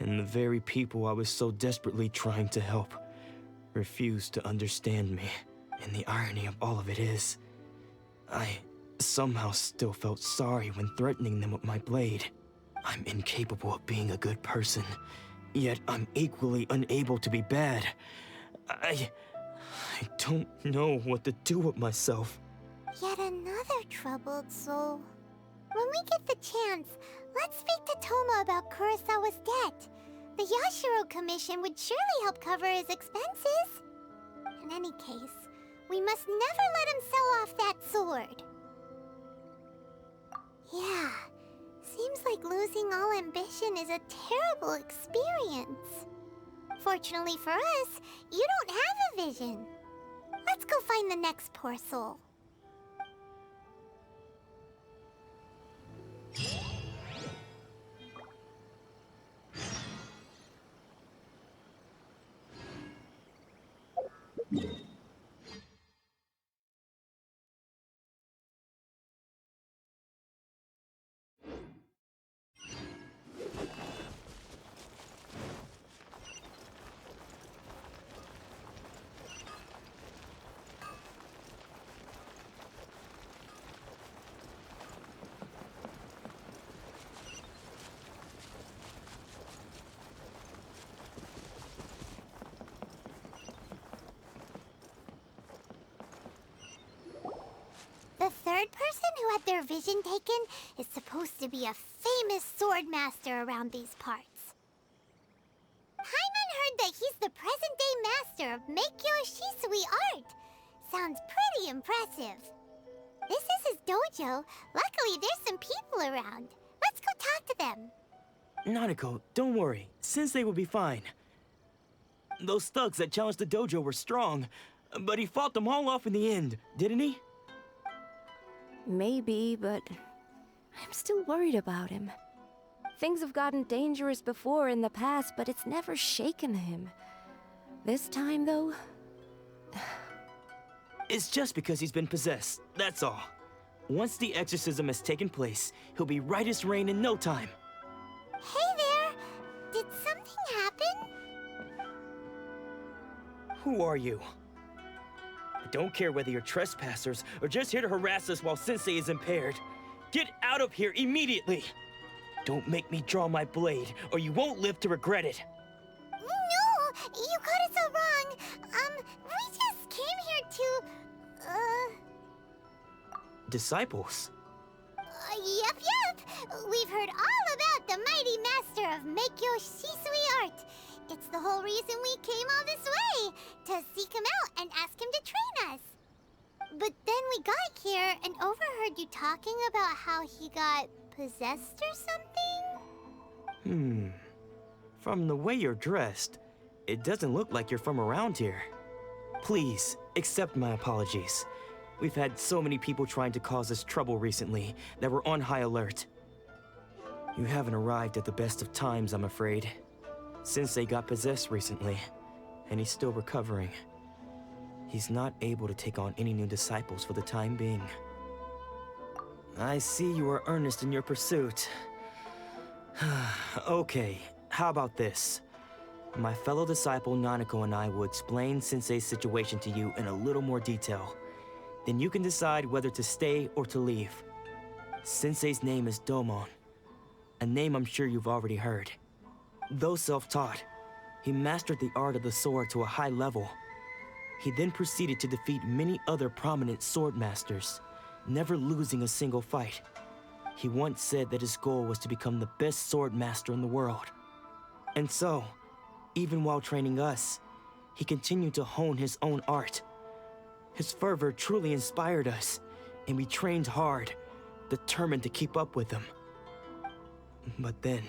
And the very people I was so desperately trying to help refused to understand me. And the irony of all of it is, I somehow still felt sorry when threatening them with my blade. I'm incapable of being a good person, yet I'm equally unable to be bad. I don't know what to do with myself. Yet another troubled soul. When we get the chance, let's speak to Thoma about Kurosawa's debt. The Yashiro Commission would surely help cover his expenses. In any case, we must never let him sell off that sword. Yeah, seems like losing all ambition is a terrible experience. Fortunately for us, you don't have a vision. Let's go find the next poor soul. The third person who had their vision taken is supposed to be a famous sword master around these parts. Paimon heard that he's the present-day master of Meikyo Shisui art. Sounds pretty impressive. This is his dojo. Luckily, there's some people around. Let's go talk to them. Nanako, don't worry. Sensei will be fine. Those thugs that challenged the dojo were strong, but he fought them all off in the end, didn't he? Maybe, but I'm still worried about him. Things have gotten dangerous before in the past, but it's never shaken him. This time, though... It's just because he's been possessed, that's all. Once the exorcism has taken place, he'll be right as rain in no time. Who are you? I don't care whether you're trespassers or just here to harass us while Sensei is impaired. Get out of here immediately! Don't make me draw my blade, or you won't live to regret it. No! You got it so wrong! We just came here to... Disciples? Yep. We've heard all about the mighty master of Meikyo Shisui art. It's the whole reason we came all this way, to seek him out and ask him to train us. But then we got here and overheard you talking about how he got possessed or something? From the way you're dressed, it doesn't look like you're from around here. Please, accept my apologies. We've had so many people trying to cause us trouble recently that we're on high alert. You haven't arrived at the best of times, I'm afraid. Sensei got possessed recently, and he's still recovering. He's not able to take on any new disciples for the time being. I see you are earnest in your pursuit. Okay, how about this? My fellow disciple Nanako and I will explain Sensei's situation to you in a little more detail. Then you can decide whether to stay or to leave. Sensei's name is Domon, a name I'm sure you've already heard. Though self-taught, he mastered the art of the sword to a high level. He then proceeded to defeat many other prominent sword masters, never losing a single fight. He once said that his goal was to become the best sword master in the world. And so, even while training us, he continued to hone his own art. His fervor truly inspired us, and we trained hard, determined to keep up with him. But then...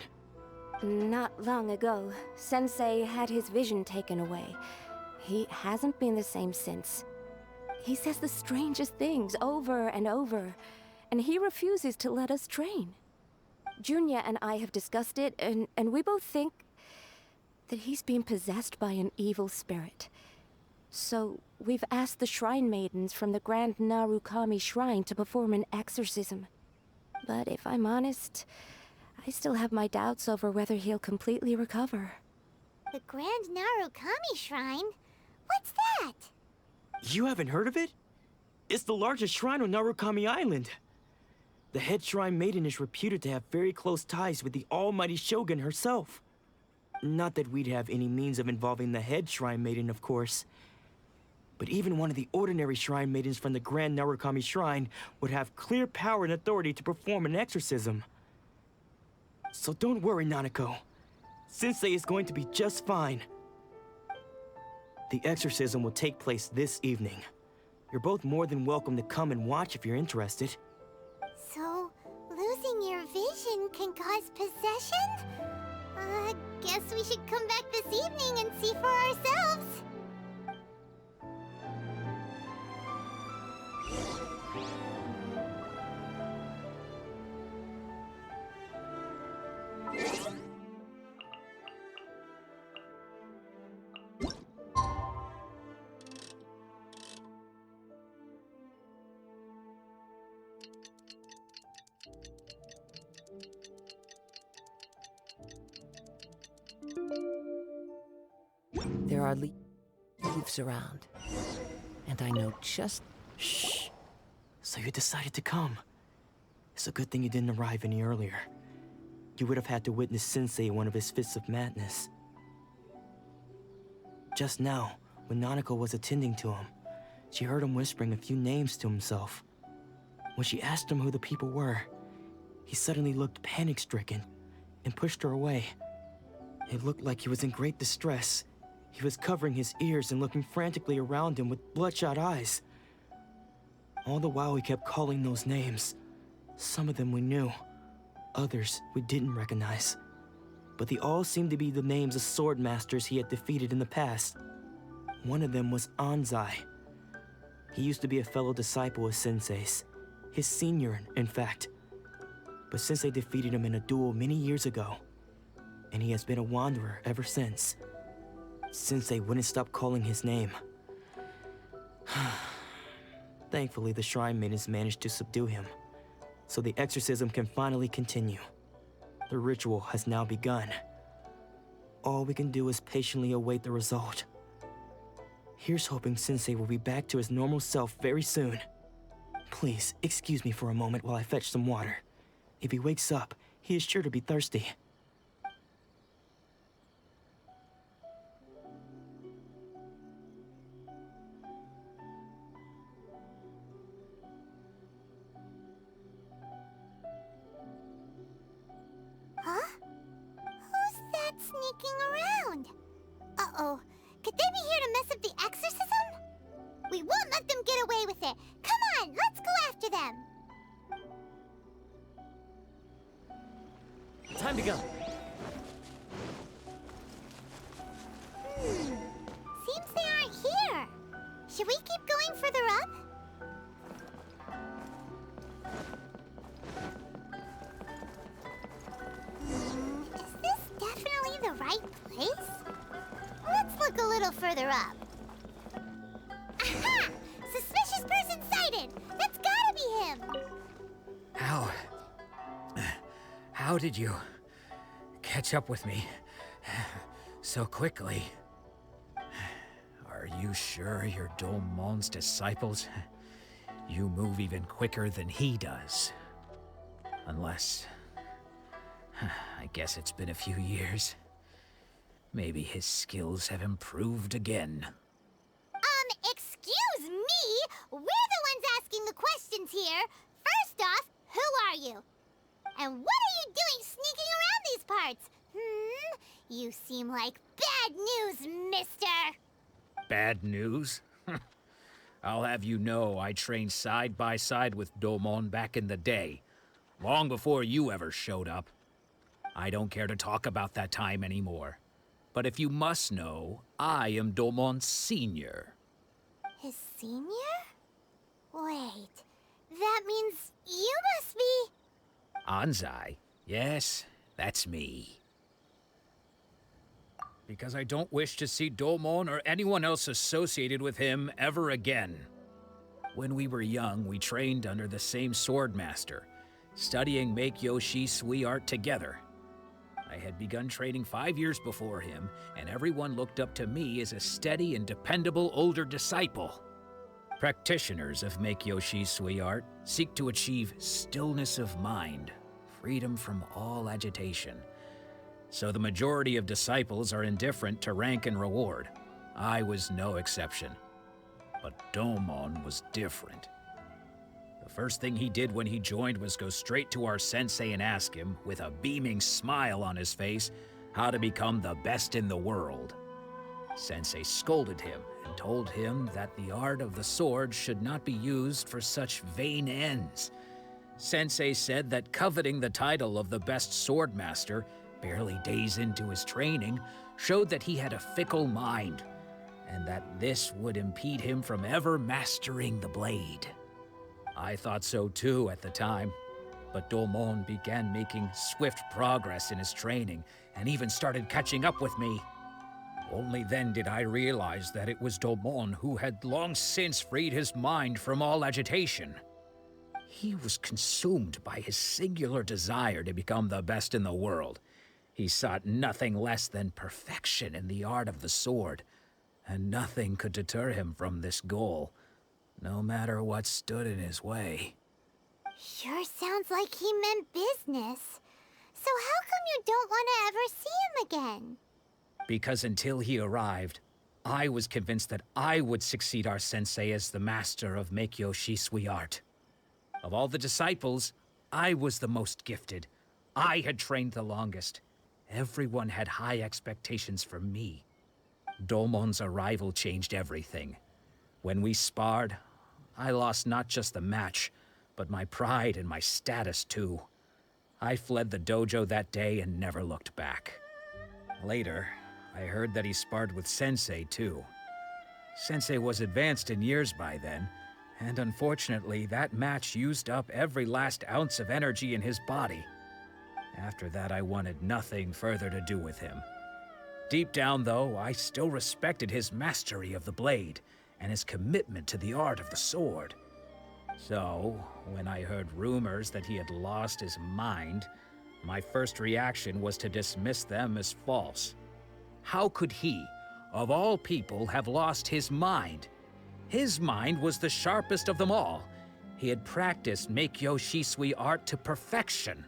Not long ago, Sensei had his vision taken away. He hasn't been the same since. He says the strangest things over and over, and he refuses to let us train. Junya and I have discussed it, and we both think that he's being possessed by an evil spirit. So, we've asked the Shrine Maidens from the Grand Narukami Shrine to perform an exorcism. But if I'm honest, I still have my doubts over whether he'll completely recover. The Grand Narukami Shrine? What's that? You haven't heard of it? It's the largest shrine on Narukami Island. The head Shrine Maiden is reputed to have very close ties with the almighty Shogun herself. Not that we'd have any means of involving the head Shrine Maiden, of course. But even one of the ordinary Shrine Maidens from the Grand Narukami Shrine would have clear power and authority to perform an exorcism. So don't worry, Nanako. Sensei is going to be just fine. The exorcism will take place this evening. You're both more than welcome to come and watch if you're interested. So, losing your vision can cause possession? Guess we should come back this evening and see for ourselves. There are leaves around, and I know just... Shh! So you decided to come. It's a good thing you didn't arrive any earlier. You would have had to witness Sensei in one of his fits of madness. Just now, when Nanako was attending to him, she heard him whispering a few names to himself. When she asked him who the people were, he suddenly looked panic-stricken and pushed her away. It looked like he was in great distress. He was covering his ears and looking frantically around him with bloodshot eyes. All the while he kept calling those names. Some of them we knew, others we didn't recognize. But they all seemed to be the names of sword masters he had defeated in the past. One of them was Anzai. He used to be a fellow disciple of Sensei's, his senior, in fact. But Sensei defeated him in a duel many years ago, and he has been a wanderer ever since. Sensei wouldn't stop calling his name. Thankfully, the Shrine Maidens managed to subdue him, so the exorcism can finally continue. The ritual has now begun. All we can do is patiently await the result. Here's hoping Sensei will be back to his normal self very soon. Please, excuse me for a moment while I fetch some water. If he wakes up, he is sure to be thirsty. Huh? Who's that sneaking around? Uh-oh. Could they be here to mess up the exorcism? We won't let them get away with it. Come on, let's go after them. Time to go. Seems they aren't here. Should we keep going further up? Is this definitely the right place? Let's look a little further up. Aha! Suspicious person sighted! That's gotta be him! How did you catch up with me so quickly? Are you sure you're Domon's disciples? You move even quicker than he does. Unless... I guess it's been a few years. Maybe his skills have improved again. Excuse me? We're the ones asking the questions here. First off, who are you? And what are you doing sneaking around these parts? You seem like bad news, mister. Bad news? I'll have you know I trained side by side with Domon back in the day, long before you ever showed up. I don't care to talk about that time anymore. But if you must know, I am Domon's senior. His senior? Wait, that means you must be... Anzai? Yes, that's me. Because I don't wish to see Domon or anyone else associated with him ever again. When we were young, we trained under the same swordmaster, studying Make-Yoshi Sui art together. I had begun training 5 years before him, and everyone looked up to me as a steady and dependable older disciple. Practitioners of Make-Yoshi Sui art seek to achieve stillness of mind, freedom from all agitation. So the majority of disciples are indifferent to rank and reward. I was no exception. But Domon was different. The first thing he did when he joined was go straight to our sensei and ask him, with a beaming smile on his face, how to become the best in the world. Sensei scolded him and told him that the art of the sword should not be used for such vain ends. Sensei said that coveting the title of the best swordmaster, barely days into his training, showed that he had a fickle mind, and that this would impede him from ever mastering the blade. I thought so too at the time, but Domon began making swift progress in his training and even started catching up with me. Only then did I realize that it was Domon who had long since freed his mind from all agitation. He was consumed by his singular desire to become the best in the world. He sought nothing less than perfection in the art of the sword, and nothing could deter him from this goal, no matter what stood in his way. Sure sounds like he meant business. So how come you don't want to ever see him again? Because until he arrived, I was convinced that I would succeed our sensei as the master of Make-Yoshi Sui art. Of all the disciples, I was the most gifted. I had trained the longest. Everyone had high expectations for me. Domon's arrival changed everything. When we sparred, I lost not just the match, but my pride and my status too. I fled the dojo that day and never looked back. Later, I heard that he sparred with Sensei too. Sensei was advanced in years by then, and unfortunately that match used up every last ounce of energy in his body. After that, I wanted nothing further to do with him. Deep down, though, I still respected his mastery of the blade and his commitment to the art of the sword. So, when I heard rumors that he had lost his mind, my first reaction was to dismiss them as false. How could he, of all people, have lost his mind. His mind was the sharpest of them all. He had practiced Meikyo Shisui art to perfection.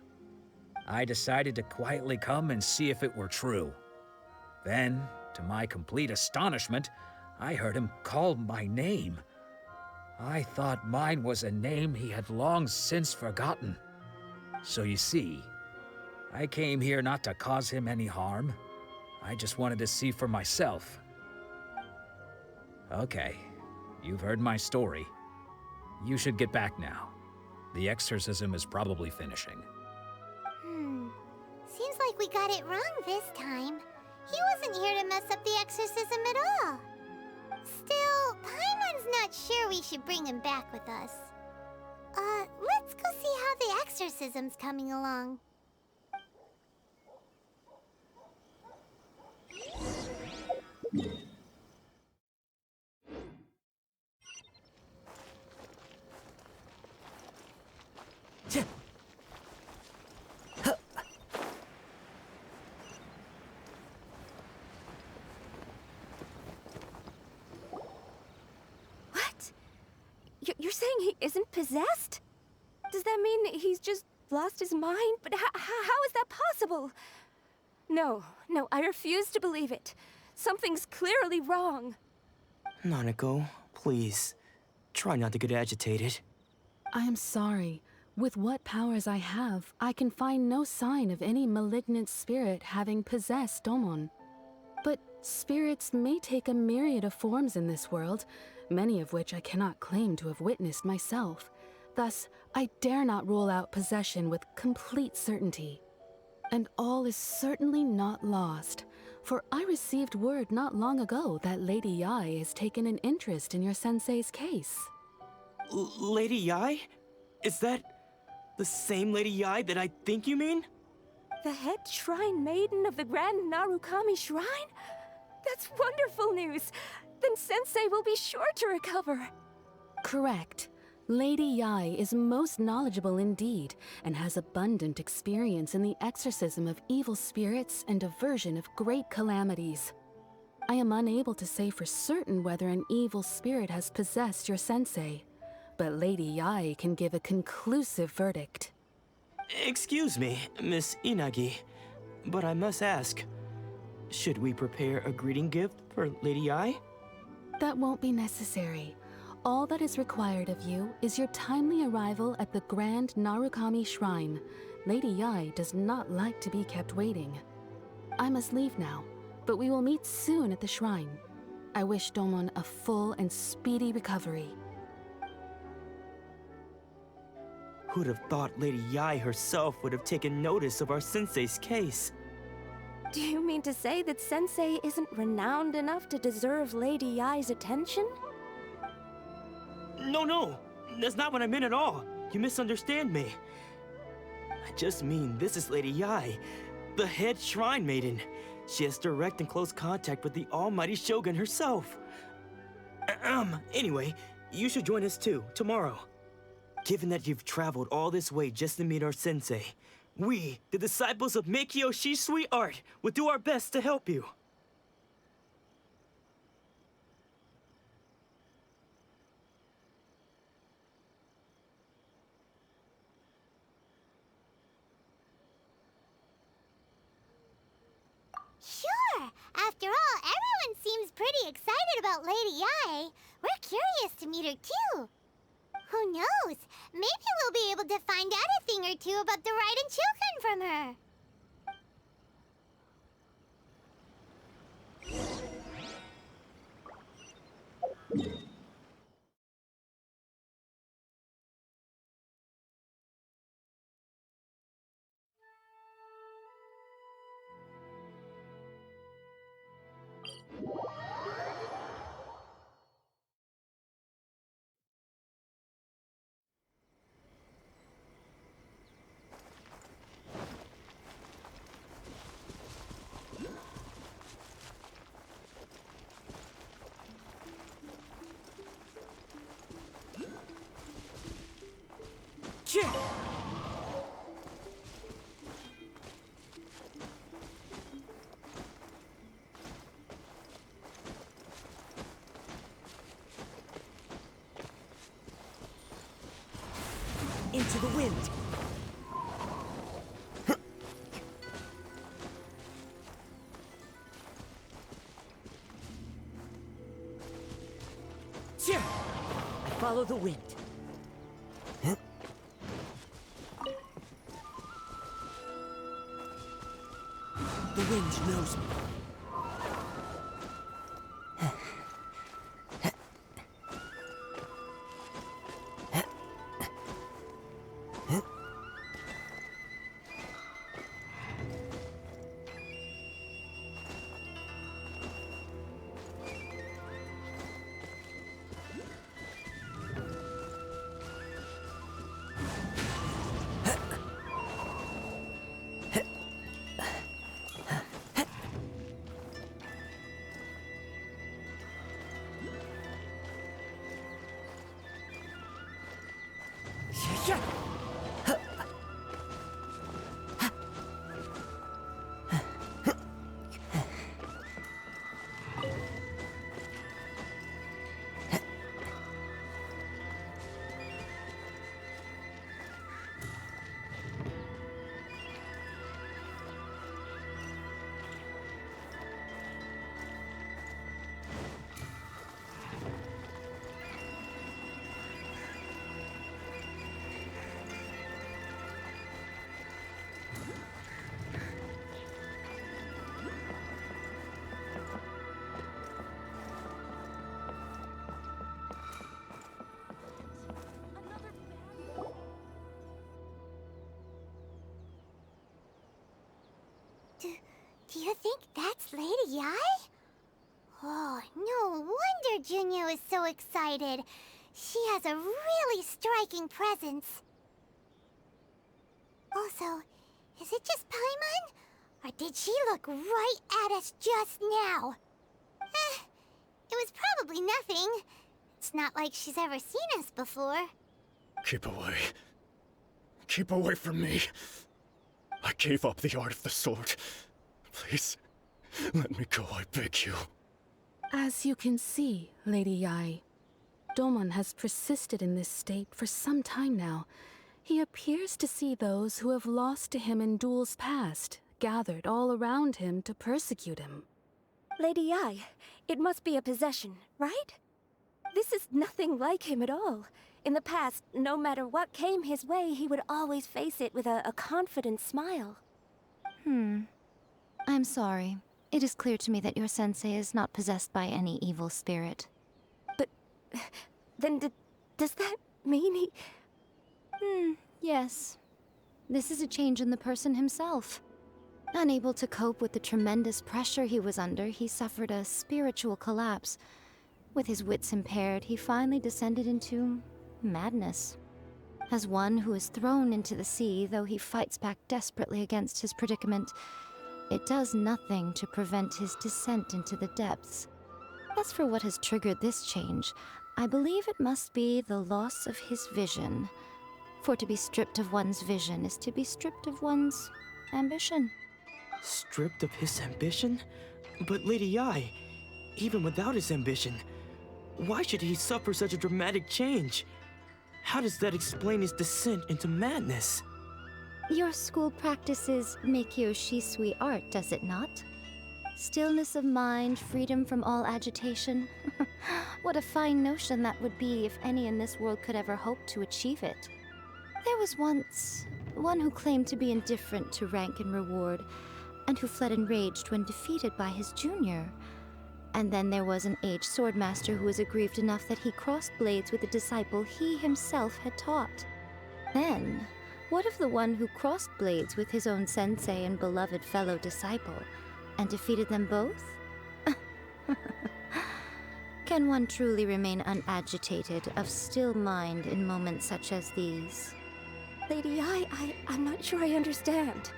I decided to quietly come and see if it were true. Then, to my complete astonishment, I heard him call my name. I thought mine was a name he had long since forgotten. So you see, I came here not to cause him any harm. I just wanted to see for myself. Okay, you've heard my story. You should get back now. The exorcism is probably finishing. Seems like we got it wrong this time. He wasn't here to mess up the exorcism at all. Still, Paimon's not sure we should bring him back with us. Let's go see how the exorcism's coming along. You're saying he isn't possessed? Does that mean he's just lost his mind? But how is that possible? No, I refuse to believe it. Something's clearly wrong. Nanako, please. Try not to get agitated. I am sorry. With what powers I have, I can find no sign of any malignant spirit having possessed Domon. But spirits may take a myriad of forms in this world, many of which I cannot claim to have witnessed myself. Thus, I dare not rule out possession with complete certainty. And all is certainly not lost, for I received word not long ago that Lady Yae has taken an interest in your sensei's case. Lady Yae? Is that the same Lady Yae that I think you mean? The head shrine maiden of the Grand Narukami Shrine? That's wonderful news! Then Sensei will be sure to recover. Correct. Lady Yae is most knowledgeable indeed, and has abundant experience in the exorcism of evil spirits and aversion of great calamities. I am unable to say for certain whether an evil spirit has possessed your sensei, but Lady Yae can give a conclusive verdict. Excuse me, Miss Inagi, but I must ask, should we prepare a greeting gift for Lady Yae? That won't be necessary. All that is required of you is your timely arrival at the Grand Narukami Shrine. Lady Yae does not like to be kept waiting. I must leave now, but we will meet soon at the shrine. I wish Domon a full and speedy recovery. Who'd have thought Lady Yae herself would have taken notice of our sensei's case? Do you mean to say that Sensei isn't renowned enough to deserve Lady Yae's attention? No, that's not what I meant at all. You misunderstand me. I just mean this is Lady Yae, the head shrine maiden. She has direct and close contact with the almighty Shogun herself. Anyway, you should join us too, tomorrow. Given that you've traveled all this way just to meet our sensei, we, the disciples of Meikyo Shisui art, will do our best to help you. Sure! After all, everyone seems pretty excited about Lady Yae. We're curious to meet her too. Who knows? Maybe we'll be able to find out a thing or two about the Raiden children from her. Into the wind! I follow the wind. The wind knows me. Do you think that's Lady Yae? Oh, no wonder Junior is so excited. She has a really striking presence. Also, is it just Paimon? Or did she look right at us just now? It was probably nothing. It's not like she's ever seen us before. Keep away. Keep away from me. I gave up the art of the sword. Please, let me go, I beg you. As you can see, Lady Yae, Domon has persisted in this state for some time now. He appears to see those who have lost to him in duels past, gathered all around him to persecute him. Lady Yae, it must be a possession, right? This is nothing like him at all. In the past, no matter what came his way, he would always face it with a confident smile. I'm sorry. It is clear to me that your sensei is not possessed by any evil spirit. But then does that mean he... Yes. This is a change in the person himself. Unable to cope with the tremendous pressure he was under, he suffered a spiritual collapse. With his wits impaired, he finally descended into madness. As one who is thrown into the sea, though he fights back desperately against his predicament, it does nothing to prevent his descent into the depths. As for what has triggered this change, I believe it must be the loss of his vision. For to be stripped of one's vision is to be stripped of one's ambition. Stripped of his ambition? But Lady Yae, even without his ambition, why should he suffer such a dramatic change? How does that explain his descent into madness? Your school practices Meikyo Shisui art, does it not? Stillness of mind, freedom from all agitation. What a fine notion that would be if any in this world could ever hope to achieve it. There was once one who claimed to be indifferent to rank and reward, and who fled enraged when defeated by his junior. And then there was an aged swordmaster who was aggrieved enough that he crossed blades with a disciple he himself had taught. Then, what of the one who crossed blades with his own sensei and beloved fellow disciple, and defeated them both? Can one truly unagitated unagitated, of still mind in moments such as these? Lady Yae, I'm not sure I understand.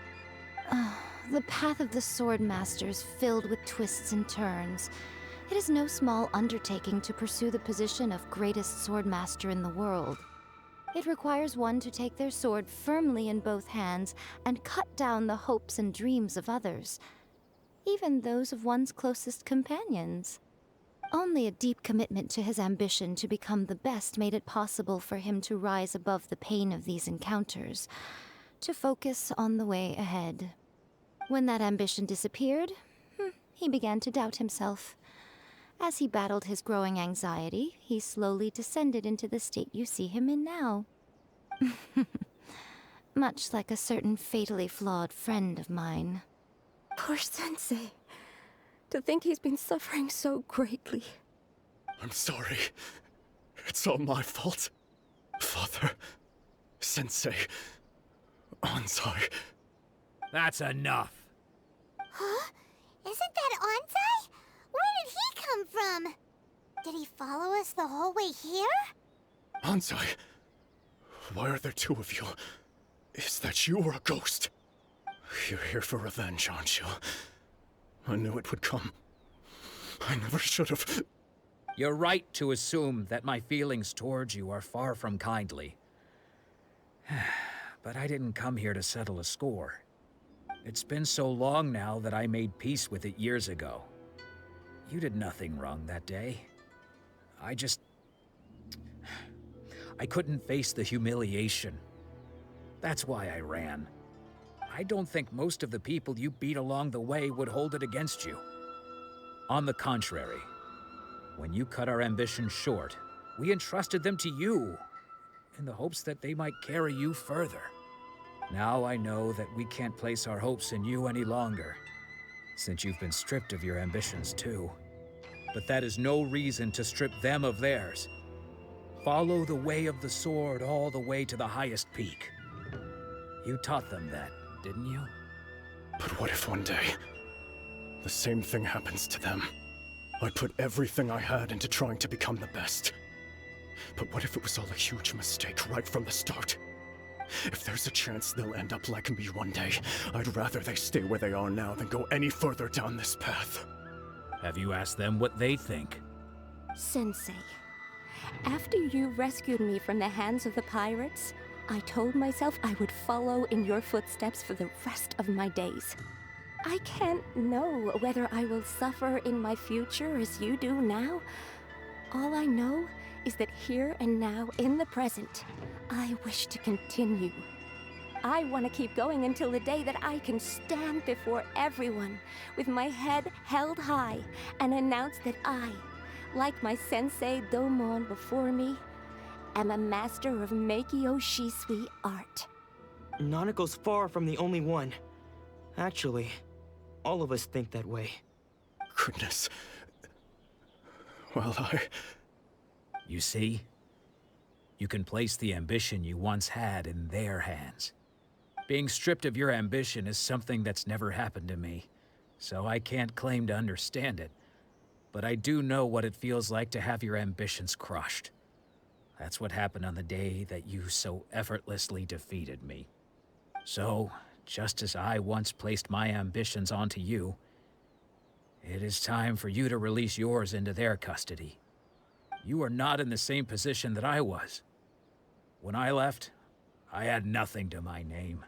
The path of the Swordmaster is filled with twists and turns. It is no small undertaking to pursue the position of greatest Swordmaster in the world. It requires one to take their sword firmly in both hands and cut down the hopes and dreams of others, even those of one's closest companions. Only a deep commitment to his ambition to become the best made it possible for him to rise above the pain of these encounters, to focus on the way ahead. When that ambition disappeared, he began to doubt himself. As he battled his growing anxiety, he slowly descended into the state you see him in now. Much like a certain fatally flawed friend of mine. Poor Sensei. To think he's been suffering so greatly. I'm sorry. It's all my fault. Father, Sensei, Anzai. That's enough. Huh? Isn't that Anzai? Where did he come from? Did he follow us the whole way here? Anzai, why are there two of you? Is that you or a ghost? You're here for revenge, aren't you? I knew it would come. I never should have. You're right to assume that my feelings towards you are far from kindly. But I didn't come here to settle a score. It's been so long now that I made peace with it years ago. You did nothing wrong that day. I couldn't face the humiliation. That's why I ran. I don't think most of the people you beat along the way would hold it against you. On the contrary, when you cut our ambitions short, we entrusted them to you, in the hopes that they might carry you further. Now I know that we can't place our hopes in you any longer, since you've been stripped of your ambitions too. But that is no reason to strip them of theirs. Follow the way of the sword all the way to the highest peak. You taught them that, didn't you? But what if one day, the same thing happens to them? I put everything I had into trying to become the best. But what if it was all a huge mistake right from the start? If there's a chance they'll end up like me one day, I'd rather they stay where they are now than go any further down this path. Have you asked them what they think? Sensei, after you rescued me from the hands of the pirates, I told myself I would follow in your footsteps for the rest of my days. I can't know whether I will suffer in my future as you do now. All I know is that here and now, in the present, I wish to continue. I want to keep going until the day that I can stand before everyone with my head held high and announce that I, like my sensei Domon before me, am a master of Meikyo Shisui art. Nanako's far from the only one. Actually, all of us think that way. Goodness. Well, You see? You can place the ambition you once had in their hands. Being stripped of your ambition is something that's never happened to me, so I can't claim to understand it. But I do know what it feels like to have your ambitions crushed. That's what happened on the day that you so effortlessly defeated me. So, just as I once placed my ambitions onto you, it is time for you to release yours into their custody. You are not in the same position that I was. When I left, I had nothing to my name.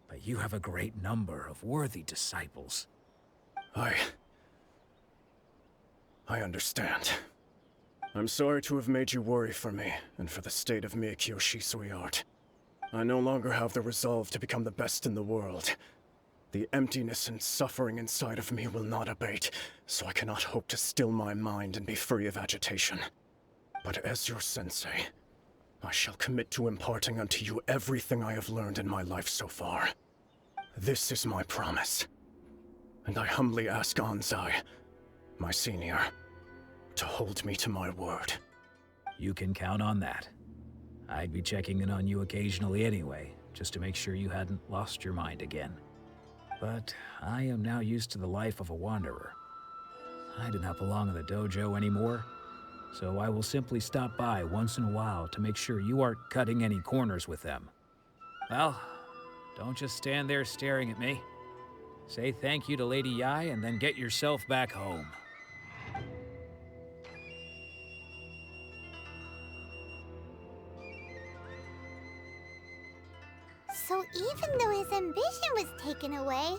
But you have a great number of worthy disciples. I understand. I'm sorry to have made you worry for me, and for the state of Meikyo Shisui art. I no longer have the resolve to become the best in the world. The emptiness and suffering inside of me will not abate, so I cannot hope to still my mind and be free of agitation. But as your sensei, I shall commit to imparting unto you everything I have learned in my life so far. This is my promise. And I humbly ask Anzai, my senior, to hold me to my word. You can count on that. I'd be checking in on you occasionally anyway, just to make sure you hadn't lost your mind again. But I am now used to the life of a wanderer. I do not belong in the dojo anymore, so I will simply stop by once in a while to make sure you aren't cutting any corners with them. Well, don't just stand there staring at me. Say thank you to Lady Yae and then get yourself back home. So even though his ambition was taken away,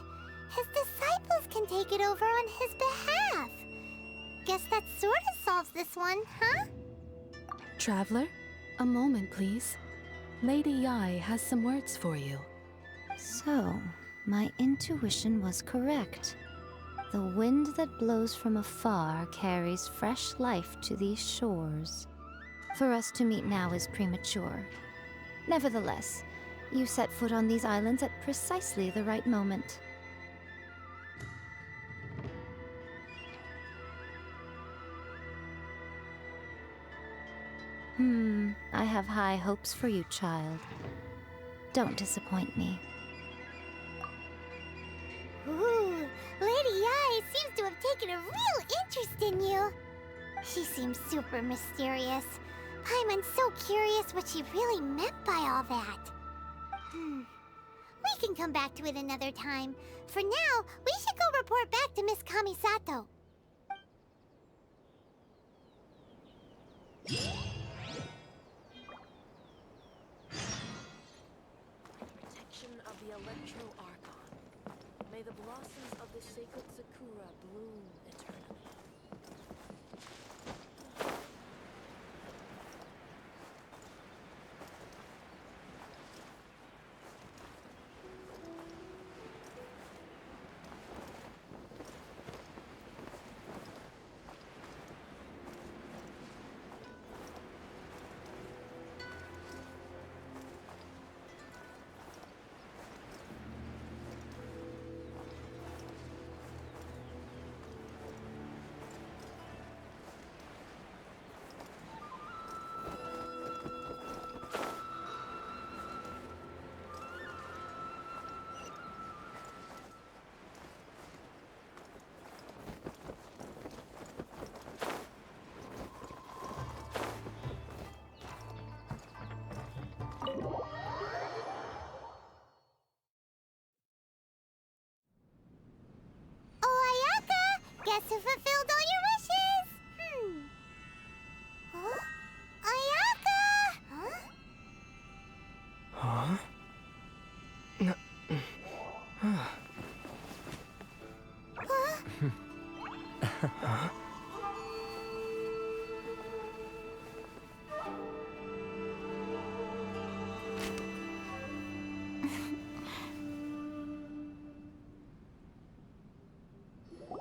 his disciples can take it over on his behalf. Guess that sorta solves this one, huh? Traveler, a moment, please. Lady Yae has some words for you. So, my intuition was correct. The wind that blows from afar carries fresh life to these shores. For us to meet now is premature. Nevertheless, you set foot on these islands at precisely the right moment. I have high hopes for you, child. Don't disappoint me. Ooh, Lady Yae seems to have taken a real interest in you. She seems super mysterious. Paimon's so curious what she really meant by all that. We can come back to it another time. For now, we should go report back to Miss Kamisato. Protection of the ARCHON. May the blossoms of the sacred Sakura bloom eternally. Guess who fulfilled all your wishes? Huh? Ayaka! Huh?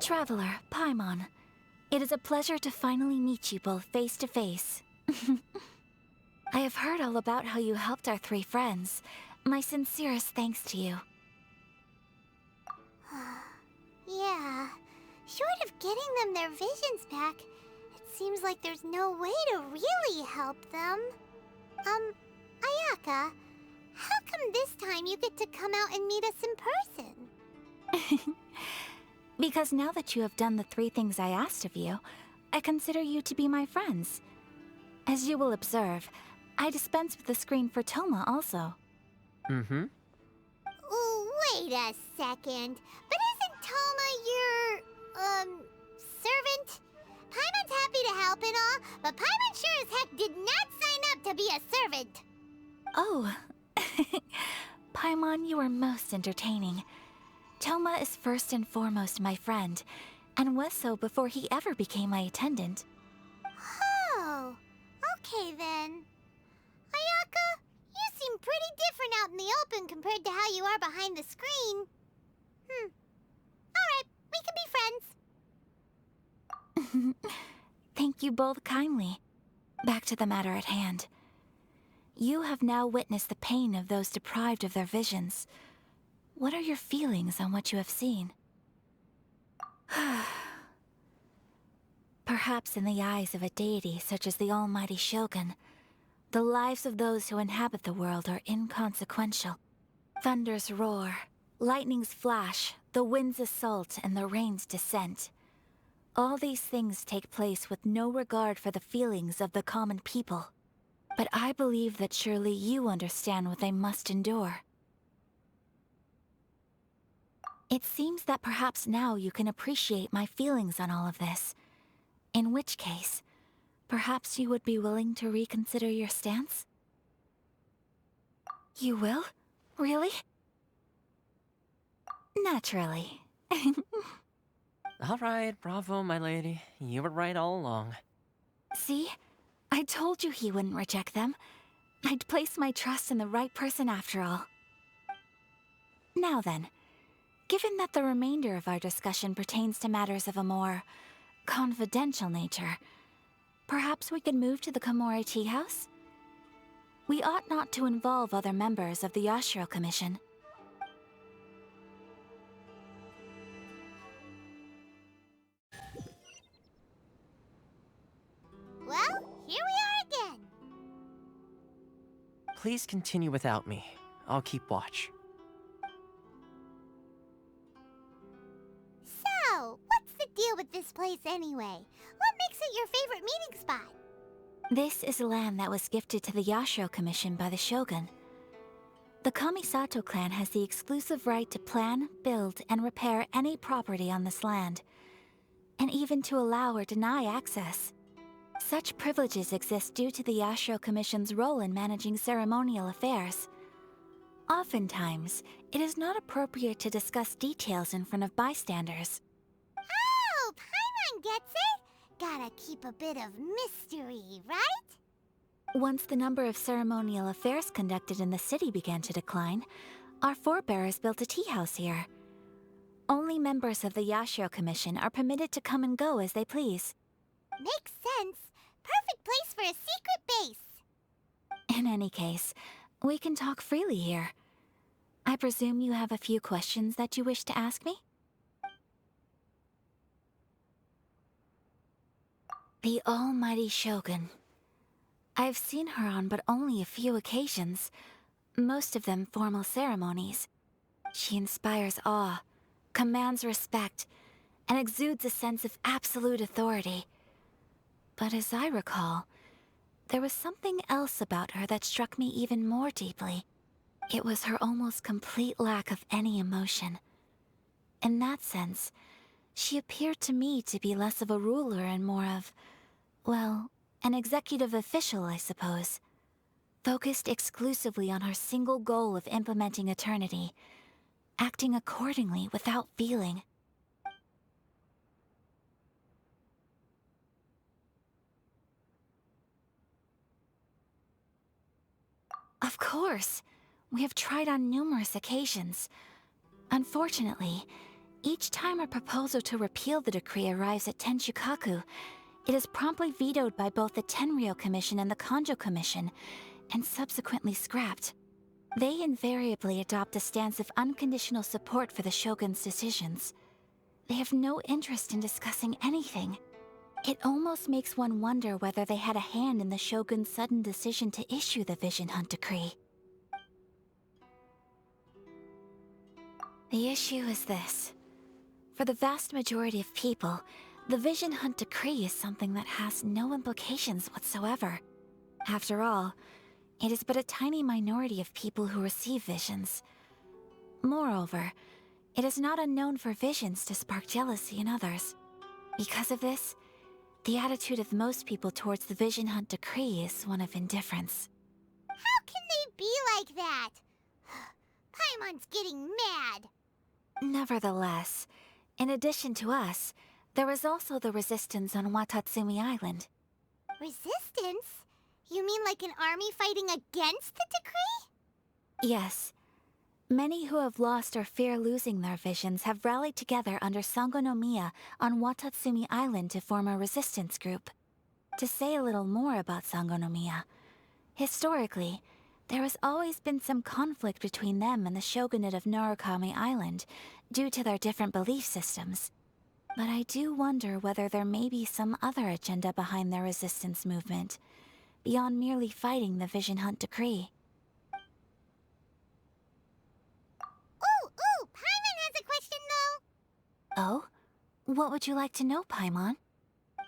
Traveler, Paimon, it is a pleasure to finally meet you both face to face. I have heard all about how you helped our three friends. My sincerest thanks to you. Yeah, short of getting them their visions back, it seems like there's no way to really help them. Ayaka, how come this time you get to come out and meet us in person? Because now that you have done the three things I asked of you, I consider you to be my friends. As you will observe, I dispense with the screen for Thoma also. Ooh, wait a second. But isn't Thoma your, servant? Paimon's happy to help and all, but Paimon sure as heck did not sign up to be a servant. Oh. Paimon, you are most entertaining. Thoma is first and foremost my friend, and was so before he ever became my attendant. Oh, okay then. Ayaka, you seem pretty different out in the open compared to how you are behind the screen. Alright, we can be friends. Thank you both kindly. Back to the matter at hand. You have now witnessed the pain of those deprived of their visions. What are your feelings on what you have seen? Perhaps in the eyes of a deity such as the almighty Shogun, the lives of those who inhabit the world are inconsequential. Thunders roar, lightnings flash, the winds assault, and the rains descent. All these things take place with no regard for the feelings of the common people. But I believe that surely you understand what they must endure. It seems that perhaps now you can appreciate my feelings on all of this. In which case, perhaps you would be willing to reconsider your stance? You will? Really? Naturally. All right, bravo, my lady. You were right all along. See? I told you he wouldn't reject them. I'd placed my trust in the right person after all. Now then, given that the remainder of our discussion pertains to matters of a more confidential nature, perhaps we could move to the Komori Tea House? We ought not to involve other members of the Yashiro Commission. Well, here we are again. Please continue without me. I'll keep watch. So, what's the deal with this place anyway? What makes it your favorite meeting spot? This is land that was gifted to the Yashiro Commission by the Shogun. The Kamisato clan has the exclusive right to plan, build, and repair any property on this land, and even to allow or deny access. Such privileges exist due to the Yashiro Commission's role in managing ceremonial affairs. Oftentimes, it is not appropriate to discuss details in front of bystanders. Oh, Paimon gets it! Gotta keep a bit of mystery, right? Once the number of ceremonial affairs conducted in the city began to decline, our forebears built a tea house here. Only members of the Yashiro Commission are permitted to come and go as they please. Makes sense. Perfect place for a secret base. In any case, we can talk freely here. I presume you have a few questions that you wish to ask me? The almighty Shogun. I've seen her on but only a few occasions, most of them formal ceremonies. She inspires awe, commands respect, and exudes a sense of absolute authority. But as I recall, there was something else about her that struck me even more deeply. It was her almost complete lack of any emotion. In that sense, she appeared to me to be less of a ruler and more of, well, an executive official, I suppose. Focused exclusively on her single goal of implementing eternity, acting accordingly without feeling. Of course, we have tried on numerous occasions. Unfortunately, each time a proposal to repeal the decree arrives at Tenshukaku, it is promptly vetoed by both the Tenryou Commission and the Kanjo Commission, and subsequently scrapped. They invariably adopt a stance of unconditional support for the Shogun's decisions. They have no interest in discussing anything. It almost makes one wonder whether they had a hand in the Shogun's sudden decision to issue the Vision Hunt Decree. The issue is this. For the vast majority of people, the Vision Hunt Decree is something that has no implications whatsoever. After all, it is but a tiny minority of people who receive visions. Moreover, it is not unknown for visions to spark jealousy in others. Because of this, the attitude of most people towards the Vision Hunt Decree is one of indifference. How can they be like that? Paimon's getting mad. Nevertheless, in addition to us, there is also the resistance on Watatsumi Island. Resistance? You mean like an army fighting against the decree? Yes. Many who have lost or fear losing their visions have rallied together under Sangonomiya on Watatsumi Island to form a resistance group. To say a little more about Sangonomiya, historically, there has always been some conflict between them and the shogunate of Narukami Island due to their different belief systems. But I do wonder whether there may be some other agenda behind their resistance movement, beyond merely fighting the Vision Hunt Decree. Ooh, Paimon has a question though. Oh? What would you like to know, Paimon?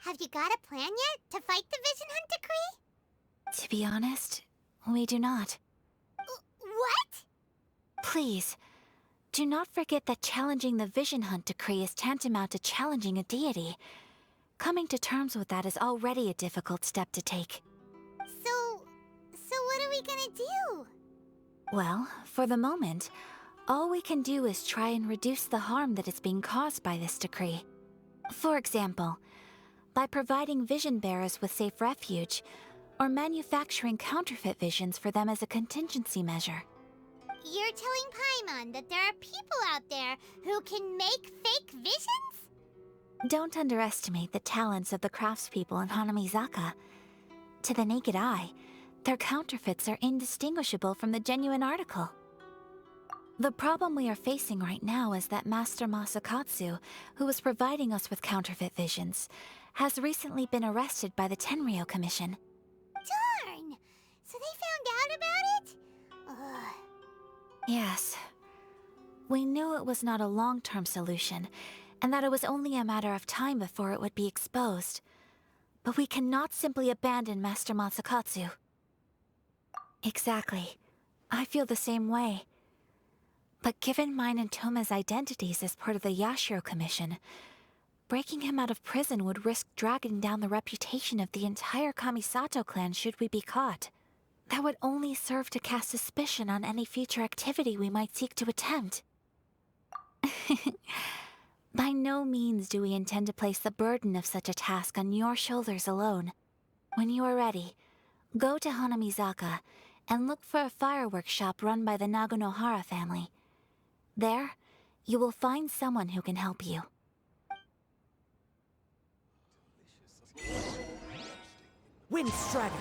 Have you got a plan yet to fight the Vision Hunt Decree? To be honest, we do not. What? Please, do not forget that challenging the Vision Hunt Decree is tantamount to challenging a deity. Coming to terms with that is already a difficult step to take. So what are we gonna do? Well, for the moment, all we can do is try and reduce the harm that is being caused by this decree. For example, by providing vision bearers with safe refuge, or manufacturing counterfeit visions for them as a contingency measure. You're telling Paimon that there are people out there who can make fake visions? Don't underestimate the talents of the craftspeople in Hanamizaka. To the naked eye, their counterfeits are indistinguishable from the genuine article. The problem we are facing right now is that Master Masakatsu, who was providing us with counterfeit visions, has recently been arrested by the Tenryou Commission. Darn! So they found out about it? Ugh. Yes. We knew it was not a long-term solution, and that it was only a matter of time before it would be exposed. But we cannot simply abandon Master Masakatsu. Exactly. I feel the same way. But given mine and Thoma's identities as part of the Yashiro Commission, breaking him out of prison would risk dragging down the reputation of the entire Kamisato clan should we be caught. That would only serve to cast suspicion on any future activity we might seek to attempt. By no means do we intend to place the burden of such a task on your shoulders alone. When you are ready, go to Hanamizaka and look for a fireworks shop run by the Naganohara family. There, you will find someone who can help you. Windstrider!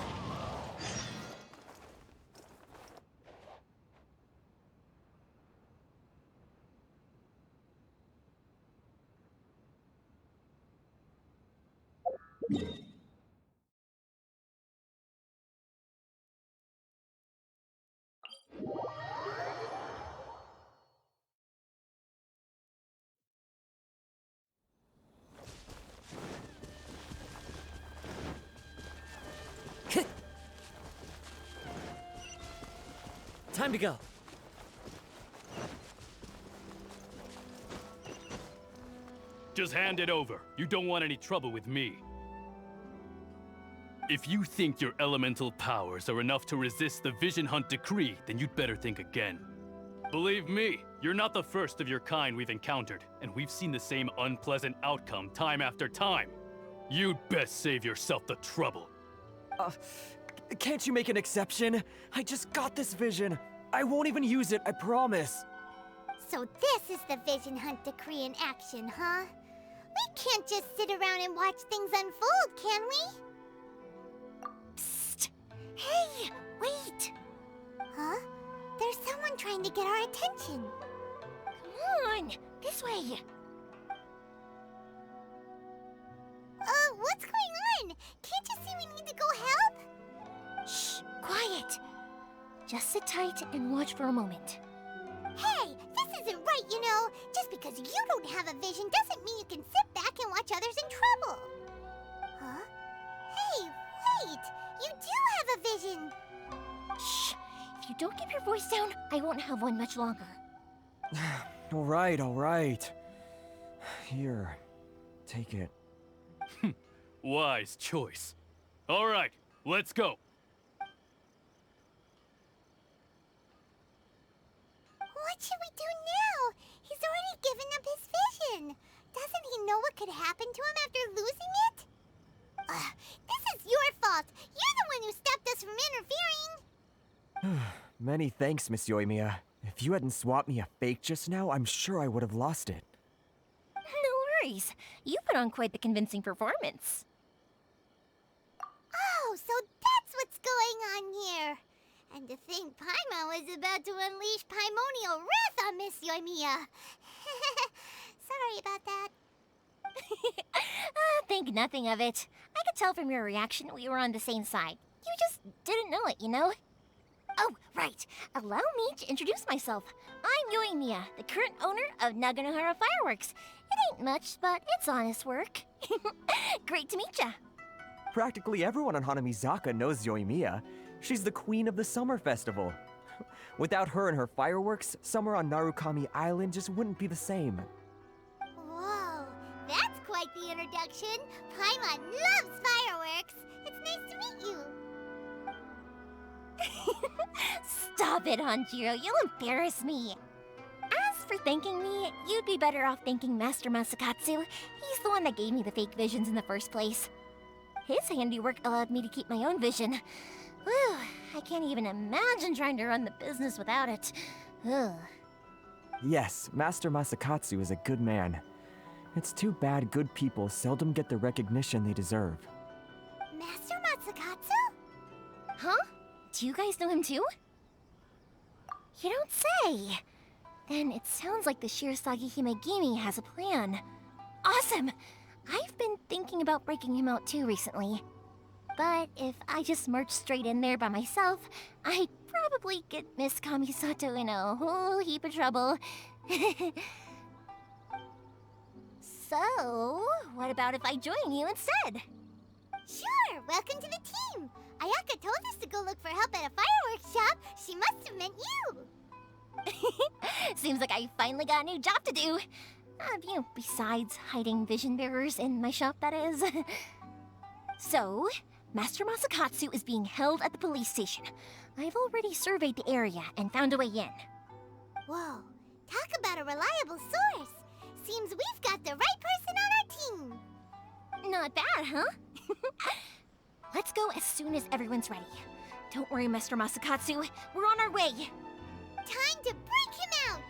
Time to go. Just hand it over. You don't want any trouble with me. If you think your elemental powers are enough to resist the Vision Hunt decree, then you'd better think again. Believe me, you're not the first of your kind we've encountered, and we've seen the same unpleasant outcome time after time. You'd best save yourself the trouble. Can't you make an exception? I just got this vision. I won't even use it, I promise. So this is the Vision Hunt decree in action, huh? We can't just sit around and watch things unfold, can we? Psst! Hey, wait! Huh? There's someone trying to get our attention. Come on, this way. What's going on? Can't you see we need to go help? Shh, quiet. Just sit tight and watch for a moment. Hey, this isn't right, you know. Just because you don't have a vision doesn't mean you can sit back and watch others in trouble. Huh? Hey, wait! You do have a vision! Shh! If you don't keep your voice down, I won't have one much longer. All right. Here, take it. Wise choice. All right, let's go. What should we do now? He's already given up his vision. Doesn't he know what could happen to him after losing it? This is your fault. You're the one who stopped us from interfering. Many thanks, Miss Yoimiya. If you hadn't swapped me a fake just now, I'm sure I would have lost it. No worries. You put on quite the convincing performance. Oh, so that's what's going on here. And to think Paimon was about to unleash Paimonial wrath on Miss Yoimiya. Sorry about that. Think nothing of it. I could tell from your reaction we were on the same side. You just didn't know it, you know? Oh, right. Allow me to introduce myself. I'm Yoimiya, the current owner of Naganohara Fireworks. It ain't much, but it's honest work. Great to meet ya. Practically everyone on Hanamizaka knows Yoimiya. She's the queen of the summer festival. Without her and her fireworks, summer on Narukami Island just wouldn't be the same. Whoa, that's quite the introduction. Paimon loves fireworks. It's nice to meet you. Stop it, Hanjiro. You'll embarrass me. As for thanking me, you'd be better off thanking Master Masakatsu. He's the one that gave me the fake visions in the first place. His handiwork allowed me to keep my own vision. Whew, I can't even imagine trying to run the business without it. Ugh. Yes, Master Masakatsu is a good man. It's too bad good people seldom get the recognition they deserve. Master Masakatsu? Huh? Do you guys know him too? You don't say! Then it sounds like the Shirasagi Himegimi has a plan. Awesome! I've been thinking about breaking him out too recently. But if I just march straight in there by myself, I'd probably get Miss Kamisato in a whole heap of trouble. So, what about if I join you instead? Sure! Welcome to the team! Ayaka told us to go look for help at a fireworks shop. She must have meant you! Seems like I finally got a new job to do. Besides hiding vision bearers in my shop, that is. So, Master Masakatsu is being held at the police station. I've already surveyed the area and found a way in. Whoa, talk about a reliable source! Seems we've got the right person on our team! Not bad, huh? Let's go as soon as everyone's ready. Don't worry, Master Masakatsu. We're on our way. Time to break him out!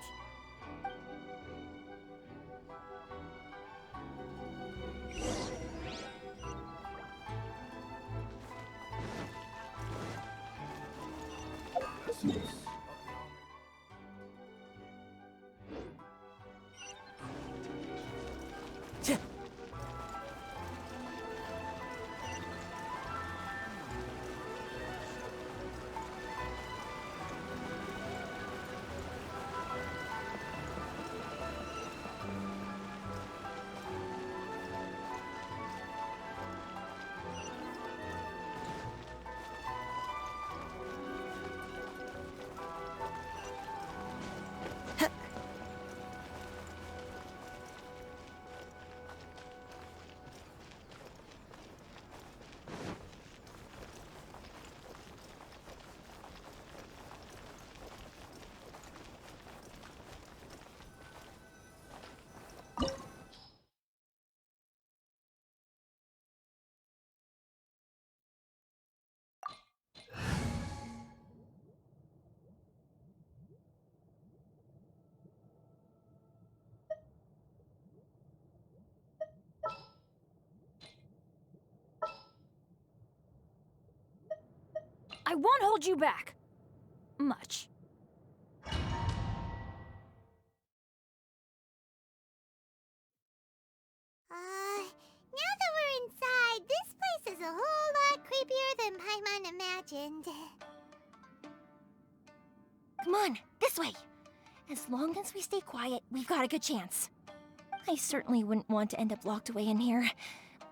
I won't hold you back. Much. Now that we're inside, this place is a whole lot creepier than Paimon imagined. Come on, this way. As long as we stay quiet, we've got a good chance. I certainly wouldn't want to end up locked away in here.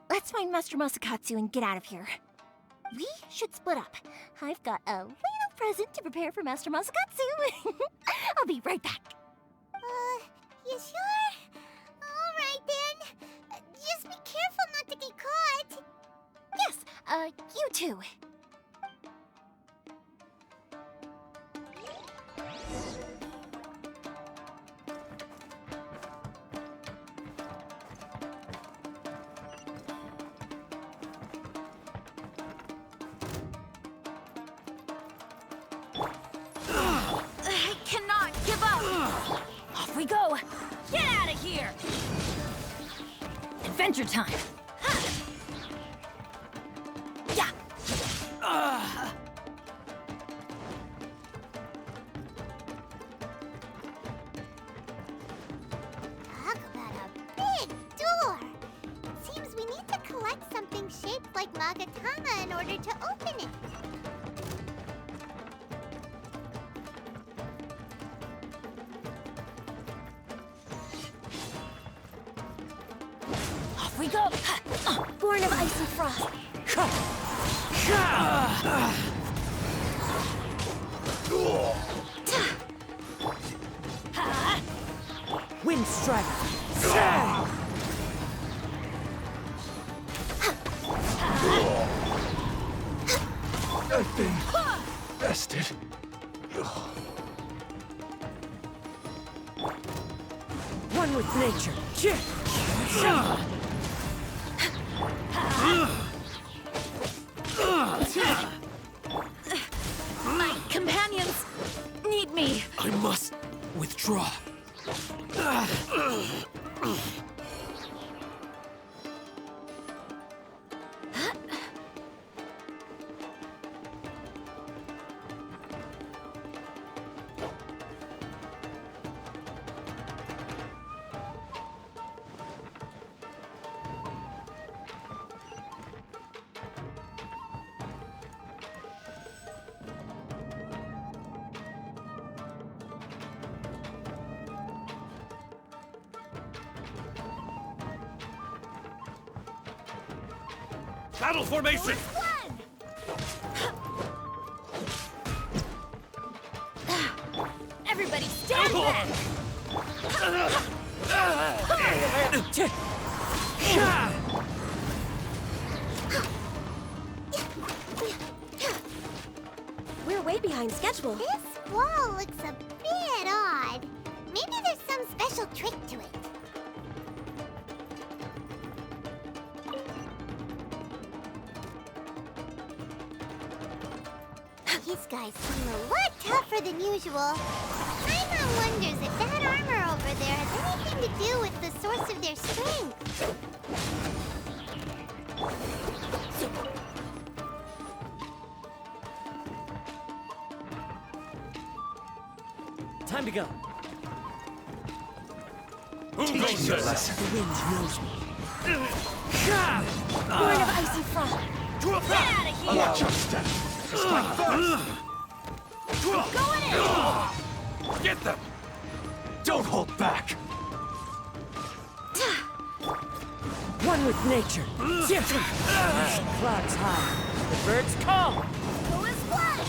Let's find Master Masakatsu and get out of here. We should split up. I've got a little present to prepare for Master Masakatsu. I'll be right back. You sure? Alright then. Just be careful not to get caught. Yes, you too. I cannot give up! Off we go! Get out of here! Adventure time! Yeah! Talk about a big door. It seems we need to collect something shaped like Magatama in order to open it. Off we go! Born of ice and frost! Wind strike! That thing bested. One with nature. My companions need me. I must withdraw. Battle formation! Everybody stand back! We're way behind schedule. This wall looks a bit odd. Maybe there's some special trick to it. These guys seem a lot tougher than usual. Paimon wonders if that armor over there has anything to do with the source of their strength. Time to go. Who knows this? The wind knows me. Born of icy frost. Get out of here! Watch your step. Strike first. Going in! Get them! Don't hold back! One with nature. Clouds high. The birds call. Go as one!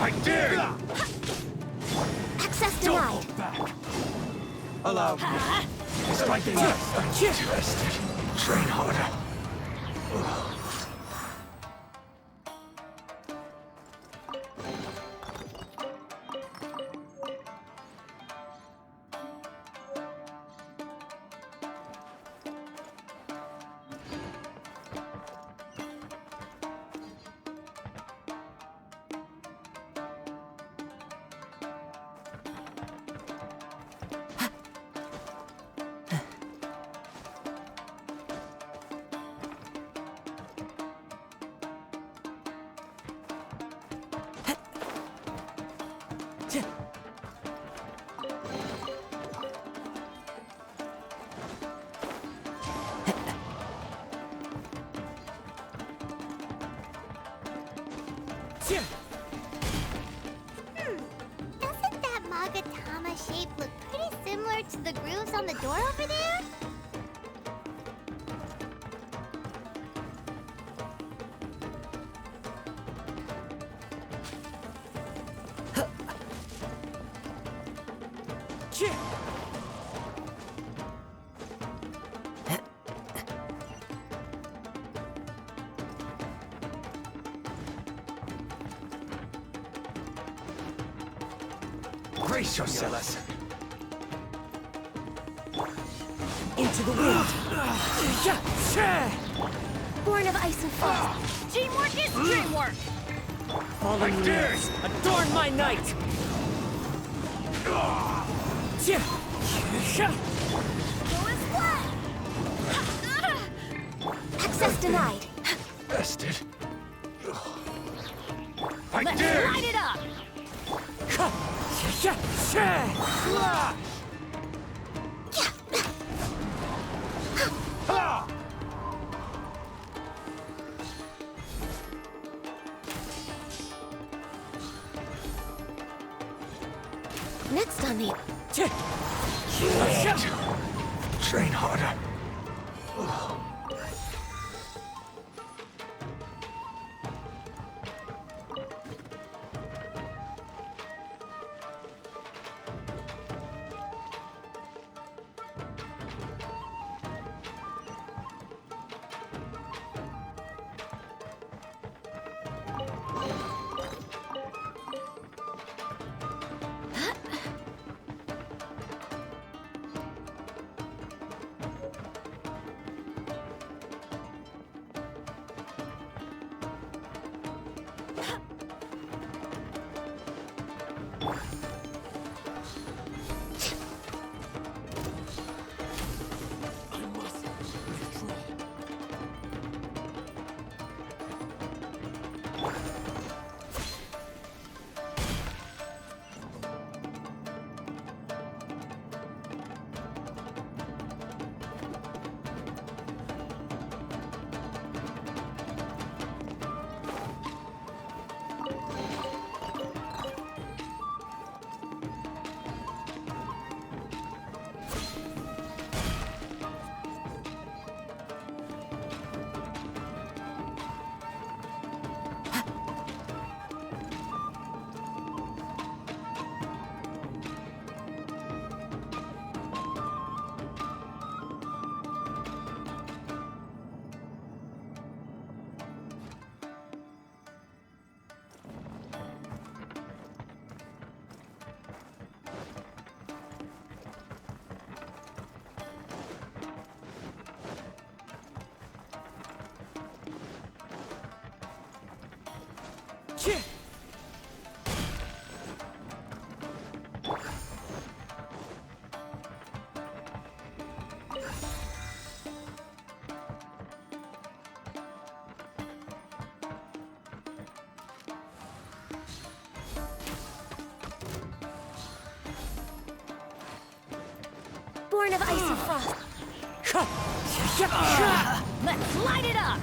I dare you! Access Don't denied. hold back! Allow me. Strike first. Tested. Train harder. Doesn't that Magatama shape look pretty similar to the grooves on the door over there? Brace yourselves. Into the wind. Born of ice and frost. Teamwork is dreamwork! Fallen leaves, adorn my night. Go as one! Access denied. Bested. I Let's dare light it up! Next on the... Train harder. Born of ice and frost. Let's light it up!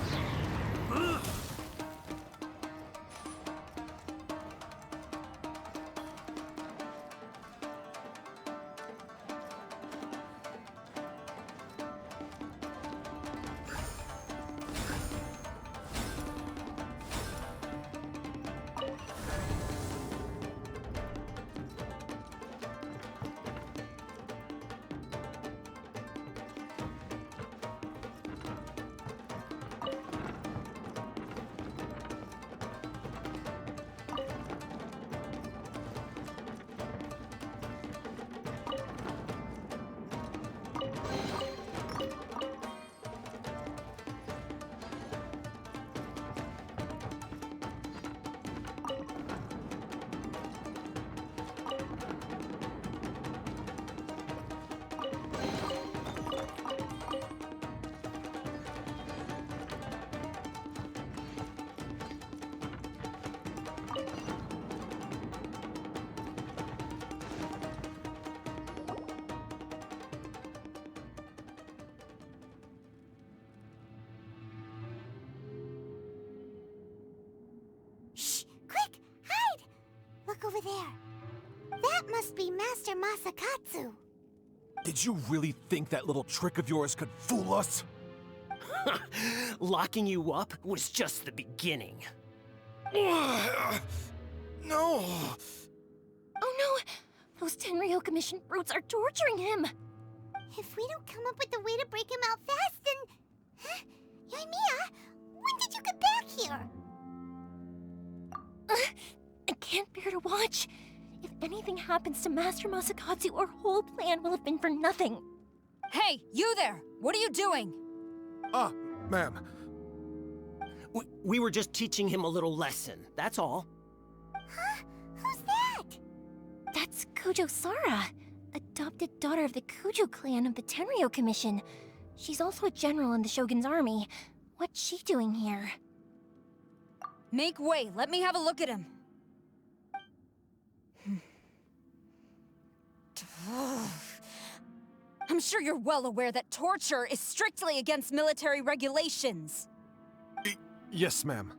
Look over there. That must be Master Masakatsu. Did you really think that little trick of yours could fool us? Locking you up was just the beginning. No! Oh no! Those Tenryou Commission brutes are torturing him! If we don't come up with a way to break him out fast, then... Huh? Yoimiya, when did you get back here? I can't bear to watch. If anything happens to Master Masakatsu, our whole plan will have been for nothing. Hey, you there! What are you doing? Ma'am. We were just teaching him a little lesson, that's all. Huh? Who's that? That's Kujyo Sara, adopted daughter of the Kujyo clan of the Tenryou Commission. She's also a general in the Shogun's army. What's she doing here? Make way, let me have a look at him. I'm sure you're well aware that torture is strictly against military regulations. Yes, ma'am.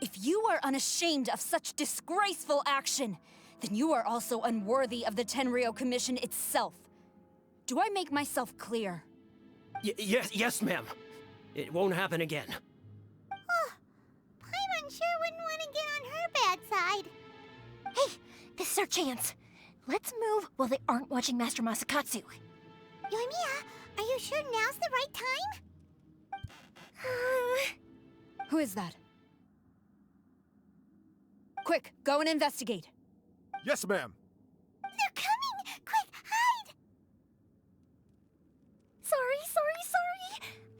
If you are unashamed of such disgraceful action, then you are also unworthy of the Tenryou Commission itself. Do I make myself clear? Yes, ma'am. It won't happen again. Oh, Paimon sure wouldn't want to get on her bad side. Hey, this is our chance. Let's move while they aren't watching Master Masakatsu. Yoimiya, are you sure now's the right time? Who is that? Quick, go and investigate. Yes, ma'am. They're coming! Quick, hide! Sorry.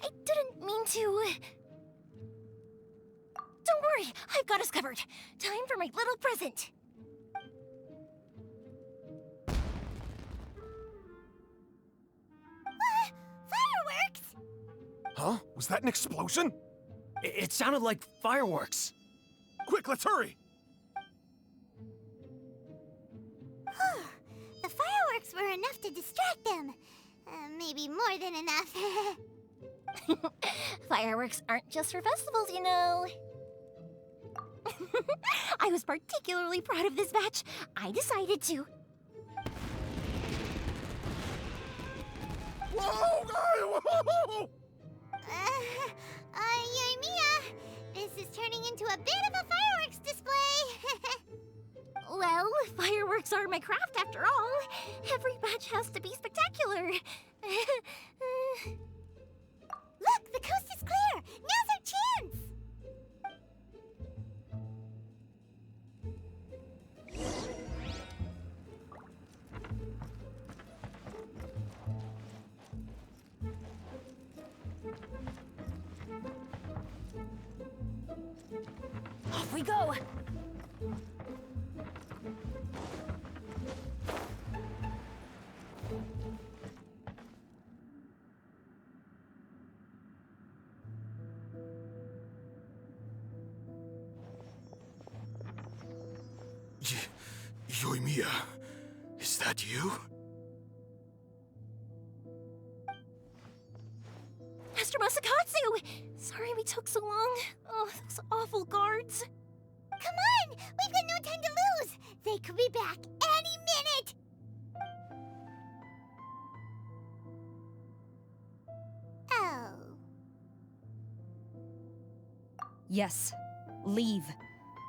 I didn't mean to. Don't worry, I've got us covered. Time for my little present. Fireworks! Huh? Was that an explosion? It sounded like fireworks. Quick, let's hurry! The fireworks were enough to distract them. Maybe more than enough. Fireworks aren't just for festivals, you know. I was particularly proud of this batch. I decided to. Whoa! Yoimiya, this is turning into a bit of a fireworks display. Well, fireworks are my craft after all. Every batch has to be spectacular. Look, the coast is clear. Now's our chance. Off we go! Yoimiya, is that you? Master Masakatsu! Sorry we took so long. Oh, those awful guards. Come on! We've got no time to lose! They could be back any minute! Oh. Yes, leave.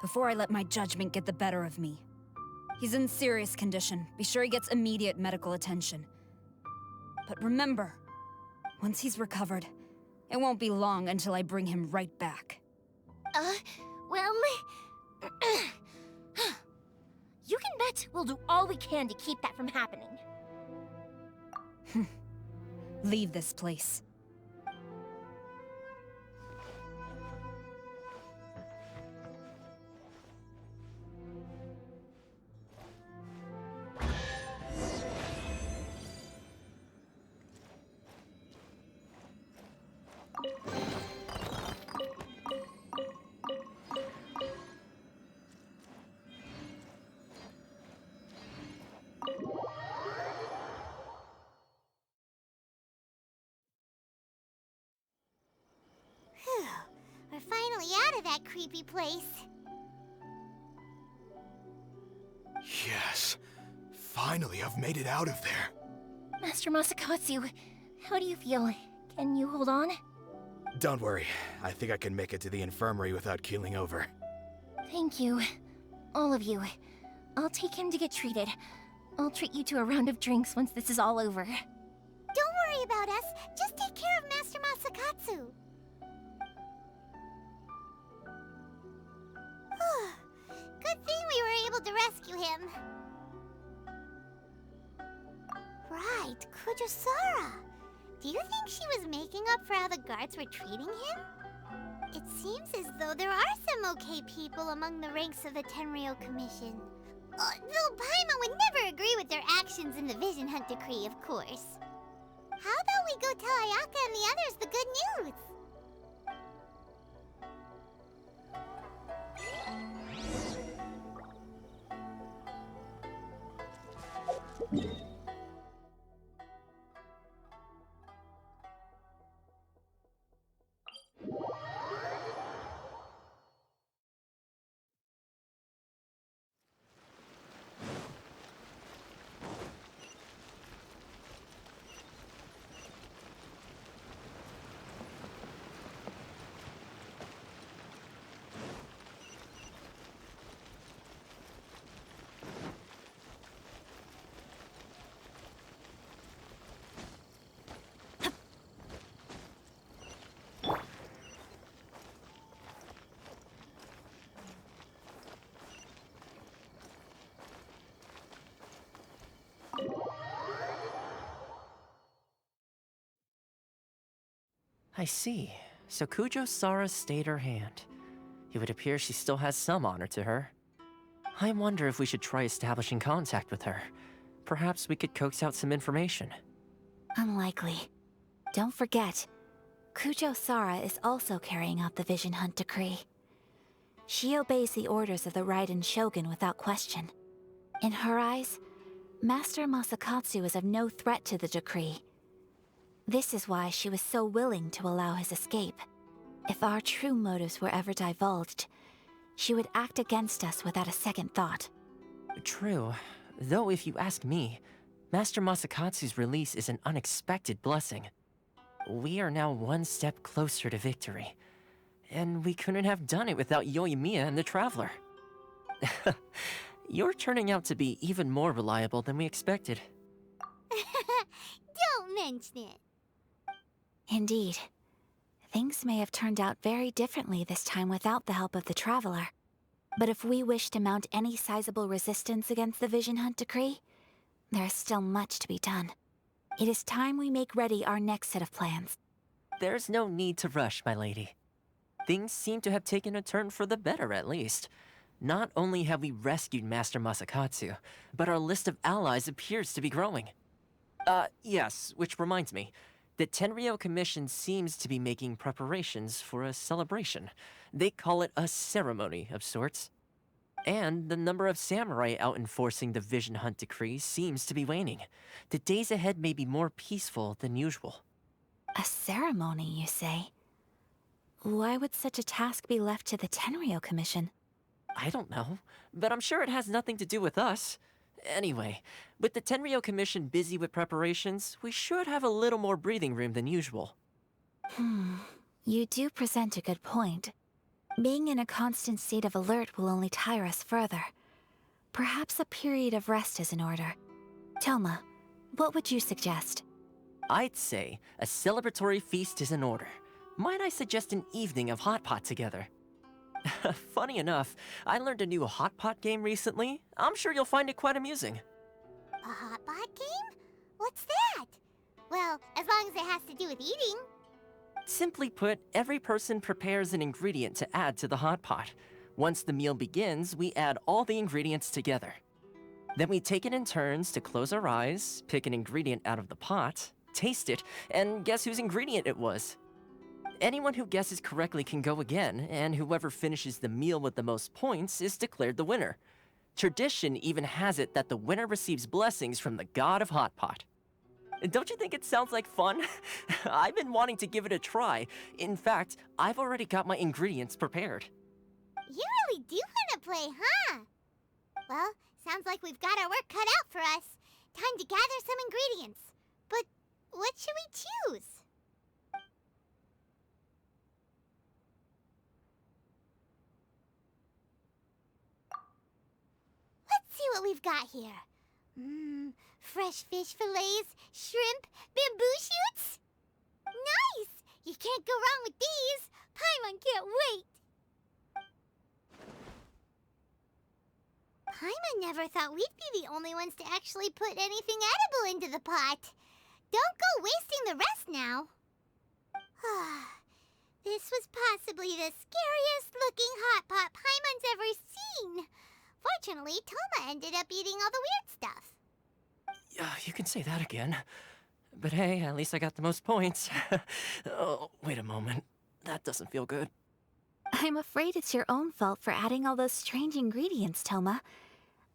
Before I let my judgment get the better of me. He's in serious condition. Be sure he gets immediate medical attention. But remember, once he's recovered, it won't be long until I bring him right back. Well... you can bet we'll do all we can to keep that from happening. Leave this place. Phew. We're finally out of that creepy place. Yes. Finally, I've made it out of there. Master Masakatsu, how do you feel? Can you hold on? Don't worry. I think I can make it to the infirmary without keeling over. Thank you. All of you. I'll take him to get treated. I'll treat you to a round of drinks once this is all over. Don't worry about us. Just take care of Master Masakatsu. Good thing we were able to rescue him. Right, Kujyo Sara. Do you think she was making up for how the guards were treating him? It seems as though there are some okay people among the ranks of the Tenryou Commission. Though Paimon would never agree with their actions in the Vision Hunt Decree, of course. How about we go tell Ayaka and the others the good news? I see. So Kujyo Sara stayed her hand. It would appear she still has some honor to her. I wonder if we should try establishing contact with her. Perhaps we could coax out some information. Unlikely. Don't forget, Kujyo Sara is also carrying out the Vision Hunt Decree. She obeys the orders of the Raiden Shogun without question. In her eyes, Master Masakatsu is of no threat to the decree. This is why she was so willing to allow his escape. If our true motives were ever divulged, she would act against us without a second thought. True. Though if you ask me, Master Masakatsu's release is an unexpected blessing. We are now one step closer to victory. And we couldn't have done it without Yoimiya and the Traveler. You're turning out to be even more reliable than we expected. Don't mention it. Indeed. Things may have turned out very differently this time without the help of the Traveler. But if we wish to mount any sizable resistance against the Vision Hunt Decree, there is still much to be done. It is time we make ready our next set of plans. There's no need to rush, my lady. Things seem to have taken a turn for the better, at least. Not only have we rescued Master Masakatsu, but our list of allies appears to be growing. Yes, which reminds me. The Tenryou Commission seems to be making preparations for a celebration. They call it a ceremony of sorts. And the number of samurai out enforcing the Vision Hunt decree seems to be waning. The days ahead may be more peaceful than usual. A ceremony, you say? Why would such a task be left to the Tenryou Commission? I don't know, but I'm sure it has nothing to do with us. Anyway, with the Tenryou Commission busy with preparations, we should have a little more breathing room than usual. You do present a good point. Being in a constant state of alert will only tire us further. Perhaps a period of rest is in order. Thoma, what would you suggest? I'd say a celebratory feast is in order. Might I suggest an evening of hot pot together? Funny enough, I learned a new hot pot game recently. I'm sure you'll find it quite amusing. A hot pot game? What's that? Well, as long as it has to do with eating. Simply put, every person prepares an ingredient to add to the hot pot. Once the meal begins, we add all the ingredients together. Then we take it in turns to close our eyes, pick an ingredient out of the pot, taste it, and guess whose ingredient it was. Anyone who guesses correctly can go again, and whoever finishes the meal with the most points is declared the winner. Tradition even has it that the winner receives blessings from the god of hot pot. Don't you think it sounds like fun? I've been wanting to give it a try. In fact, I've already got my ingredients prepared. You really do want to play, huh? Well, sounds like we've got our work cut out for us. Time to gather some ingredients. But what should we choose? Let's see what we've got here. Fresh fish fillets, shrimp, bamboo shoots? Nice! You can't go wrong with these. Paimon can't wait. Paimon never thought we'd be the only ones to actually put anything edible into the pot. Don't go wasting the rest now. This was possibly the scariest looking hot pot Paimon's ever seen. Fortunately, Thoma ended up eating all the weird stuff. You can say that again. But hey, at least I got the most points. Oh, wait a moment. That doesn't feel good. I'm afraid it's your own fault for adding all those strange ingredients, Thoma.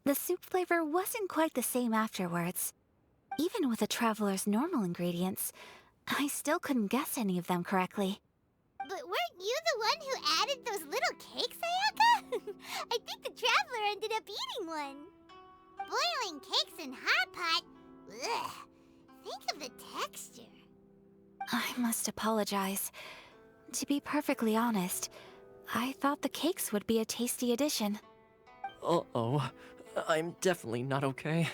The soup flavor wasn't quite the same afterwards. Even with a traveler's normal ingredients, I still couldn't guess any of them correctly. But weren't you the one who added those little cakes, Ayaka? I think the traveler ended up eating one. Boiling cakes in hot pot? Ugh. Think of the texture. I must apologize. To be perfectly honest, I thought the cakes would be a tasty addition. Uh-oh. I'm definitely not okay.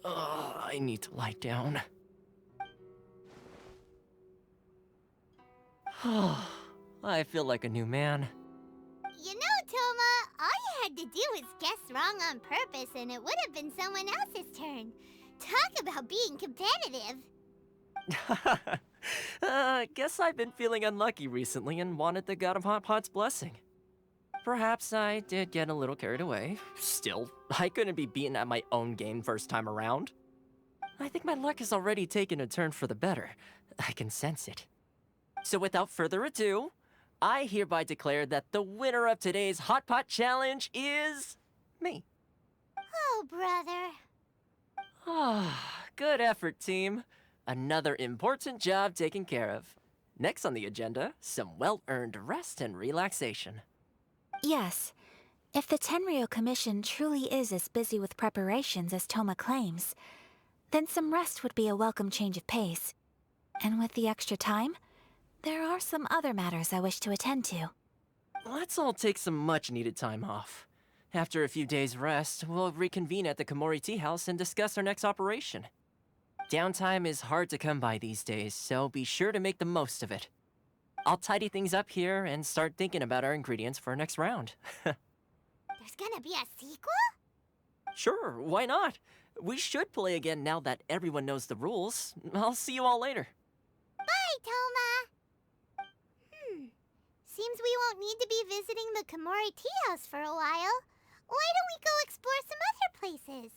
I need to lie down. I feel like a new man. You know, Thoma, all you had to do was guess wrong on purpose and it would have been someone else's turn. Talk about being competitive. Guess I've been feeling unlucky recently and wanted the god of hot pot's blessing. Perhaps I did get a little carried away. Still, I couldn't be beaten at my own game first time around. I think my luck has already taken a turn for the better. I can sense it. So without further ado, I hereby declare that the winner of today's Hot Pot Challenge is... me. Oh, brother. Good effort, team. Another important job taken care of. Next on the agenda, some well-earned rest and relaxation. Yes. If the Tenryou Commission truly is as busy with preparations as Thoma claims, then some rest would be a welcome change of pace. And with the extra time, there are some other matters I wish to attend to. Let's all take some much-needed time off. After a few days' rest, we'll reconvene at the Komori Tea House and discuss our next operation. Downtime is hard to come by these days, so be sure to make the most of it. I'll tidy things up here and start thinking about our ingredients for our next round. There's gonna be a sequel? Sure, why not? We should play again now that everyone knows the rules. I'll see you all later. Bye, Thoma! Seems we won't need to be visiting the Komori Tea House for a while. Why don't we go explore some other places?